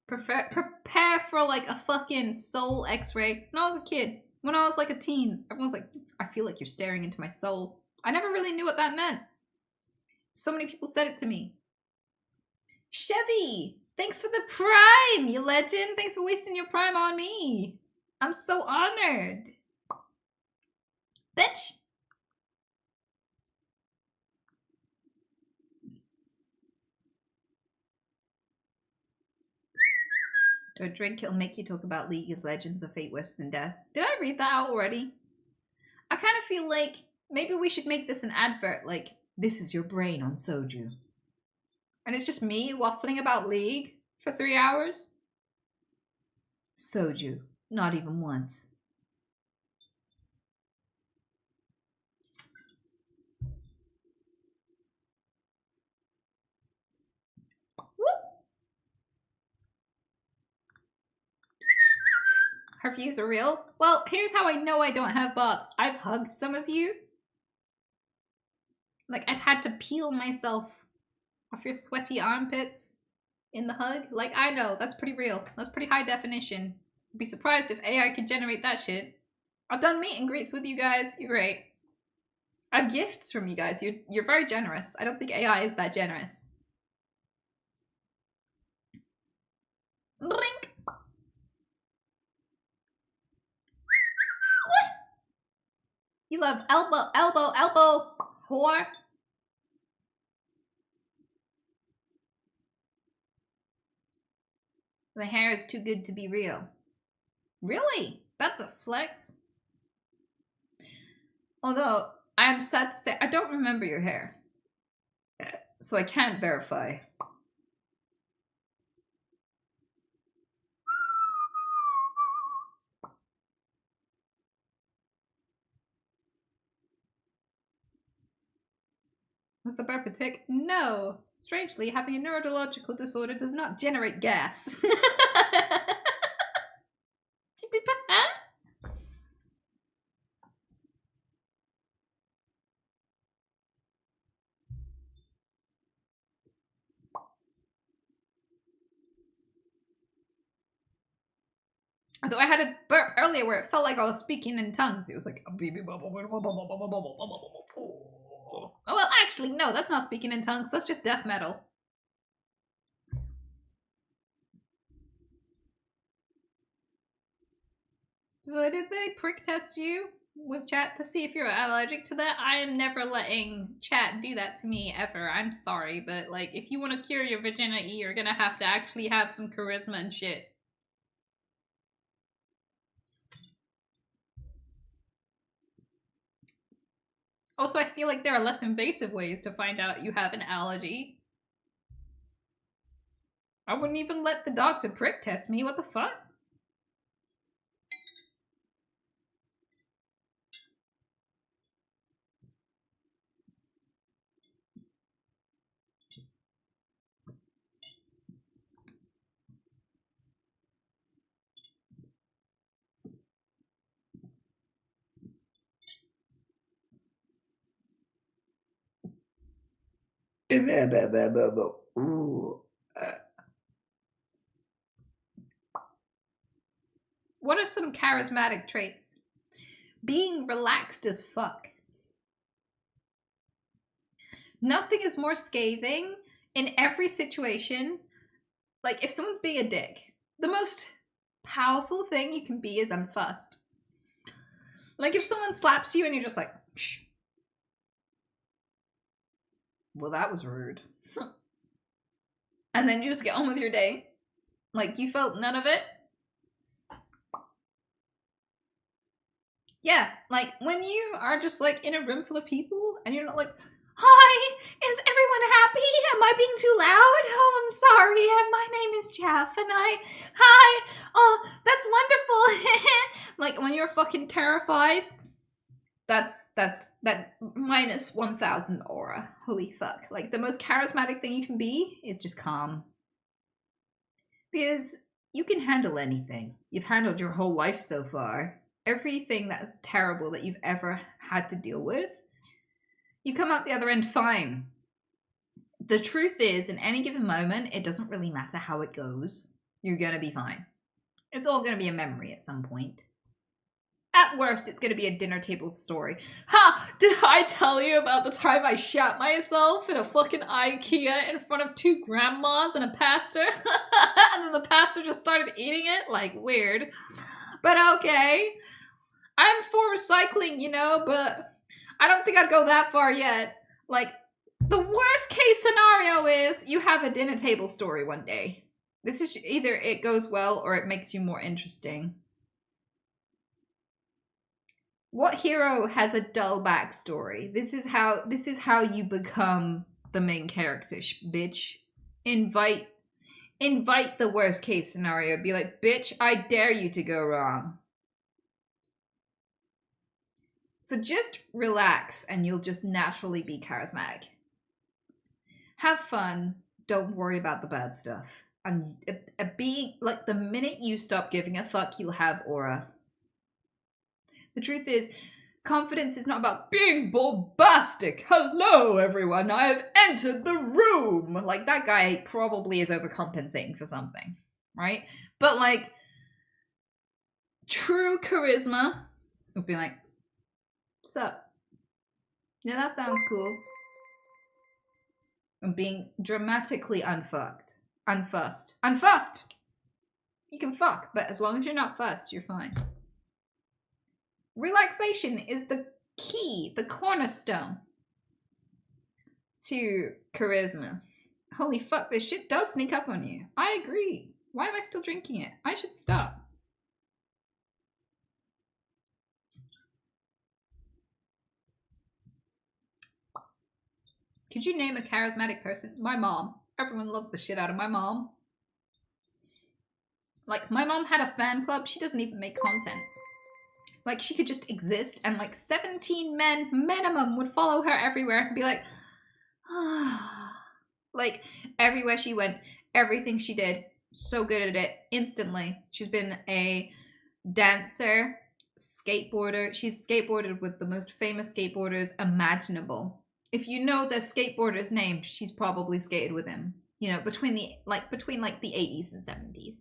Prepare for, like, a fucking soul x-ray. When I was a kid, when I was, like, a teen, everyone was like, I feel like you're staring into my soul. I never really knew what that meant. So many people said it to me. Chevy, thanks for the prime, you legend. Thanks for wasting your prime on me. I'm so honored. Bitch. Or drink, it'll make you talk about League of Legends or Fate Worse Than Death. Did I read that out already? I kind of feel like maybe we should make this an advert, like, this is your brain on soju. And it's just me waffling about League for 3 hours. Soju. Not even once. Her views are real? Well, here's how I know I don't have bots. I've hugged some of you. Like, I've had to peel myself off your sweaty armpits in the hug. Like, I know, that's pretty real. That's pretty high definition. I'd be surprised if AI could generate that shit. I've done meet and greets with you guys. You're great. I have gifts from you guys. You're very generous. I don't think AI is that generous. Blink! You love elbow, elbow, elbow, whore. My hair is too good to be real. Really? That's a flex. Although, I am sad to say, I don't remember your hair. So I can't verify. Was the burp a tick? No. Strangely, having a neurological disorder does not generate gas. Although I had a burp earlier where it felt like I was speaking in tongues. It was like... Oh, well, actually, no, that's not speaking in tongues. That's just death metal. So did they prick test you with chat to see if you're allergic to that? I am never letting chat do that to me ever. I'm sorry, but like, if you want to cure your virginity, you're gonna have to actually have some charisma and shit. Also, I feel like there are less invasive ways to find out you have an allergy. I wouldn't even let the doctor prick test me. What the fuck?
Ooh.
What are some charismatic traits? Being relaxed as fuck. Nothing is more scathing in every situation. Like, if someone's being a dick, the most powerful thing you can be is unfussed. Like, if someone slaps you and you're just like, shh. Well, that was rude. And then you just get on with your day. Like, you felt none of it. Yeah, like, when you are just, like, in a room full of people, and you're not like, hi, is everyone happy? Am I being too loud? Oh, I'm sorry, my name is Jeff, and hi, oh, that's wonderful. Like, when you're fucking terrified, that's that minus 1,000 aura. Holy fuck. Like, the most charismatic thing you can be is just calm. Because you can handle anything. You've handled your whole life so far. Everything that's terrible that you've ever had to deal with, you come out the other end fine. The truth is, in any given moment, it doesn't really matter how it goes. You're gonna be fine. It's all gonna be a memory at some point. At worst, it's gonna be a dinner table story. Ha! Did I tell you about the time I shat myself in a fucking IKEA in front of 2 grandmas and a pastor? And then the pastor just started eating it? Like, weird. But okay. I'm for recycling, you know, but I don't think I'd go that far yet. Like, the worst case scenario is you have a dinner table story one day. This is either it goes well or it makes you more interesting. What hero has a dull backstory? This is how you become the main character, bitch. Invite the worst case scenario. Be like, bitch, I dare you to go wrong. So just relax and you'll just naturally be charismatic. Have fun. Don't worry about the bad stuff. And being like, the minute you stop giving a fuck, you'll have aura. The truth is, confidence is not about being bombastic. Hello, everyone. I have entered the room. Like, that guy probably is overcompensating for something, right? But like, true charisma is being like, what's up? Yeah, that sounds cool. And being dramatically unfussed. You can fuck, but as long as you're not fussed, you're fine. Relaxation is the key, the cornerstone to charisma. Holy fuck, this shit does sneak up on you. I agree. Why am I still drinking it? I should stop. Could you name a charismatic person? My mom. Everyone loves the shit out of my mom. Like, my mom had a fan club. She doesn't even make content. Like, she could just exist and like 17 men minimum would follow her everywhere and be like, ah. Like, everywhere she went, everything she did, so good at it instantly. She's been a dancer, skateboarder. She's skateboarded with the most famous skateboarders imaginable. If you know the skateboarder's name, she's probably skated with him. You know, between the 80s and 70s.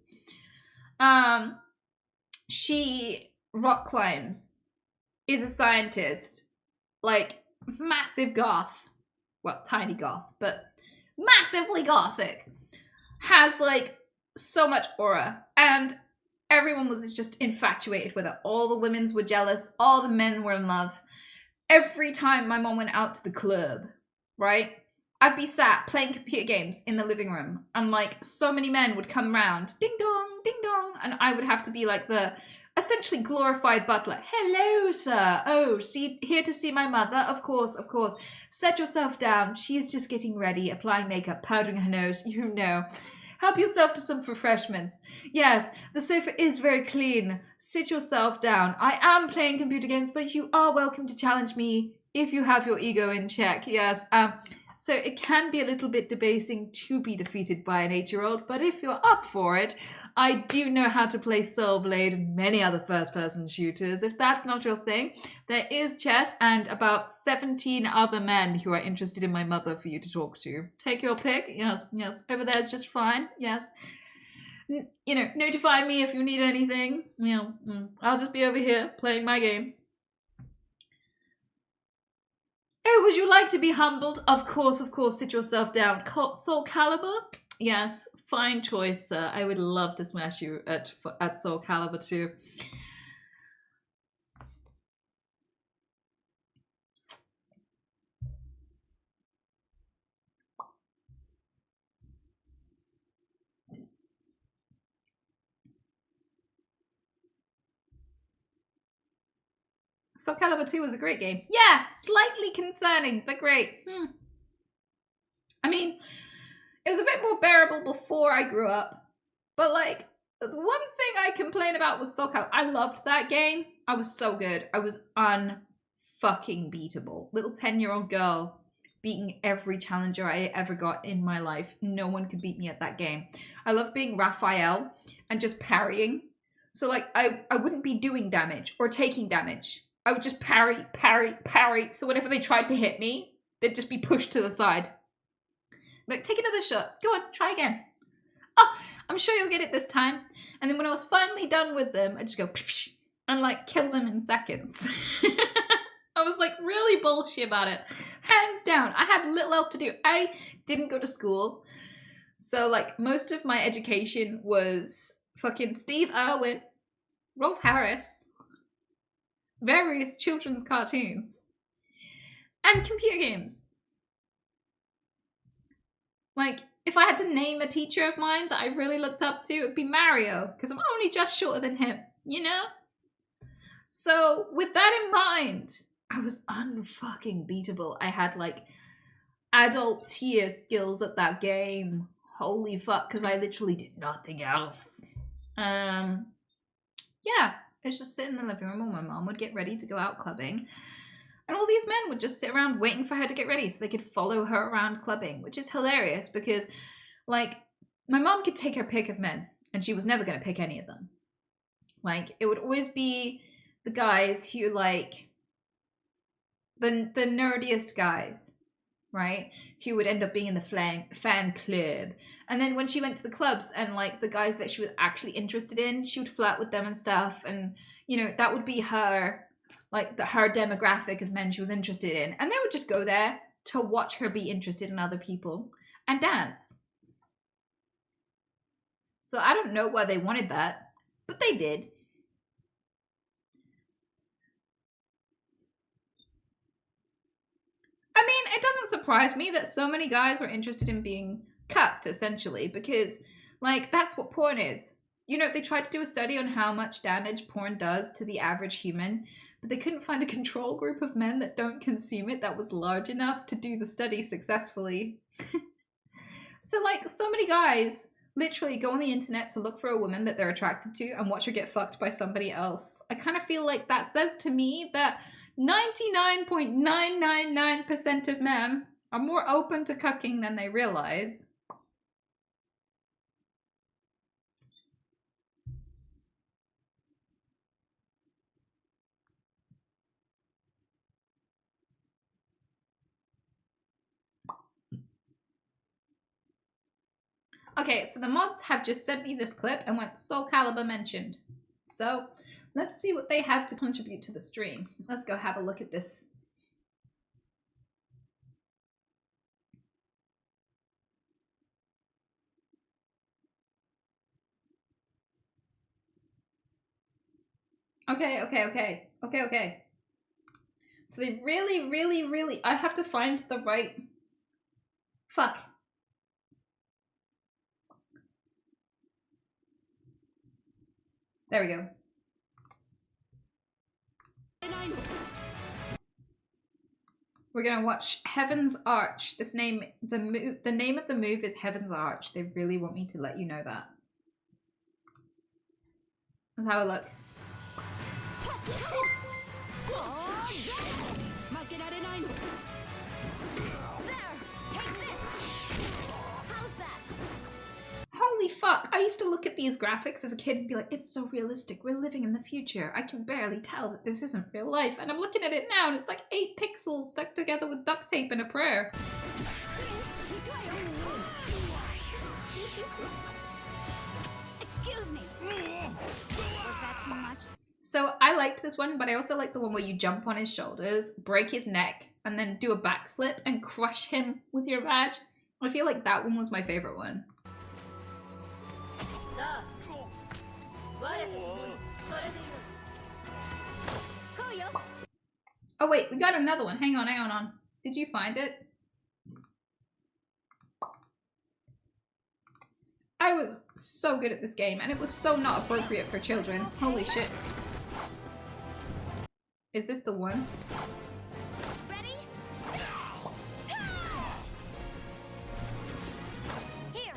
She rock climbs, is a scientist, like massive goth. Well, tiny goth, but massively gothic. Has like so much aura, and everyone was just infatuated with her. All the women were jealous, all the men were in love. Every time my mom went out to the club, right, I'd be sat playing computer games in the living room, and like so many men would come round, ding dong, and I would have to be like the essentially glorified butler. Hello, sir. Oh, here to see my mother? Of course. Set yourself down. She's just getting ready, applying makeup, powdering her nose. You know. Help yourself to some refreshments. Yes, the sofa is very clean. Sit yourself down. I am playing computer games, but you are welcome to challenge me if you have your ego in check. Yes. So it can be a little bit debasing to be defeated by an 8-year-old, but if you're up for it, I do know how to play Soul Blade and many other first-person shooters. If that's not your thing, there is chess and about 17 other men who are interested in my mother for you to talk to. Take your pick. Yes. Over there is just fine. Yes. Notify me if you need anything. I'll just be over here playing my games. Oh, would you like to be humbled? Of course, sit yourself down. Soul Calibur? Yes, fine choice, sir. I would love to smash you at Soul Calibur too. Soul Calibur 2 was a great game. Yeah, slightly concerning, but great. I mean, it was a bit more bearable before I grew up. But like, one thing I complain about with Soul Calibur, I loved that game. I was so good. I was unfucking beatable. Little 10-year-old girl beating every challenger I ever got in my life. No one could beat me at that game. I love being Raphael and just parrying. So like, I wouldn't be doing damage or taking damage. I would just parry. So whenever they tried to hit me, they'd just be pushed to the side. Like, take another shot. Go on, try again. Oh, I'm sure you'll get it this time. And then when I was finally done with them, I'd just go and like kill them in seconds. I was like really bullshit about it. Hands down. I had little else to do. I didn't go to school. So like most of my education was fucking Steve Irwin, Rolf Harris, various children's cartoons, and computer games. Like, if I had to name a teacher of mine that I really looked up to, it'd be Mario, because I'm only just shorter than him, you know? So, with that in mind, I was unfucking beatable. I had, like, adult tier skills at that game. Holy fuck, because I literally did nothing else. Yeah, I was just sitting in the living room while my mom would get ready to go out clubbing. And all these men would just sit around waiting for her to get ready so they could follow her around clubbing, which is hilarious because, like, my mom could take her pick of men and she was never going to pick any of them. Like, it would always be the guys who, like, the nerdiest guys, right? Who would end up being in the fan club. And then when she went to the clubs and, like, the guys that she was actually interested in, she would flirt with them and stuff. And, you know, that would be her, like, her demographic of men she was interested in. And they would just go there to watch her be interested in other people and dance. So I don't know why they wanted that, but they did. I mean, it doesn't surprise me that so many guys were interested in being cucked, essentially, because, like, that's what porn is. You know, they tried to do a study on how much damage porn does to the average human, but they couldn't find a control group of men that don't consume it that was large enough to do the study successfully. So, like, so many guys literally go on the internet to look for a woman that they're attracted to and watch her get fucked by somebody else. I kind of feel like that says to me that 99.999% of men are more open to cucking than they realize. Okay, so the mods have just sent me this clip and went Soul Calibur mentioned. So let's see what they have to contribute to the stream. Let's go have a look at this. Okay. So they really, I have to find the right... Fuck. There we go. We're gonna watch Heaven's Arch. The name of the move is Heaven's Arch. They really want me to let you know that. Let's have a look. Holy fuck, I used to look at these graphics as a kid and be like, it's so realistic, we're living in the future. I can barely tell that this isn't real life. And I'm looking at it now and it's like 8 pixels stuck together with duct tape and a prayer.
Excuse me. Was that too much?
So I liked this one, but I also like the one where you jump on his shoulders, break his neck, and then do a backflip and crush him with your badge. I feel like that one was my favorite one. Oh wait, we got another one. Hang on. Did you find it? I was so good at this game, and it was so not appropriate for children. Holy shit. Is this the one?
Ready? Here.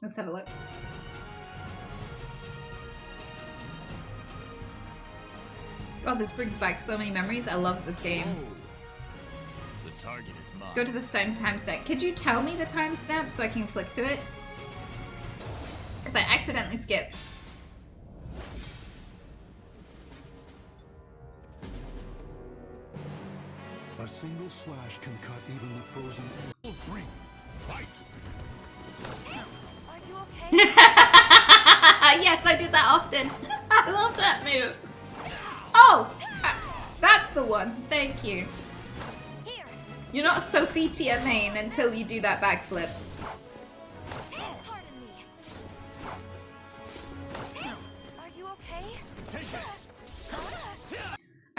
Let's have a look. God, this brings back so many memories. I love this game.
The target is mine.
Go to this timestamp. Could you tell me the timestamp so I can flick to it? Because I accidentally skipped.
A single slash can cut even the frozen.
Three. Fight.
Are you okay?
Yes, I do that often. I love that move. Oh, that's the one. Thank you.
Here.
You're not a Sophitia main until you do that backflip.
Pardon me. Are you okay?
Take this.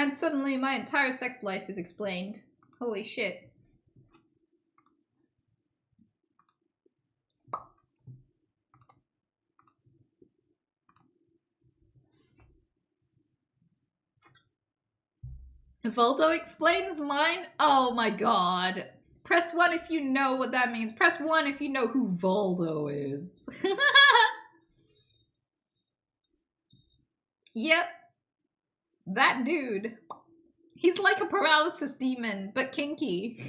And suddenly my entire sex life is explained. Holy shit. Voldo explains mine? Oh my god. Press 1 if you know what that means. Press 1 if you know who Voldo is. Yep. That dude. He's like a paralysis demon, but kinky.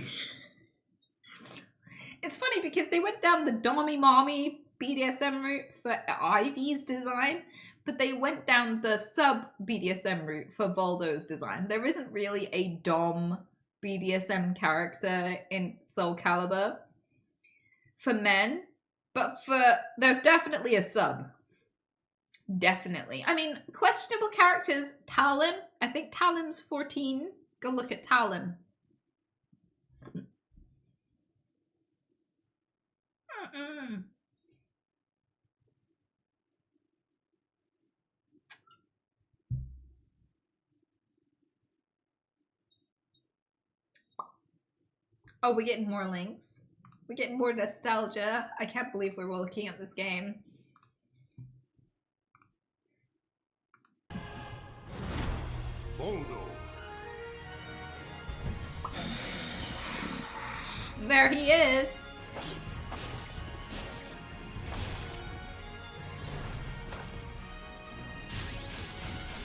It's funny because they went down the Dommy Mommy BDSM route for Ivy's design, but they went down the sub BDSM route for Voldo's design. There isn't really a Dom BDSM character in Soul Calibur for men, but there's definitely a sub. Definitely. I mean, questionable characters, Talim. I think Talim's 14. Go look at Talim. Oh, we're getting more links. We're getting more nostalgia. I can't believe we're looking at this game.
Bondo.
There he is.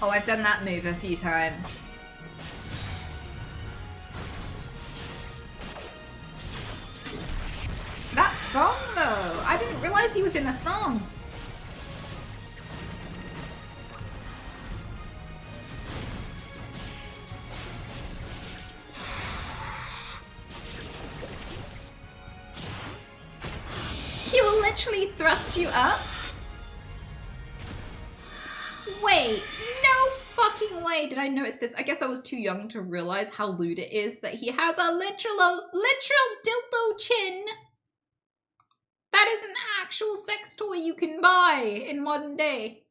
Oh, I've done that move a few times. That thong, though! I didn't realize he was in a thong. He will literally thrust you up? Wait, no fucking way did I notice this. I guess I was too young to realize how lewd it is that he has a literal dildo chin. That is an actual sex toy you can buy in modern day.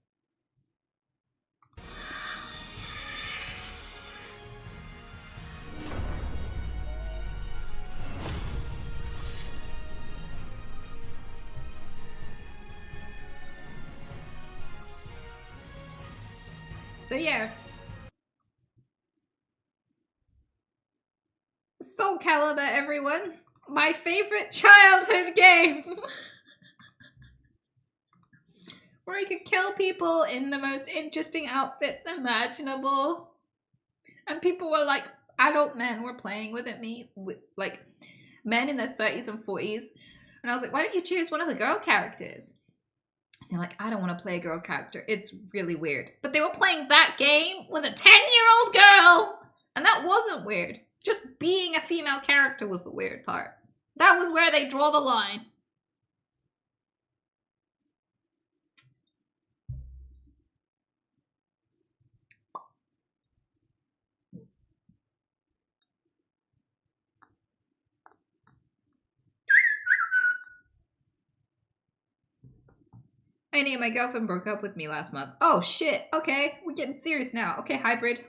So yeah. Soul Calibur, everyone. My favorite childhood game. Where I could kill people in the most interesting outfits imaginable. And people were like, adult men were playing with me, like men in their 30s and 40s. And I was like, why don't you choose one of the girl characters? And they're like, I don't want to play a girl character. It's really weird. But they were playing that game with a 10-year-old girl. And that wasn't weird. Just being a female character was the weird part. That was where they draw the line. Annie, my girlfriend broke up with me last month. Oh shit, okay, we're getting serious now. Okay, hybrid.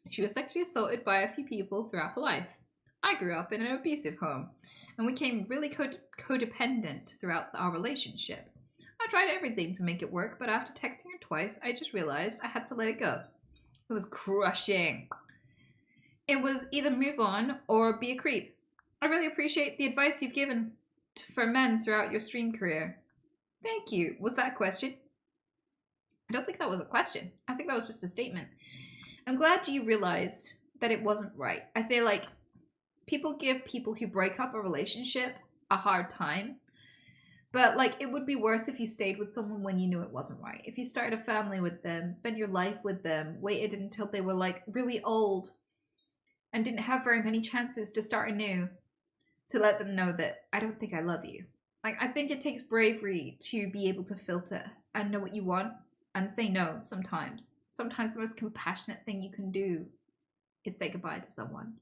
She was sexually assaulted by a few people throughout her life. I grew up in an abusive home, and we became really codependent throughout our relationship. I tried everything to make it work, but after texting her twice, I just realized I had to let it go. It was crushing. It was either move on or be a creep. I really appreciate the advice you've given for men throughout your stream career. Thank you. Was that a question? I don't think that was a question. I think that was just a statement. I'm glad you realized that it wasn't right. I feel like people give people who break up a relationship a hard time. But like, it would be worse if you stayed with someone when you knew it wasn't right. If you started a family with them, spent your life with them, waited until they were like really old and didn't have very many chances to start anew, to let them know that I don't think I love you. Like, I think it takes bravery to be able to filter and know what you want and say no sometimes. Sometimes the most compassionate thing you can do is say goodbye to someone.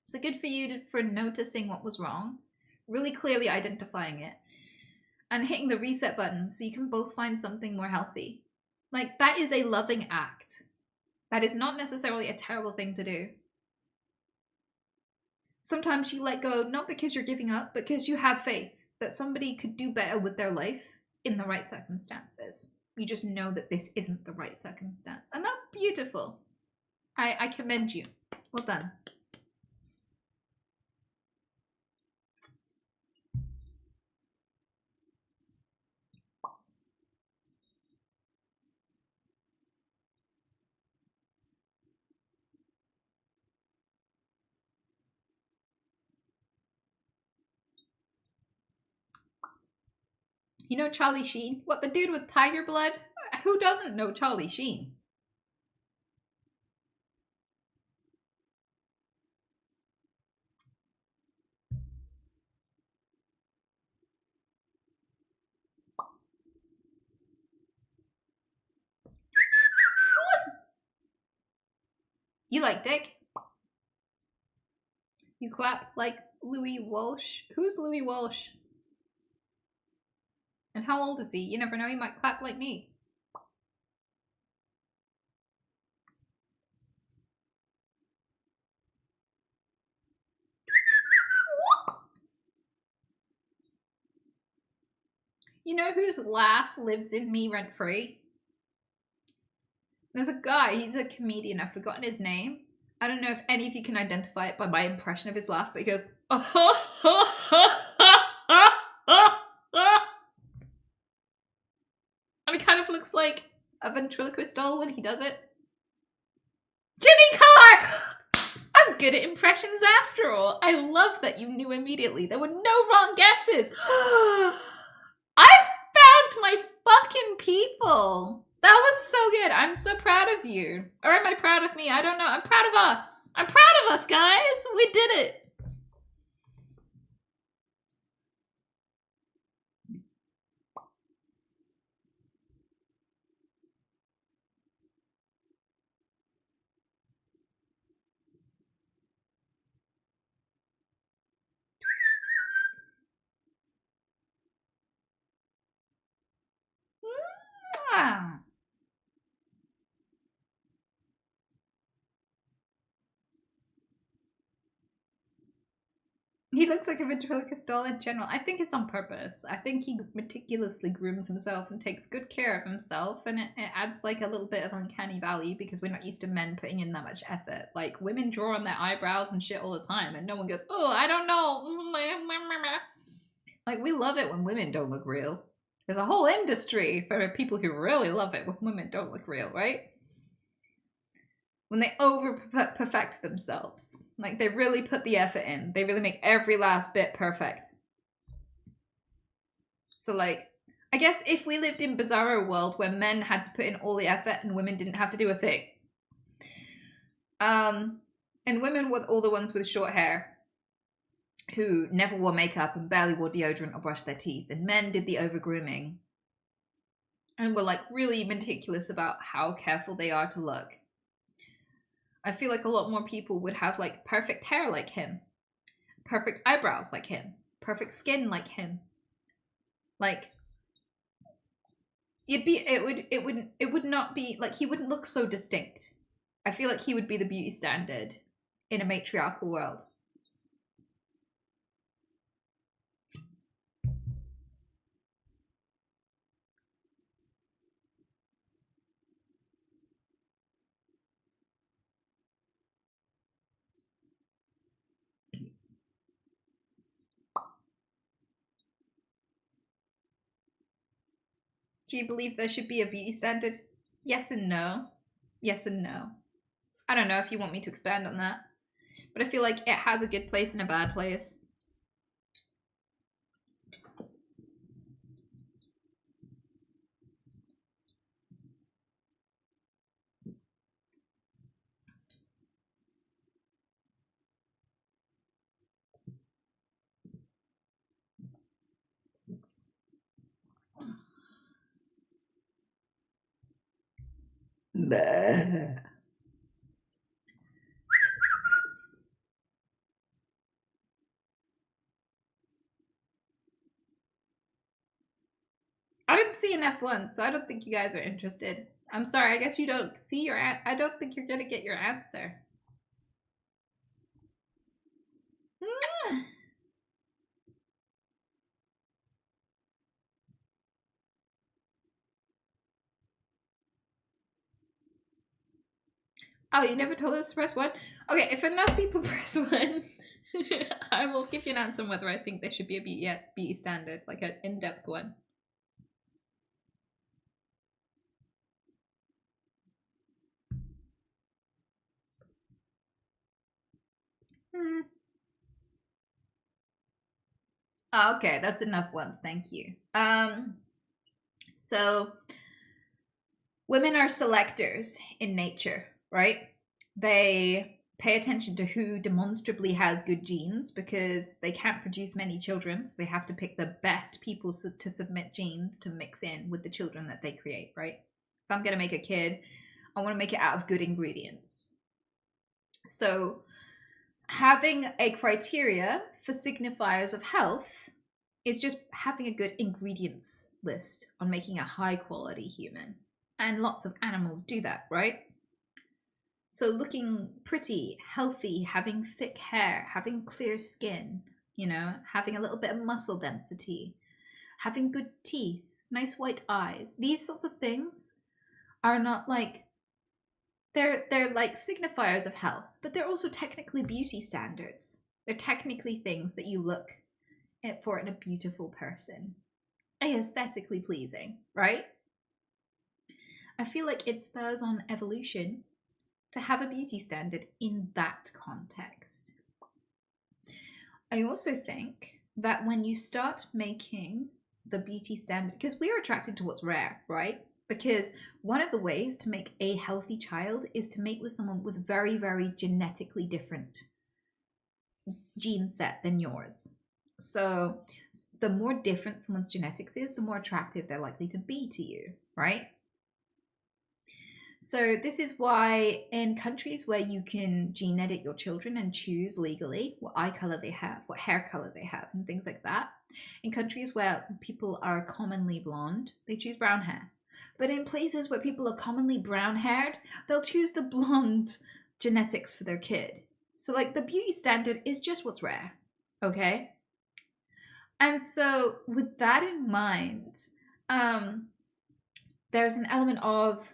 So good for you for noticing what was wrong, really clearly identifying it, and hitting the reset button so you can both find something more healthy. Like, that is a loving act. That is not necessarily a terrible thing to do. Sometimes you let go, not because you're giving up, but because you have faith that somebody could do better with their life in the right circumstances. You just know that this isn't the right circumstance. And that's beautiful. I commend you. Well done. You know Charlie Sheen? What, the dude with tiger blood? Who doesn't know Charlie Sheen? You like Dick? You clap like Louis Walsh? Who's Louis Walsh? And how old is he? You never know, he might clap like me. You know whose laugh lives in me rent-free? There's a guy, he's a comedian, I've forgotten his name. I don't know if any of you can identify it by my impression of his laugh, but he goes, and it kind of looks like a ventriloquist doll when he does it. Jimmy Carr! I'm good at impressions after all. I love that you knew immediately. There were no wrong guesses. I found my fucking people. That was so good. I'm so proud of you. Or am I proud of me? I don't know. I'm proud of us. I'm proud of us, guys. We did it. Mwah. He looks like a ventriloquist doll in general. I think it's on purpose. I think he meticulously grooms himself and takes good care of himself, and it adds like a little bit of uncanny value because we're not used to men putting in that much effort. Like, women draw on their eyebrows and shit all the time, and no one goes, oh, I don't know. Like, we love it when women don't look real. There's a whole industry for people who really love it when women don't look real, right? When they over-perfect themselves. Like, they really put the effort in. They really make every last bit perfect. So, like, I guess if we lived in Bizarro world where men had to put in all the effort and women didn't have to do a thing. And women were all the ones with short hair who never wore makeup and barely wore deodorant or brushed their teeth. And men did the over-grooming. And were, like, really meticulous about how careful they are to look. I feel like a lot more people would have like perfect hair like him, perfect eyebrows like him, perfect skin like him. Like, it would not be like, he wouldn't look so distinct. I feel like he would be the beauty standard in a matriarchal world. Do you believe there should be a beauty standard? Yes and no. Yes and no. I don't know if you want me to expand on that. But I feel like it has a good place and a bad place. Bleh. I didn't see an F1, so I don't think you guys are interested. I'm sorry, I guess you don't see your I don't think you're gonna get your answer. Oh, you never told us to press 1? Okay, if enough people press 1, I will give you an answer on whether I think there should be a beauty standard, like an in-depth one. Oh, okay, that's enough once, thank you. So women are selectors in nature, right? They pay attention to who demonstrably has good genes because they can't produce many children, so they have to pick the best people to submit genes to mix in with the children that they create, right? If I'm going to make a kid, I want to make it out of good ingredients. So having a criteria for signifiers of health is just having a good ingredients list on making a high quality human. And lots of animals do that, right? So looking pretty, healthy, having thick hair, having clear skin, you know, having a little bit of muscle density, having good teeth, nice white eyes. These sorts of things are not like they're like signifiers of health, but they're also technically beauty standards. They're technically things that you look for in a beautiful person. Aesthetically pleasing, right? I feel like it spurs on evolution to have a beauty standard in that context. I also think that when you start making the beauty standard, because we are attracted to what's rare, right? Because one of the ways to make a healthy child is to mate with someone with very, very genetically different gene set than yours. So the more different someone's genetics is, the more attractive they're likely to be to you, right? So this is why in countries where you can gene edit your children and choose legally what eye color they have, what hair color they have, and things like that, in countries where people are commonly blonde, they choose brown hair. But in places where people are commonly brown haired, they'll choose the blonde genetics for their kid. So like the beauty standard is just what's rare, okay? And so with that in mind, there's an element of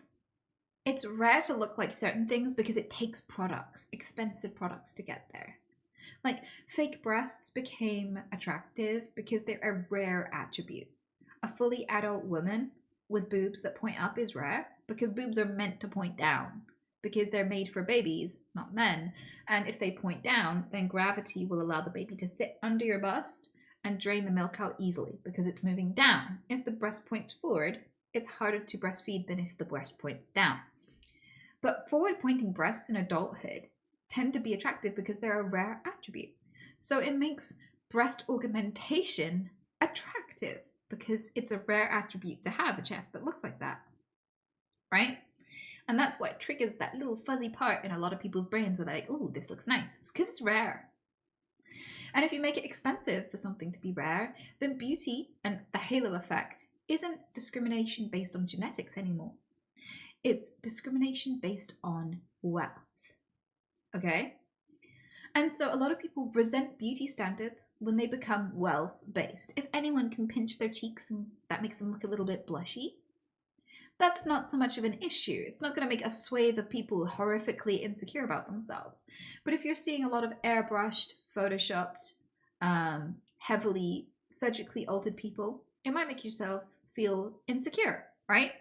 it's rare to look like certain things because it takes products, expensive products to get there. Like fake breasts became attractive because they're a rare attribute. A fully adult woman with boobs that point up is rare because boobs are meant to point down because they're made for babies, not men. And if they point down, then gravity will allow the baby to sit under your bust and drain the milk out easily because it's moving down. If the breast points forward, it's harder to breastfeed than if the breast points down. But forward-pointing breasts in adulthood tend to be attractive because they're a rare attribute. So it makes breast augmentation attractive because it's a rare attribute to have a chest that looks like that, right? And that's what triggers that little fuzzy part in a lot of people's brains where they're like, oh, this looks nice. It's because it's rare. And if you make it expensive for something to be rare, then beauty and the halo effect isn't discrimination based on genetics anymore. It's discrimination based on wealth, okay? And so a lot of people resent beauty standards when they become wealth-based. If anyone can pinch their cheeks and that makes them look a little bit blushy, that's not so much of an issue. It's not going to make a swathe of people horrifically insecure about themselves. But if you're seeing a lot of airbrushed, photoshopped, heavily surgically altered people, it might make yourself feel insecure, right?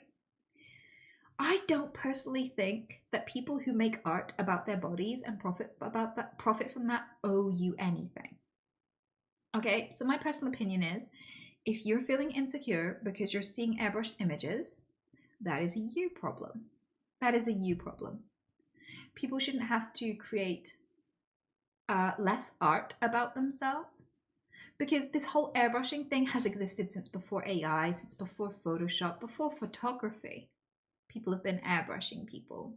I don't personally think that people who make art about their bodies and profit from that owe you anything. Okay, so my personal opinion is, if you're feeling insecure because you're seeing airbrushed images, that is a you problem. That is a you problem. People shouldn't have to create less art about themselves because this whole airbrushing thing has existed since before AI, since before Photoshop, before photography. People have been airbrushing people.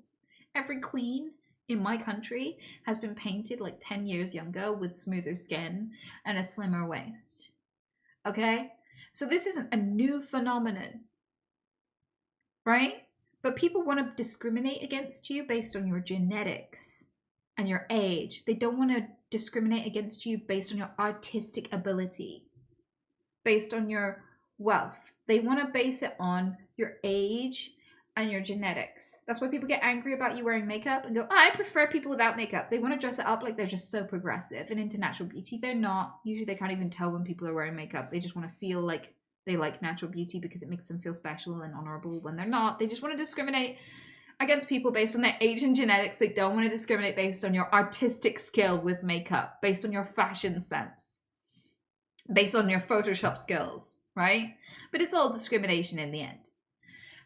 Every queen in my country has been painted like 10 years younger with smoother skin and a slimmer waist. Okay? So this isn't a new phenomenon, right? But people want to discriminate against you based on your genetics and your age. They don't want to discriminate against you based on your artistic ability, based on your wealth. They want to base it on your age and your genetics. That's why people get angry about you wearing makeup and go, oh, I prefer people without makeup. They want to dress it up like they're just so progressive and into natural beauty. They're not. Usually they can't even tell when people are wearing makeup. They just want to feel like they like natural beauty because it makes them feel special and honorable when they're not. They just want to discriminate against people based on their age and genetics. They don't want to discriminate based on your artistic skill with makeup, based on your fashion sense, based on your Photoshop skills, right? But it's all discrimination in the end.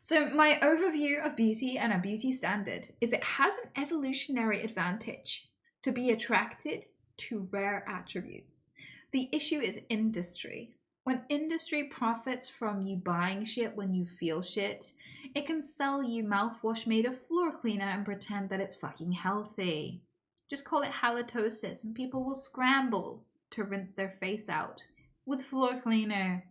So my overview of beauty and a beauty standard is it has an evolutionary advantage to be attracted to rare attributes. The issue is industry. When industry profits from you buying shit when you feel shit, it can sell you mouthwash made of floor cleaner and pretend that it's fucking healthy. Just call it halitosis and people will scramble to rinse their face out with floor cleaner.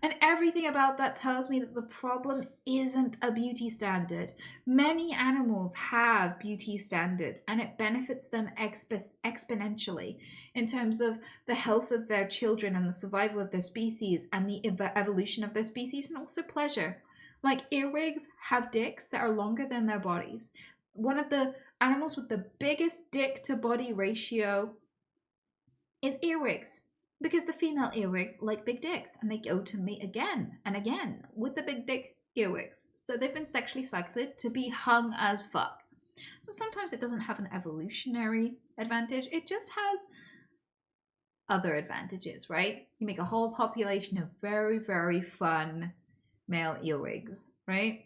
And everything about that tells me that the problem isn't a beauty standard. Many animals have beauty standards and it benefits them exponentially in terms of the health of their children and the survival of their species and the evolution of their species, and also pleasure. Like earwigs have dicks that are longer than their bodies. One of the animals with the biggest dick to body ratio is earwigs. Because the female earwigs like big dicks and they go to mate again and again with the big dick earwigs. So they've been sexually selected to be hung as fuck. So sometimes it doesn't have an evolutionary advantage. It just has other advantages, right? You make a whole population of very, very fun male earwigs, right?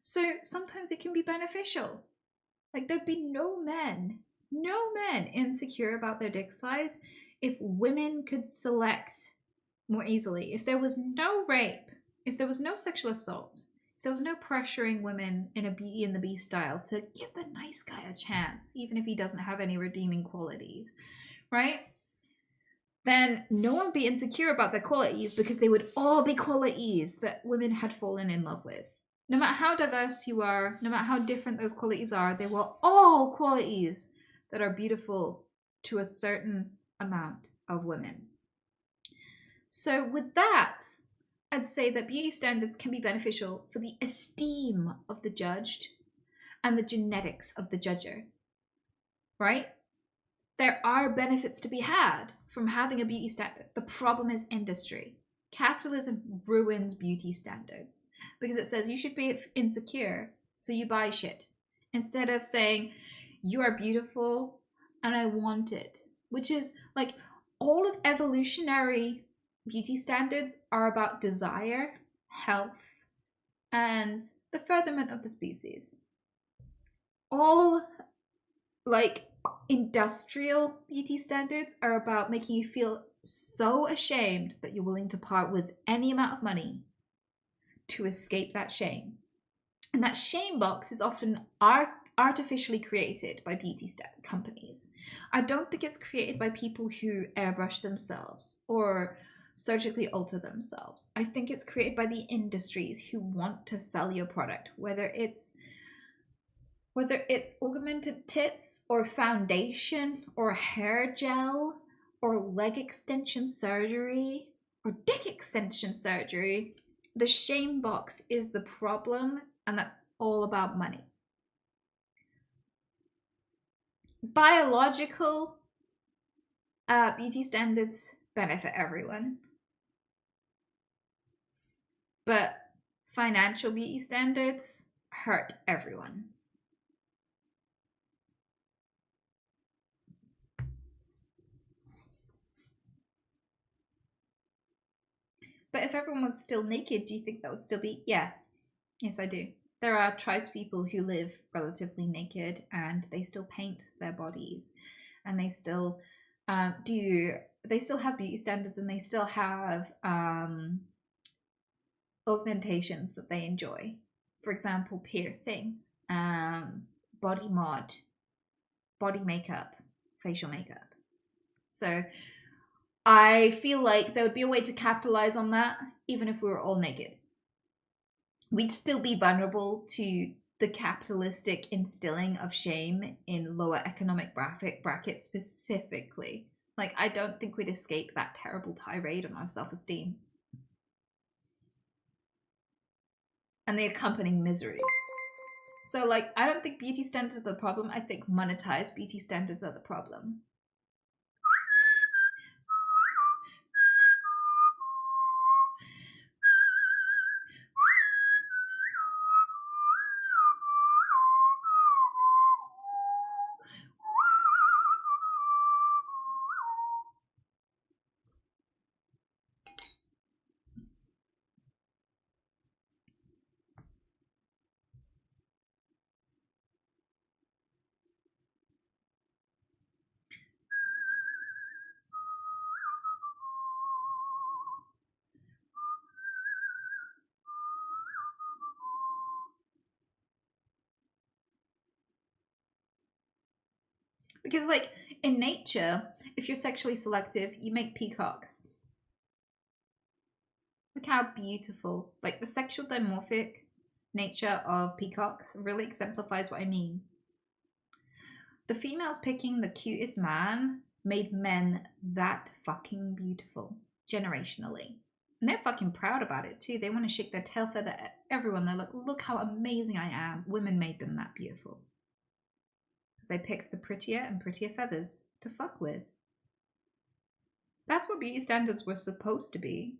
So sometimes it can be beneficial. Like there'd be no men insecure about their dick size if women could select more easily, if there was no rape, if there was no sexual assault, if there was no pressuring women in a Beauty and the Beast style to give the nice guy a chance, even if he doesn't have any redeeming qualities, right? Then no one would be insecure about their qualities because they would all be qualities that women had fallen in love with. No matter how diverse you are, no matter how different those qualities are, they were all qualities that are beautiful to a certain amount of women. So with that, I'd say that beauty standards can be beneficial for the esteem of the judged and the genetics of the judger, right? There are benefits to be had from having a beauty standard. The problem is industry. Capitalism ruins beauty standards because it says you should be insecure, so you buy shit. Instead of saying, you are beautiful and I want it. Which is like all of evolutionary beauty standards are about desire, health, and the furtherment of the species. All like industrial beauty standards are about making you feel so ashamed that you're willing to part with any amount of money to escape that shame. And that shame box is often artificially created by beauty companies. I don't think it's created by people who airbrush themselves or surgically alter themselves. I think it's created by the industries who want to sell your product, whether it's augmented tits or foundation or hair gel or leg extension surgery or dick extension surgery. The shame box is the problem, and that's all about money. Biological beauty standards benefit everyone, but financial beauty standards hurt everyone. But if everyone was still naked, do you think that would still be? Yes, I do. There are tribes people who live relatively naked and they still paint their bodies and they still they still have beauty standards and they still have augmentations that they enjoy. For example, piercing, body mod, body makeup, facial makeup. So I feel like there would be a way to capitalize on that even if we were all naked. we'd still be vulnerable to the capitalistic instilling of shame in lower economic brackets specifically. Like, I don't think we'd escape that terrible tirade on our self-esteem and the accompanying misery. So, like, I don't think beauty standards are the problem. I think monetized beauty standards are the problem. Because, like, in nature, if you're sexually selective, you make peacocks. Look how beautiful. Like, the sexual dimorphic nature of peacocks really exemplifies what I mean. The females picking the cutest man made men that fucking beautiful, generationally. And they're fucking proud about it too. They want to shake their tail feather at everyone. They're like, look how amazing I am. Women made them that beautiful. Because they picked the prettier and prettier feathers to fuck with. That's what beauty standards were supposed to be.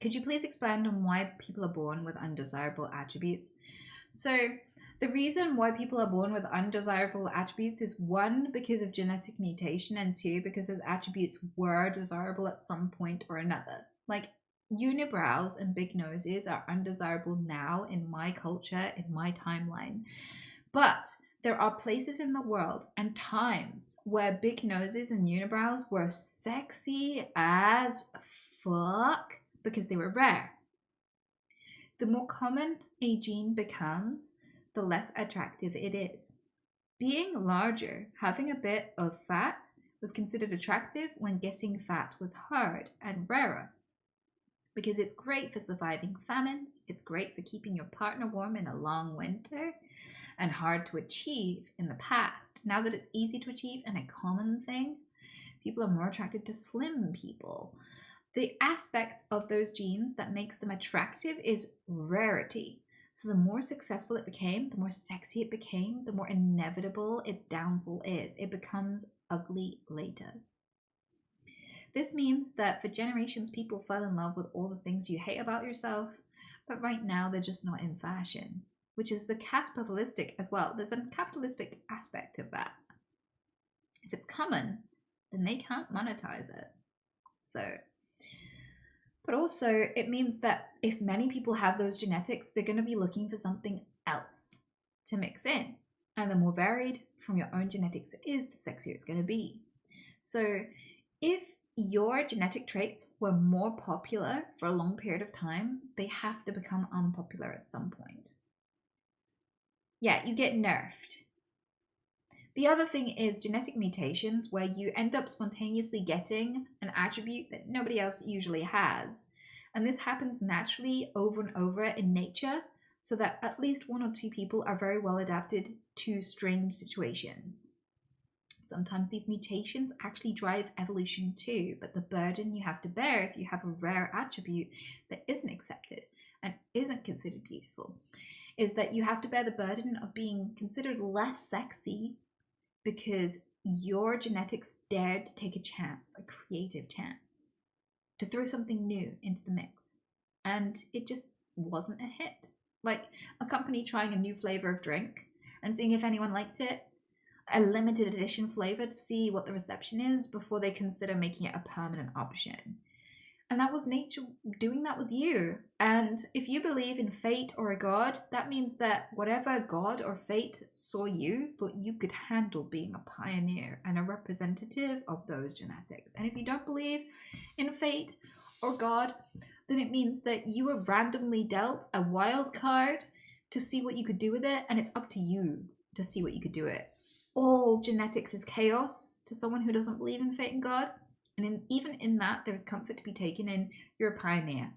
Could you please expand on why people are born with undesirable attributes? So, the reason why people are born with undesirable attributes is one, because of genetic mutation, and two, because those attributes were desirable at some point or another. Like, unibrows and big noses are undesirable now in my culture, in my timeline. But there are places in the world and times where big noses and unibrows were sexy as fuck because they were rare. The more common a gene becomes, the less attractive it is. Being larger, having a bit of fat, was considered attractive when getting fat was hard and rarer. Because it's great for surviving famines, it's great for keeping your partner warm in a long winter, and hard to achieve in the past. Now that it's easy to achieve and a common thing, people are more attracted to slim people. The aspect of those genes that makes them attractive is rarity. So the more successful it became, the more sexy it became, the more inevitable its downfall is. It becomes ugly later. This means that for generations, people fell in love with all the things you hate about yourself, but right now they're just not in fashion, which is the capitalistic as well. There's a capitalistic aspect of that. If it's common, then they can't monetize it. So, but also it means that if many people have those genetics, they're going to be looking for something else to mix in. And the more varied from your own genetics it is, the sexier it's going to be. So if your genetic traits were more popular for a long period of time, they have to become unpopular at some point. Yeah, you get nerfed. The other thing is genetic mutations, where you end up spontaneously getting an attribute that nobody else usually has. And this happens naturally over and over in nature, so that at least one or two people are very well adapted to strange situations. Sometimes these mutations actually drive evolution too, but the burden you have to bear if you have a rare attribute that isn't accepted and isn't considered beautiful is that you have to bear the burden of being considered less sexy because your genetics dared to take a chance, a creative chance, to throw something new into the mix. And it just wasn't a hit. Like a company trying a new flavor of drink and seeing if anyone liked it, a limited edition flavor to see what the reception is before they consider making it a permanent option. And that was nature doing that with you. And if you believe in fate or a god, that means that whatever god or fate saw you, thought you could handle being a pioneer and a representative of those genetics. And if you don't believe in fate or god, then it means that you were randomly dealt a wild card to see what you could do with it, and it's up to you to see what you could do with it. All genetics is chaos to someone who doesn't believe in fate and God. And even in that, there is comfort to be taken in. You're a pioneer.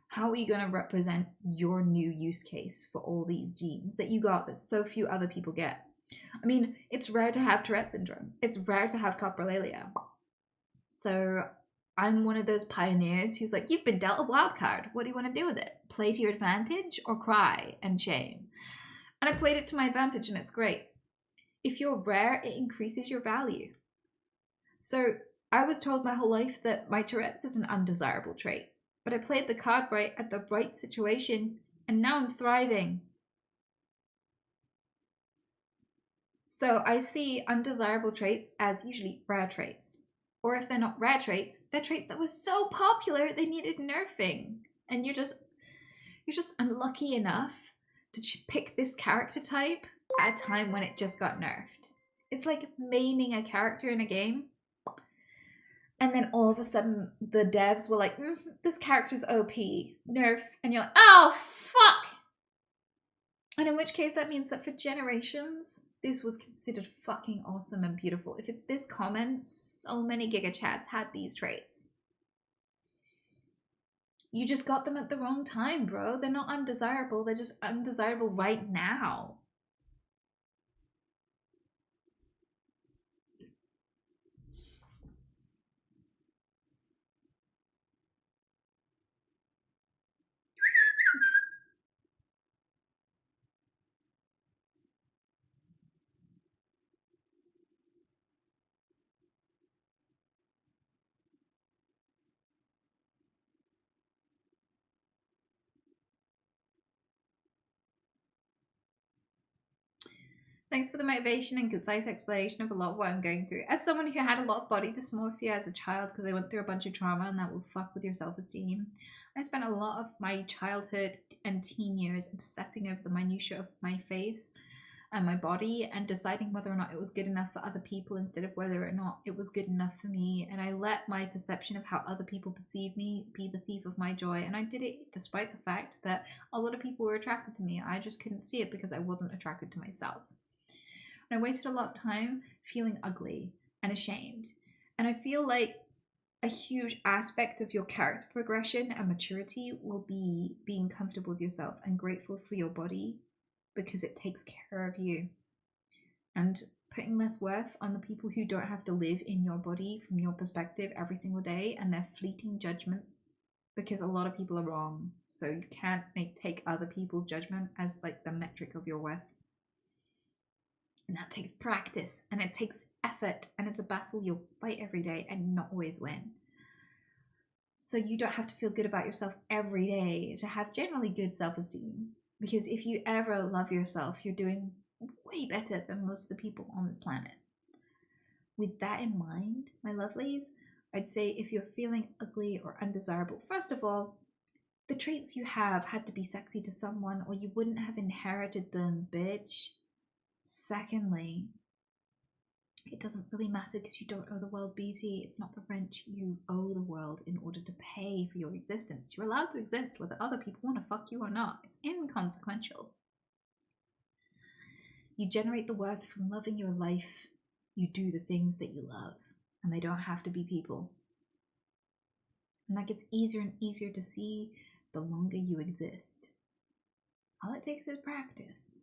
How are you going to represent your new use case for all these genes that you got that so few other people get? I mean, it's rare to have Tourette syndrome. It's rare to have coprolalia. So I'm one of those pioneers who's like, you've been dealt a wild card. What do you want to do with it? Play to your advantage or cry and shame? And I played it to my advantage, and it's great. If you're rare, it increases your value. So I was told my whole life that my Tourette's is an undesirable trait, but I played the card right at the right situation, and now I'm thriving. So I see undesirable traits as usually rare traits. Or if they're not rare traits, they're traits that were so popular they needed nerfing. And you're just unlucky enough to pick this character type at a time when it just got nerfed. It's like maining a character in a game. And then all of a sudden, the devs were like, this character's OP, nerf. And you're like, oh, fuck! And in which case, that means that for generations, this was considered fucking awesome and beautiful. If it's this common, so many Giga Chats had these traits. You just got them at the wrong time, bro. They're not undesirable. They're just undesirable right now. Thanks for the motivation and concise explanation of a lot of what I'm going through. As someone who had a lot of body dysmorphia as a child because I went through a bunch of trauma and that will fuck with your self-esteem, I spent a lot of my childhood and teen years obsessing over the minutiae of my face and my body and deciding whether or not it was good enough for other people instead of whether or not it was good enough for me. And I let my perception of how other people perceive me be the thief of my joy. And I did it despite the fact that a lot of people were attracted to me. I just couldn't see it because I wasn't attracted to myself. And I wasted a lot of time feeling ugly and ashamed. And I feel like a huge aspect of your character progression and maturity will be being comfortable with yourself and grateful for your body because it takes care of you. And putting less worth on the people who don't have to live in your body from your perspective every single day and their fleeting judgments, because a lot of people are wrong. So you can't take other people's judgment as like the metric of your worth. And that takes practice and it takes effort, and it's a battle you'll fight every day and not always win. So you don't have to feel good about yourself every day to have generally good self-esteem, because if you ever love yourself, you're doing way better than most of the people on this planet. With that in mind, my lovelies, I'd say if you're feeling ugly or undesirable, first of all, the traits you have had to be sexy to someone or you wouldn't have inherited them, bitch. Secondly, it doesn't really matter because you don't owe the world beauty. It's not the rent you owe the world in order to pay for your existence. You're allowed to exist whether other people want to fuck you or not. It's inconsequential. You generate the worth from loving your life. You do the things that you love, and they don't have to be people. And that gets easier and easier to see the longer you exist. All it takes is practice.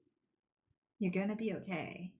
You're gonna be okay.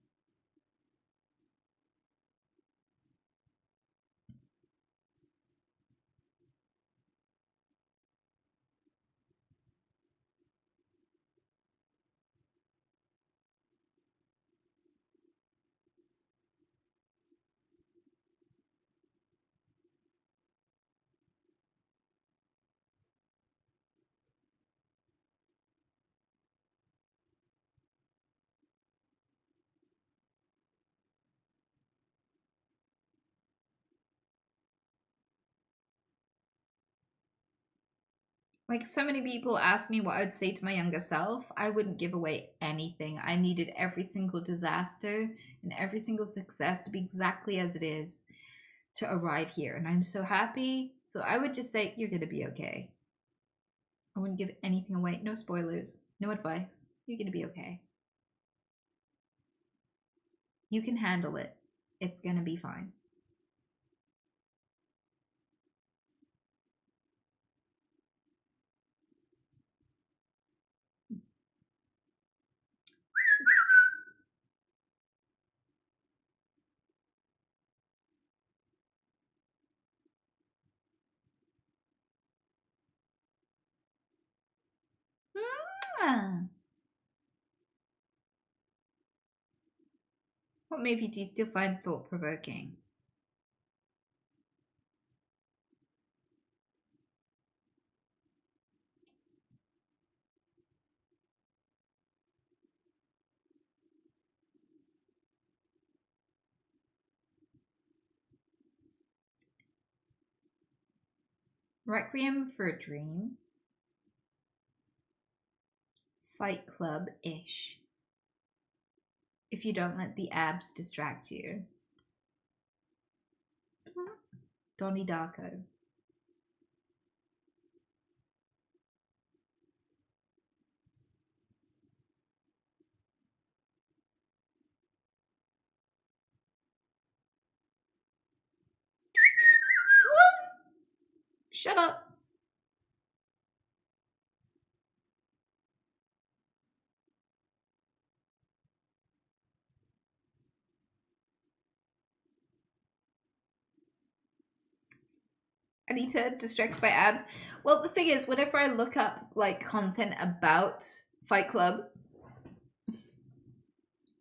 Like, so many people ask me what I would say to my younger self. I wouldn't give away anything. I needed every single disaster and every single success to be exactly as it is to arrive here. And I'm so happy. So I would just say, you're going to be okay. I wouldn't give anything away. No spoilers. No advice. You're going to be okay. You can handle it. It's going to be fine. Ah. What movie do you still find thought-provoking? Requiem for a Dream. Fight Club-ish. If you don't let the abs distract you. Donnie Darko. Shut up. Anita, distracted by abs. Well, the thing is, whenever I look up like content about Fight Club,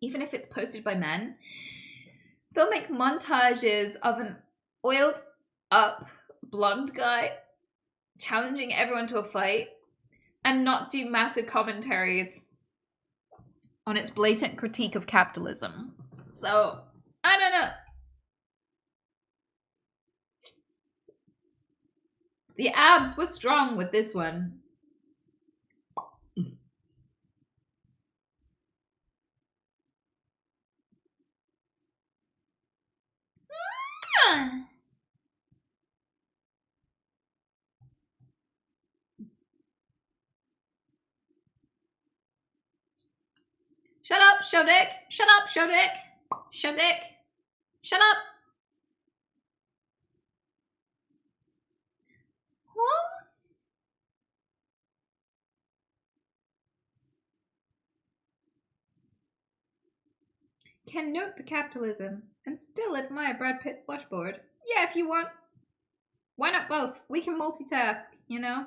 even if it's posted by men, they'll make montages of an oiled up blonde guy challenging everyone to a fight and not do massive commentaries on its blatant critique of capitalism. So, I don't know. The abs were strong with this one. Shut up, show dick. Shut up, show dick. Show dick. Shut up. What? Can note the capitalism and still admire Brad Pitt's washboard. Yeah, if you want. Why not both? We can multitask, you know?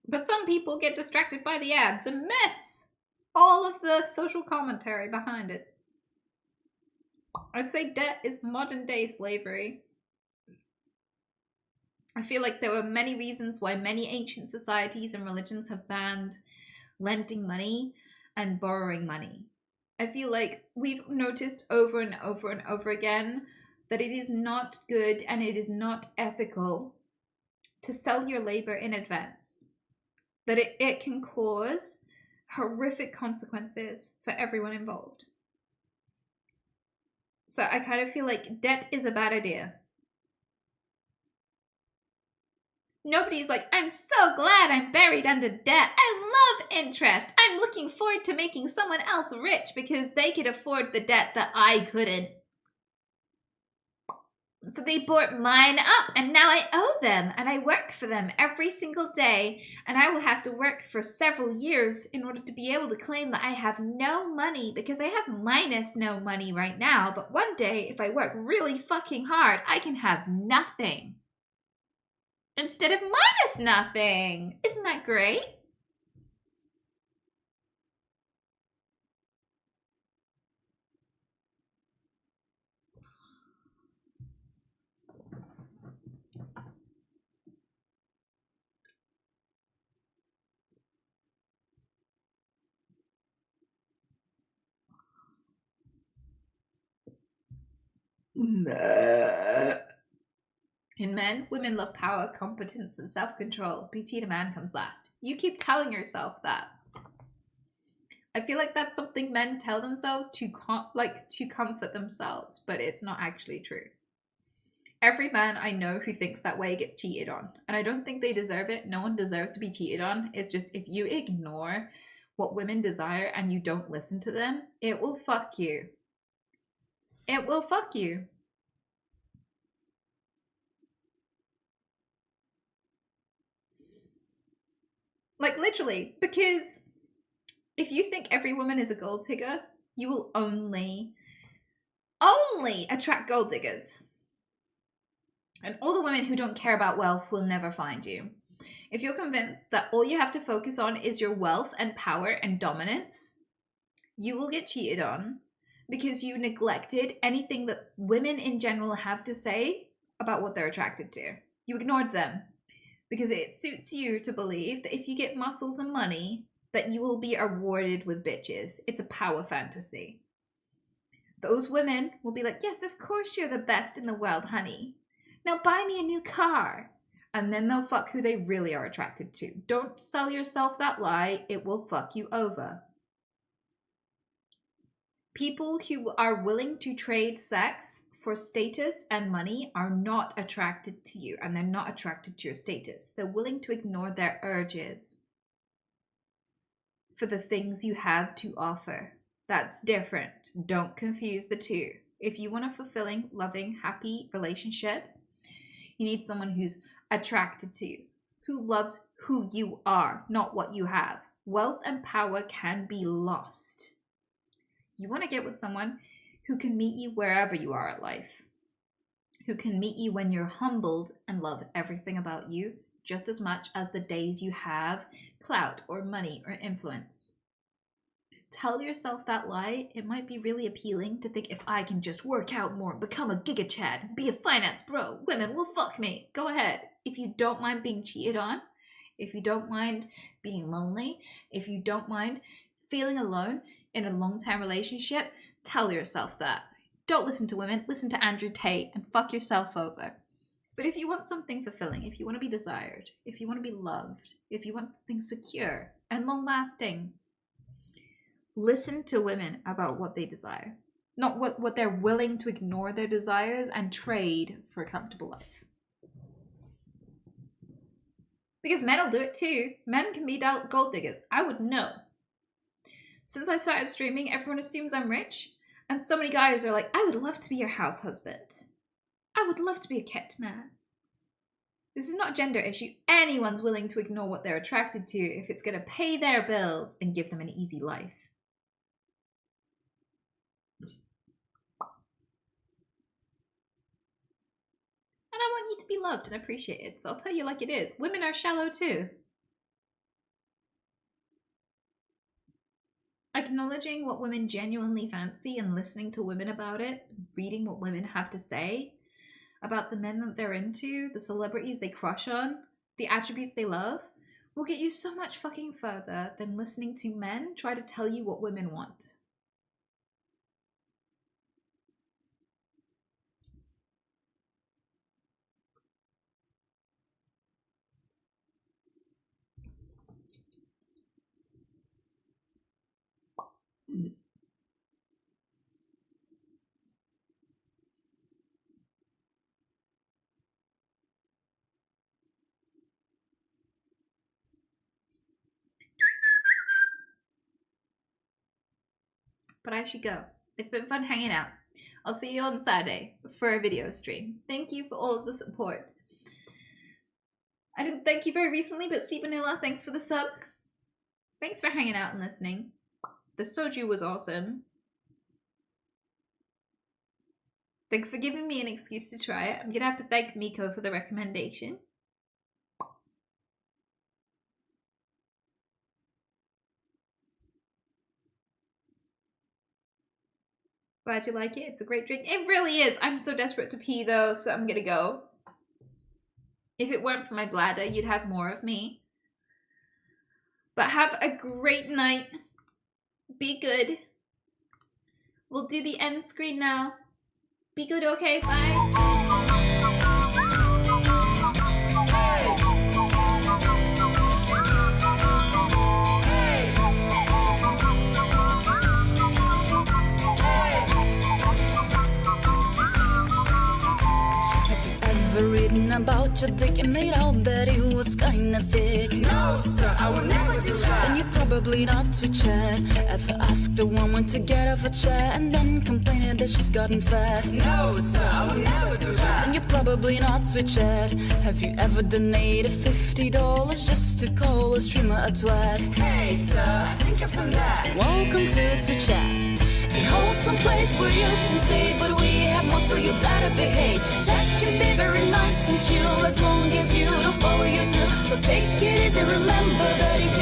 But some people get distracted by the abs and miss all of the social commentary behind it. I'd say debt is modern day slavery. I feel like there were many reasons why many ancient societies and religions have banned lending money and borrowing money. I feel like we've noticed over and over and over again that it is not good and it is not ethical to sell your labor in advance. That it can cause horrific consequences for everyone involved. So I kind of feel like debt is a bad idea. Nobody's like, I'm so glad I'm buried under debt. I love interest. I'm looking forward to making someone else rich because they could afford the debt that I couldn't. So they bought mine up and now I owe them and I work for them every single day and I will have to work for several years in order to be able to claim that I have no money because I have minus no money right now. But one day, if I work really fucking hard, I can have nothing instead of minus nothing. Isn't that great? In men, women love power, competence, and self-control. Beauty in a man comes last. You keep telling yourself that. I feel like that's something men tell themselves to comfort themselves, but it's not actually true. Every man I know who thinks that way gets cheated on, and I don't think they deserve it. No one deserves to be cheated on. It's just if you ignore what women desire and you don't listen to them, it will fuck you. It will fuck you. Like, literally, because if you think every woman is a gold digger, you will only attract gold diggers. And all the women who don't care about wealth will never find you. If you're convinced that all you have to focus on is your wealth and power and dominance, you will get cheated on because you neglected anything that women in general have to say about what they're attracted to. You ignored them because it suits you to believe that if you get muscles and money, that you will be rewarded with bitches. It's a power fantasy. Those women will be like, yes, of course you're the best in the world, honey. Now buy me a new car. And then they'll fuck who they really are attracted to. Don't sell yourself that lie. It will fuck you over. People who are willing to trade sex for status and money are not attracted to you, and they're not attracted to your status. They're willing to ignore their urges for the things you have to offer. That's different. Don't confuse the two. If you want a fulfilling, loving, happy relationship, you need someone who's attracted to you, who loves who you are, not what you have. Wealth and power can be lost. You want to get with someone who can meet you wherever you are at life, who can meet you when you're humbled and love everything about you just as much as the days you have clout or money or influence. Tell yourself that lie. It might be really appealing to think if I can just work out more, become a giga chad, be a finance bro, women will fuck me. Go ahead. If you don't mind being cheated on, if you don't mind being lonely, if you don't mind feeling alone in a long-time relationship, tell yourself that. Don't listen to women, listen to Andrew Tate and fuck yourself over. But if you want something fulfilling, if you want to be desired, if you want to be loved, if you want something secure and long-lasting, listen to women about what they desire. Not what they're willing to ignore their desires and trade for a comfortable life. Because men will do it too. Men can be gold diggers. I would know. Since I started streaming, everyone assumes I'm rich. And so many guys are like, I would love to be your house husband. I would love to be a kept man. This is not a gender issue. Anyone's willing to ignore what they're attracted to if it's going to pay their bills and give them an easy life. And I want you to be loved and appreciated, so I'll tell you like it is. Women are shallow too. Acknowledging what women genuinely fancy and listening to women about it, reading what women have to say about the men that they're into, the celebrities they crush on, the attributes they love, will get you so much fucking further than listening to men try to tell you what women want. But I should go. It's been fun hanging out. I'll see you on Saturday for a video stream. Thank you for all of the support. I didn't thank you very recently, but C Vanilla, thanks for the sub. Thanks for hanging out and listening. The soju was awesome. Thanks for giving me an excuse to try it. I'm gonna have to thank Miko for the recommendation. Glad you like it. It's a great drink. It really is. I'm so desperate to pee though, so I'm gonna go. If it weren't for my bladder, you'd have more of me. But have a great night. Be good. We'll do the end screen now. Be good, okay? Bye.
ever written about your dick and made out that it was kinda thick? No, sir, I would never do that. Then you're probably not to chat. Ever asked a woman to get off a chair and then complaining that she's gotten fat? No, sir, I would never do that. Then you're probably not to chat. Have you ever donated $50 just to call a streamer a twat? Hey, sir, I think I've done that. Welcome to Twitch Chat. A wholesome place where you can stay, but we have more, so you better behave. Jack can be very nice and chill as long as you don't follow you through. So take it easy, remember that you